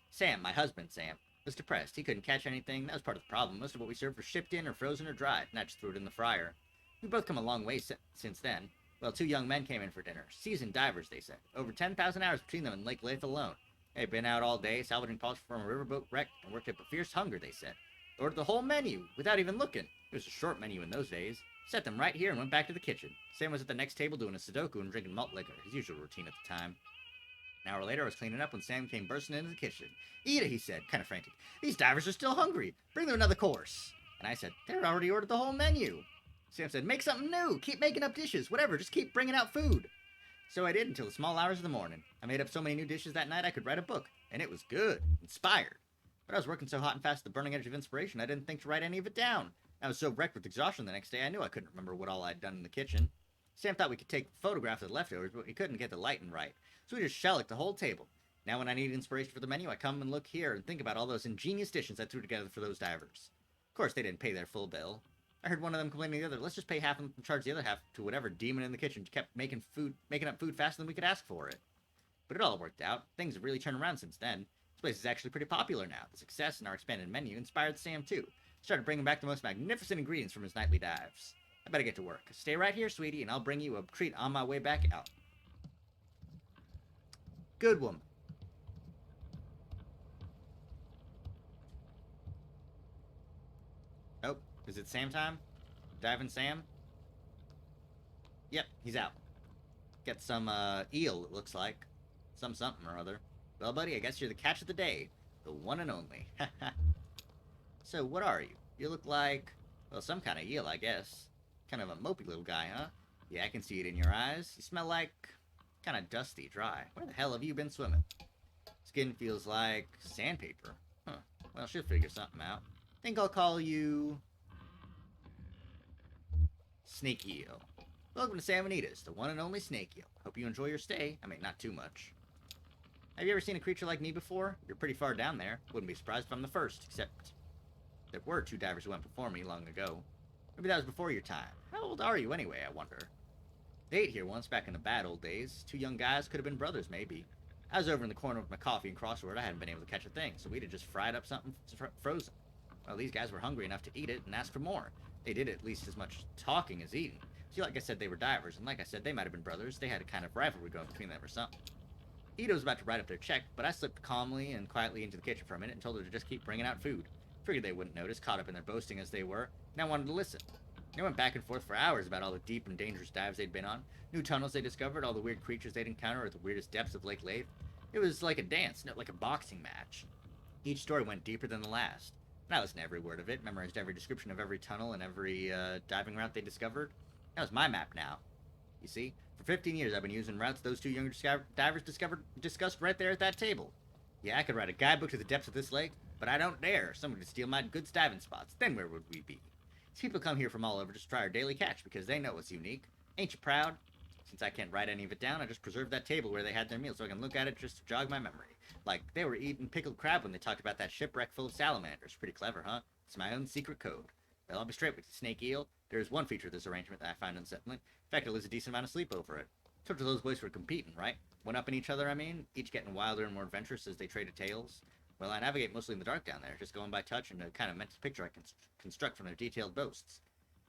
S1: Sam, my husband, Sam, was depressed. He couldn't catch anything. That was part of the problem. Most of what we served was shipped in or frozen or dried, and I just threw it in the fryer. We've both come a long way since then. Well, 2 young men came in for dinner. Seasoned divers, they said. Over 10,000 hours between them in Lake Leith alone. They'd been out all day, salvaging parts from a riverboat wreck, and worked up a fierce hunger, they said. Ordered the whole menu, without even looking. It was a short menu in those days. Set them right here and went back to the kitchen. Sam was at the next table doing a Sudoku and drinking malt liquor, his usual routine at the time. An hour later, I was cleaning up when Sam came bursting into the kitchen. Eat it, he said, kind of frantic. These divers are still hungry. Bring them another course. And I said, they already ordered the whole menu. Sam said, make something new. Keep making up dishes. Whatever, just keep bringing out food. So I did until the small hours of the morning. I made up so many new dishes that night I could write a book. And it was good. Inspired. But I was working so hot and fast at the burning edge of inspiration, I didn't think to write any of it down. I was so wrecked with exhaustion the next day, I knew I couldn't remember what all I'd done in the kitchen. Sam thought we could take photographs of the leftovers, but we couldn't get the lighting right. So we just shellacked the whole table. Now when I need inspiration for the menu, I come and look here and think about all those ingenious dishes I threw together for those divers. Of course, they didn't pay their full bill. I heard one of them complaining to the other, let's just pay half and charge the other half to whatever demon in the kitchen kept making up food faster than we could ask for it. But it all worked out. Things have really turned around since then. This place is actually pretty popular now. The success in our expanded menu inspired Sam too. Started bringing back the most magnificent ingredients from his nightly dives. I better get to work. Stay right here, sweetie, and I'll bring you a treat on my way back out. Good woman. Oh, is it Sam time? Diving Sam? Yep, he's out. Get some, eel, it looks like. Something or other. Well, buddy, I guess you're the catch of the day. The one and only. So, what are you? You look like, well, some kind of eel, I guess. Kind of a mopey little guy, huh? Yeah, I can see it in your eyes. You smell like, kind of dusty, dry. Where the hell have you been swimming? Skin feels like sandpaper. Huh. Well, she'll figure something out. Think I'll call you... Snake Eel. Welcome to Sam Anita's, the one and only Snake Eel. Hope you enjoy your stay. I mean, not too much. Have you ever seen a creature like me before? You're pretty far down there. Wouldn't be surprised if I'm the first, except there were 2 divers who went before me long ago. Maybe that was before your time. How old are you anyway, I wonder? They ate here once back in the bad old days. 2 young guys, could have been brothers, maybe. I was over in the corner with my coffee and crossword. I hadn't been able to catch a thing, so we'd have just fried up something frozen. Well, these guys were hungry enough to eat it and ask for more. They did at least as much talking as eating.
S5: See, like I said, they were divers, and like I said, they might have been brothers. They had a kind of rivalry going between them or something. Ito was about to write up their check, but I slipped calmly and quietly into the kitchen for a minute and told her to just keep bringing out food. Figured they wouldn't notice, caught up in their boasting as they were, and I wanted to listen. They went back and forth for hours about all the deep and dangerous dives they'd been on, new tunnels they discovered, all the weird creatures they'd encountered at the weirdest depths of Lake Lathe. It was like a dance, no, like a boxing match. Each story went deeper than the last, and I listened to every word of it, memorized every description of every tunnel and every diving route they discovered. That was my map now. You see, for 15 years I've been using routes those two younger divers discussed right there at that table. Yeah, I could write a guidebook to the depths of this lake, but I don't dare. Someone could steal my good diving spots. Then where would we be? These people come here from all over just to try our daily catch because they know what's unique. Ain't you proud? Since I can't write any of it down, I just preserved that table where they had their meal so I can look at it just to jog my memory. Like, they were eating pickled crab when they talked about that shipwreck full of salamanders. Pretty clever, huh? It's my own secret code. Well, I'll be straight with you, Snake Eel. There is one feature of this arrangement that I find unsettling. In fact, I lose a decent amount of sleep over it. Told you those boys were competing, right? One up in each other, I mean. Each getting wilder and more adventurous as they traded tales. Well, I navigate mostly in the dark down there, just going by touch and a kind of mental picture I can construct from their detailed boasts.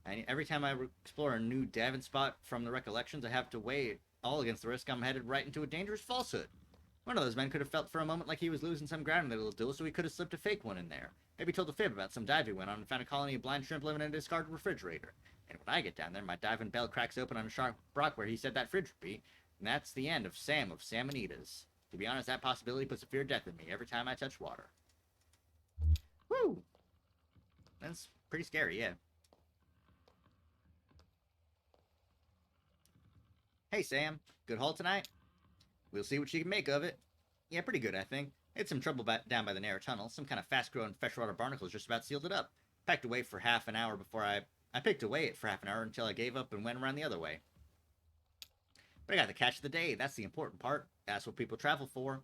S5: And every time I explore a new diving spot from the recollections, I have to weigh it all against the risk I'm headed right into a dangerous falsehood. One of those men could have felt for a moment like he was losing some ground in their little duel, so he could have slipped a fake one in there. Maybe told a fib about some dive he went on and found a colony of blind shrimp living in a discarded refrigerator. And when I get down there, my diving bell cracks open on a sharp rock where he said that fridge would be, and that's the end of Sam of Salmonitas. To be honest, that possibility puts a fear of death in me every time I touch water. Woo! That's pretty scary, yeah. Hey, Sam. Good haul tonight? We'll see what you can make of it. Yeah, pretty good, I think. Had some trouble down by the narrow tunnel. Some kind of fast-growing freshwater barnacles just about sealed it up. Packed away for half an hour before I picked away it for half an hour until I gave up and went around the other way. But I got the catch of the day. That's the important part. That's what people travel for.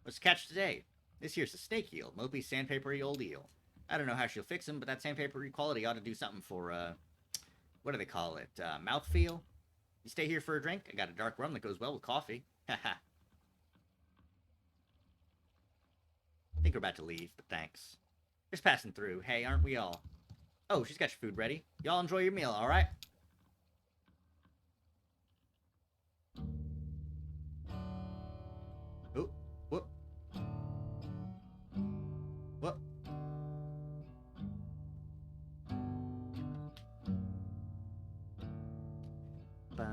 S5: What's the catch today? This here's a snake eel. Mopey, sandpapery old eel. I don't know how she'll fix him, but that sandpapery quality ought to do something for, what do they call it? Mouthfeel? You stay here for a drink? I got a dark rum that goes well with coffee. Haha. Think we're about to leave, but thanks. Just passing through. Hey, aren't we all? Oh, she's got your food ready. Y'all enjoy your meal, alright? Oh, whoop. Whoop. Bum,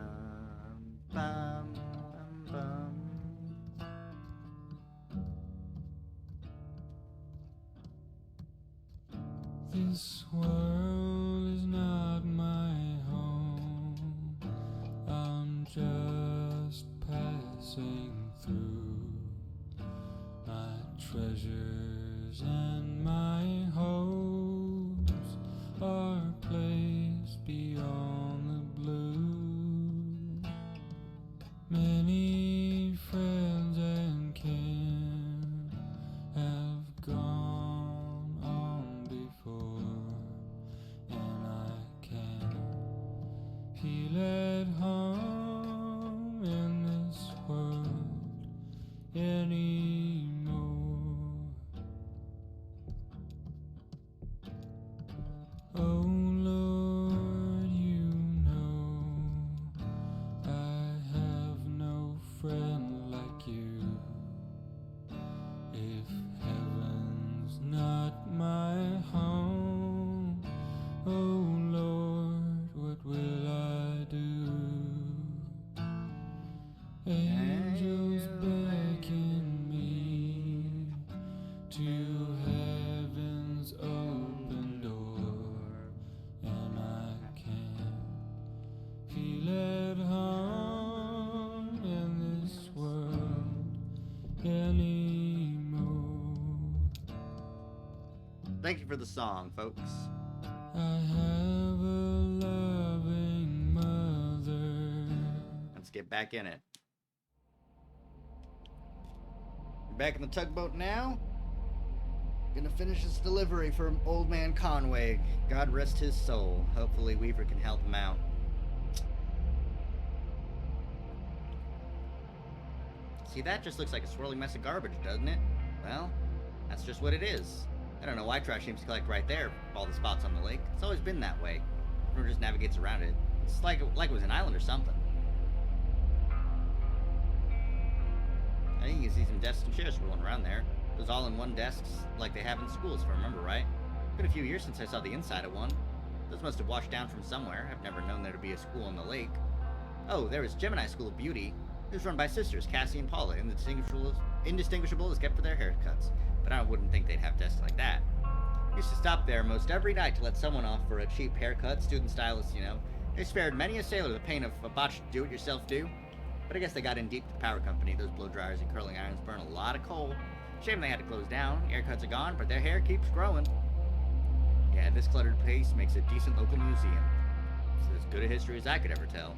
S5: bum, bum, bum.
S6: This world is not my home. I'm just passing through. My treasures and my hopes are placed beyond the blue. Many friends and kin have gone on before, and I can't feel at home in this world anymore. Oh Lord, you know I have no friend like you. If heaven's not my home, oh Lord, what will I do? Angels beckon me to heaven's open door, and I can't feel at home in this world anymore.
S5: Thank you for the song, folks.
S6: I have a loving mother.
S5: Let's get back in it. We're back in the tugboat now. Gonna finish this delivery for old man Conway. God rest his soul. Hopefully Weaver can help him out. See, that just looks like a swirling mess of garbage, doesn't it? Well, that's just what it is. I don't know why trash seems to collect right there, all the spots on the lake. It's always been that way. Everyone just navigates around it. It's like it was an island or something. I think you can see some desks and chairs rolling around there. Those all-in-one desks like they have in schools, if I remember right. It's been a few years since I saw the inside of one. Those must have washed down from somewhere. I've never known there to be a school on the lake. Oh, there was Gemini School of Beauty. It was run by sisters, Cassie and Paula, indistinguishable as kept for their haircuts. But I wouldn't think they'd have desks like that. I used to stop there most every night to let someone off for a cheap haircut, student stylists, you know. They spared many a sailor the pain of a botched do-it-yourself do. But I guess they got in deep with the power company. Those blow dryers and curling irons burn a lot of coal. Shame they had to close down. Haircuts are gone, but their hair keeps growing. Yeah, this cluttered place makes a decent local museum. It's as good a history as I could ever tell.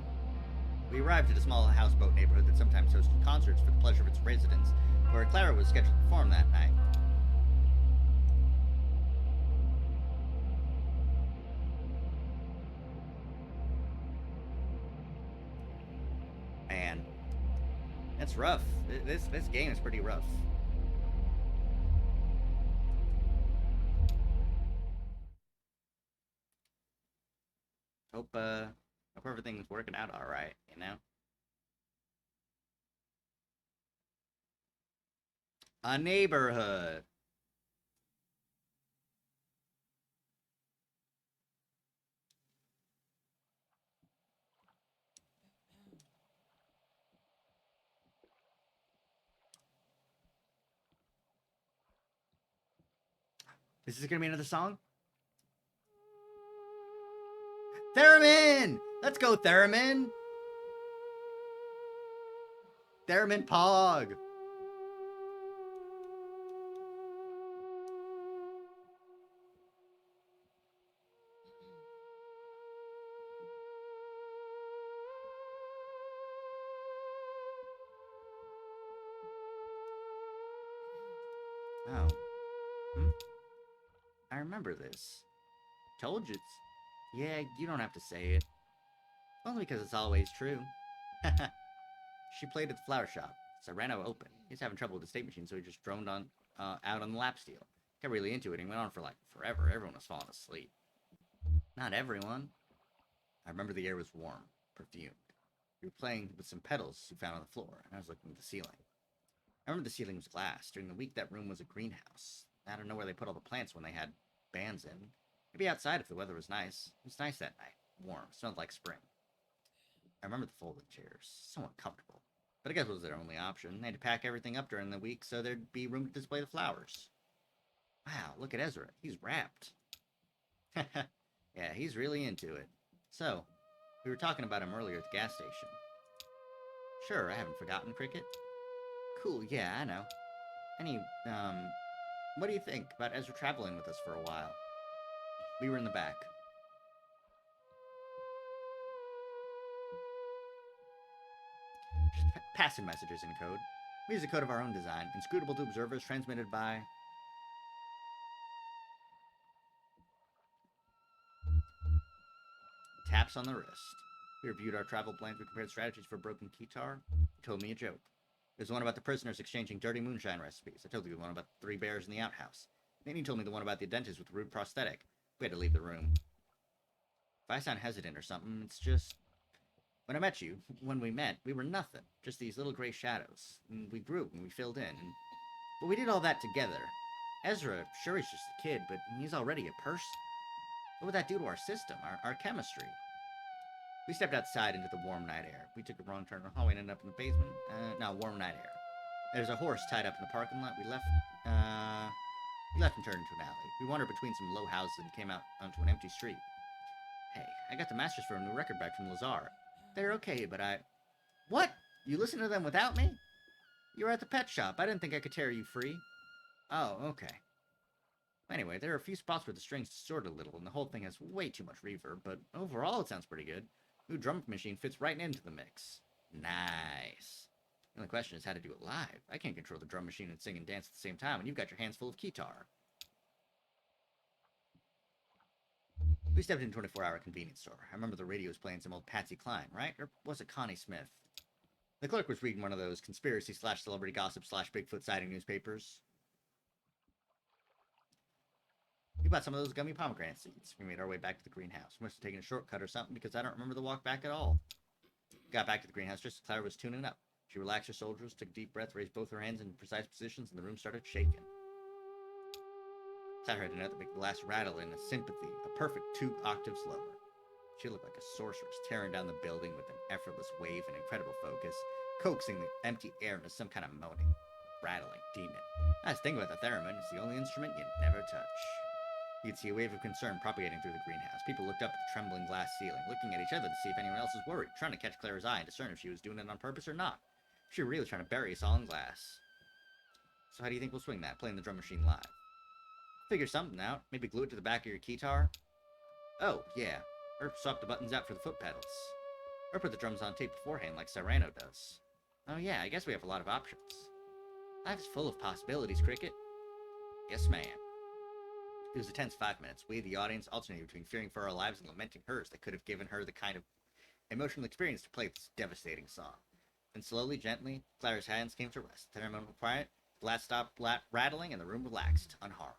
S5: We arrived at a small houseboat neighborhood that sometimes hosted concerts for the pleasure of its residents, where Clara was scheduled to perform that night. Man, that's rough. This game is pretty rough. Hope everything's working out all right, you know. A neighborhood. Is this gonna be another song? Theremin! Let's go, Theremin! Theremin Pog! Oh. I remember this. Told you it's... Yeah, you don't have to say it. Only because it's always true. She played at the flower shop. Serrano open. He's having trouble with the state machine, so he just droned on out on the lap steel. Got really into it and went on for like forever. Everyone was falling asleep. Not everyone. I remember the air was warm, perfumed. We were playing with some petals you found on the floor, and I was looking at the ceiling. I remember the ceiling was glass. During the week, that room was a greenhouse. I don't know where they put all the plants when they had bands in. Maybe outside if the weather was nice. It was nice that night. Warm. Smelled like spring. I remember the folded chairs. Somewhat comfortable. But I guess it was their only option. They had to pack everything up during the week so there'd be room to display the flowers. Wow, look at Ezra. He's wrapped. Yeah, he's really into it. So, we were talking about him earlier at the gas station. Sure, I haven't forgotten, Cricket. Cool, yeah, I know. What do you think about Ezra traveling with us for a while? We were in the back. Just passing messages in code. We use a code of our own design, inscrutable to observers, transmitted by... taps on the wrist. We reviewed our travel plans. We compared strategies for a broken guitar. He told me a joke. There's one about the prisoners exchanging dirty moonshine recipes. I told you the one about the 3 bears in the outhouse. Then he told me the one about the dentist with the rude prosthetic. We had to leave the room. If I sound hesitant or something, it's just... when we met, we were nothing. Just these little gray shadows. And we grew and we filled in. But we did all that together. Ezra, sure, he's just a kid, but he's already a person. What would that do to our system, our chemistry? We stepped outside into the warm night air. We took a wrong turn in the hallway and ended up in the basement. Warm night air. There's a horse tied up in the parking lot. We left and turned into an alley. We wandered between some low houses and came out onto an empty street. Hey, I got the masters for a new record back from Lazar. They're okay, but I... What? You listen to them without me? You were at the pet shop. I didn't think I could tear you free. Oh, okay. Anyway, there are a few spots where the strings distort a little, and the whole thing has way too much reverb, but overall it sounds pretty good. New drum machine fits right into the mix. Nice. The only question is how to do it live. I can't control the drum machine and sing and dance at the same time, and you've got your hands full of guitar. We stepped into a 24-hour convenience store. I remember the radio was playing some old Patsy Cline, right? Or was it Connie Smith? The clerk was reading one of those conspiracy/celebrity gossip/Bigfoot sighting newspapers. We bought some of those gummy pomegranate seeds. We made our way back to the greenhouse. We must have taken a shortcut or something because I don't remember the walk back at all. Got back to the greenhouse just as Clara was tuning up. She relaxed her shoulders, took a deep breath, raised both her hands in precise positions, and the room started shaking. Clara had a note that made the last rattle in a sympathy, a perfect 2 octaves lower. She looked like a sorceress, tearing down the building with an effortless wave and incredible focus, coaxing the empty air into some kind of moaning, rattling demon. Nice thing about the theremin, it's the only instrument you never touch. You could see a wave of concern propagating through the greenhouse. People looked up at the trembling glass ceiling, looking at each other to see if anyone else was worried, trying to catch Clara's eye and discern if she was doing it on purpose or not. She was really trying to bury us all in glass. So how do you think we'll swing that, playing the drum machine live? Figure something out. Maybe glue it to the back of your guitar. Oh, yeah. Or swap the buttons out for the foot pedals. Or put the drums on tape beforehand like Cyrano does. Oh yeah, I guess we have a lot of options. Life's full of possibilities, Cricket. Yes, ma'am. It was a tense 5 minutes. We, the audience, alternated between fearing for our lives and lamenting hers that could have given her the kind of emotional experience to play this devastating song. Then slowly, gently, Clara's hands came to rest. The theremin went quiet, the glass stopped rattling, and the room relaxed, unharmed.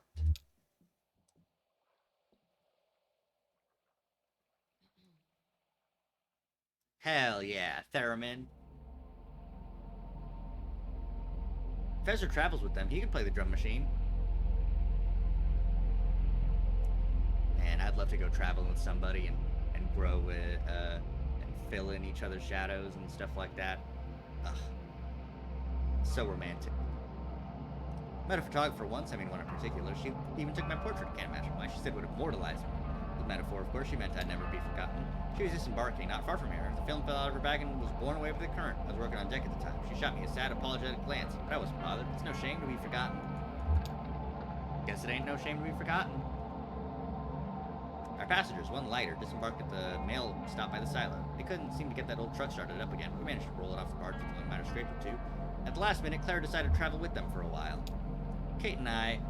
S5: Hell yeah, theremin. If Ezra travels with them, he can play the drum machine. Man, I'd love to go traveling with somebody and grow with, and fill in each other's shadows and stuff like that. Ugh. So romantic. Met a photographer once, I mean one in particular. She even took my portrait. Can't imagine why. She said it would immortalize me. With metaphor, of course, she meant I'd never be forgotten. She was disembarking, not far from here. The film fell out of her bag and was borne away with the current. I was working on deck at the time. She shot me a sad, apologetic glance, but I wasn't bothered. It's no shame to be forgotten. Guess it ain't no shame to be forgotten. Our passengers, one lighter, disembarked at the mail stop by the silo. They couldn't seem to get that old truck started up again. We managed to roll it off the barge with only a minor scrape or two. At the last minute, Clara decided to travel with them for a while. Kate and I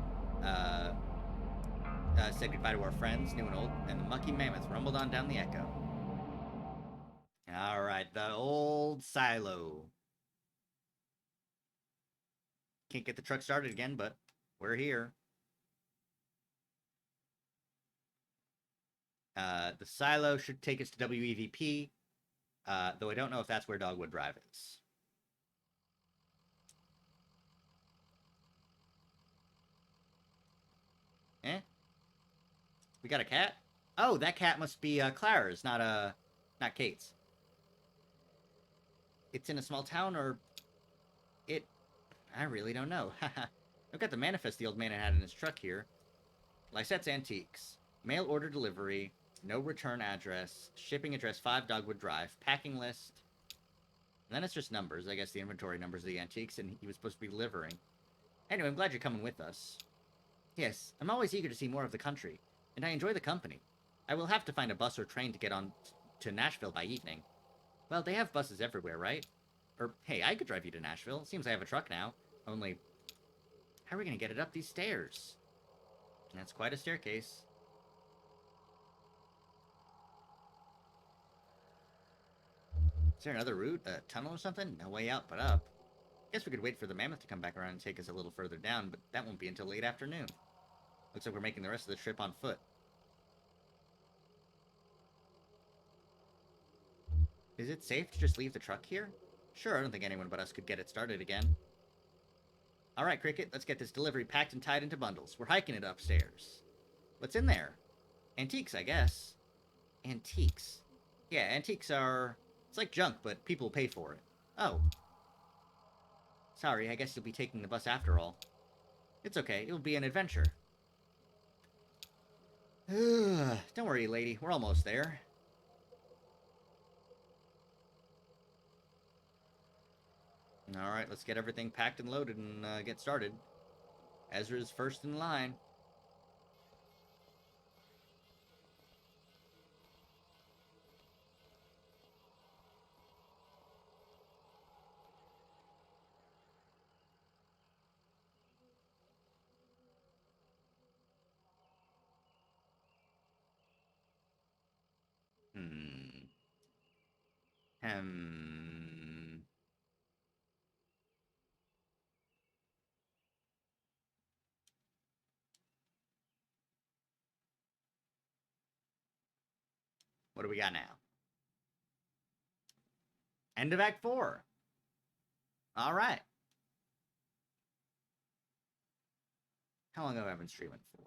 S5: said goodbye to our friends, new and old, and the mucky mammoth rumbled on down the echo. All right, the old silo. Can't get the truck started again, but we're here. The silo should take us to WEVP, though I don't know if that's where Dogwood Drive is. Eh? We got a cat? Oh, that cat must be Clara's, not Kate's. It's in a small town, or I really don't know. I've got the manifest the old man had in his truck here. Lysette's Antiques. Mail order delivery. No return address. Shipping address 5 Dogwood Drive. Packing list. And then it's just numbers. I guess the inventory numbers of the antiques, and he was supposed to be delivering. Anyway, I'm glad you're coming with us. Yes, I'm always eager to see more of the country, and I enjoy the company. I will have to find a bus or train to get on to Nashville by evening. Well, they have buses everywhere, right? Or, hey, I could drive you to Nashville. Seems I have a truck now. Only, how are we going to get it up these stairs? That's quite a staircase. Is there another route? A tunnel or something? No way out but up. Guess we could wait for the mammoth to come back around and take us a little further down, but that won't be until late afternoon. Looks like we're making the rest of the trip on foot. Is it safe to just leave the truck here? Sure, I don't think anyone but us could get it started again. Alright, Cricket, let's get this delivery packed and tied into bundles. We're hiking it upstairs. What's in there? Antiques, I guess. Antiques. Yeah, antiques are... It's like junk, but people pay for it. Oh. Sorry, I guess you'll be taking the bus after all. It's okay, it'll be an adventure. Don't worry, lady, we're almost there. Alright, let's get everything packed and loaded and get started. Ezra's first in line. Hmm. What do we got now? End of Act 4. All right. How long have I been streaming for?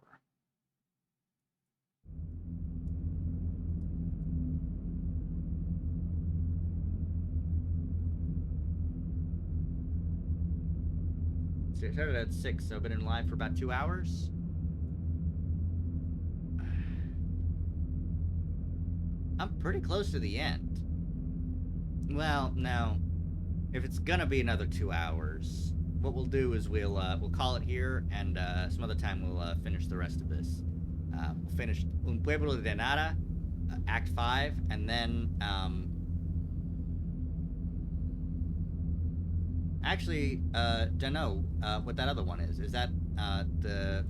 S5: It started at 6, so I've been in live for about 2 hours. I'm pretty close to the end. Well, no. If it's gonna be another 2 hours, what we'll do is we'll call it here, and some other time we'll finish the rest of this. We'll finish Un Pueblo de Nada, Act 5, and then actually, don't know what that other one is. Is that the...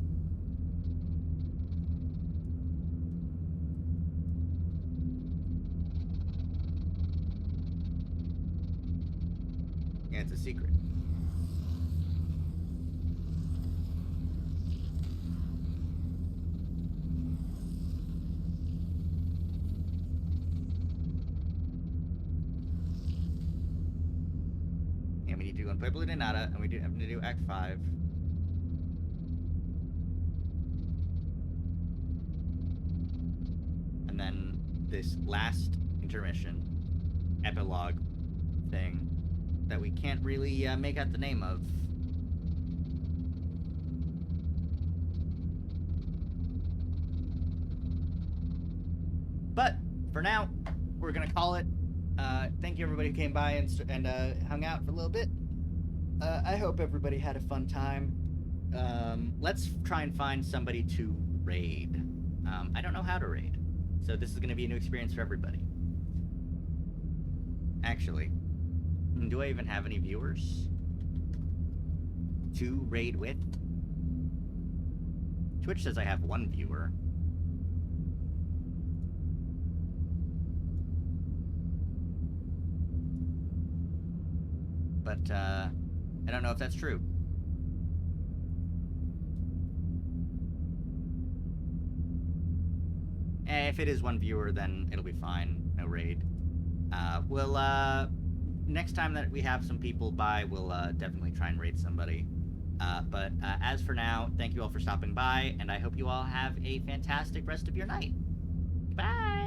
S5: Yeah, it's a secret. And we need to do Un Pueblo de Nada, and we have to do Act 5. And then this last intermission, epilogue thing that we can't really make out the name of. But for now, we're gonna call it. Thank you everybody who came by and hung out for a little bit. I hope everybody had a fun time. Let's try and find somebody to raid. I don't know how to raid, so this is gonna be a new experience for everybody. Actually, do I even have any viewers to raid with? Twitch says I have 1 viewer. But, I don't know if that's true. If it is 1 viewer, then it'll be fine. No raid. Next time that we have some people by, we'll definitely try and raid somebody. But as for now, thank you all for stopping by, and I hope you all have a fantastic rest of your night. Bye!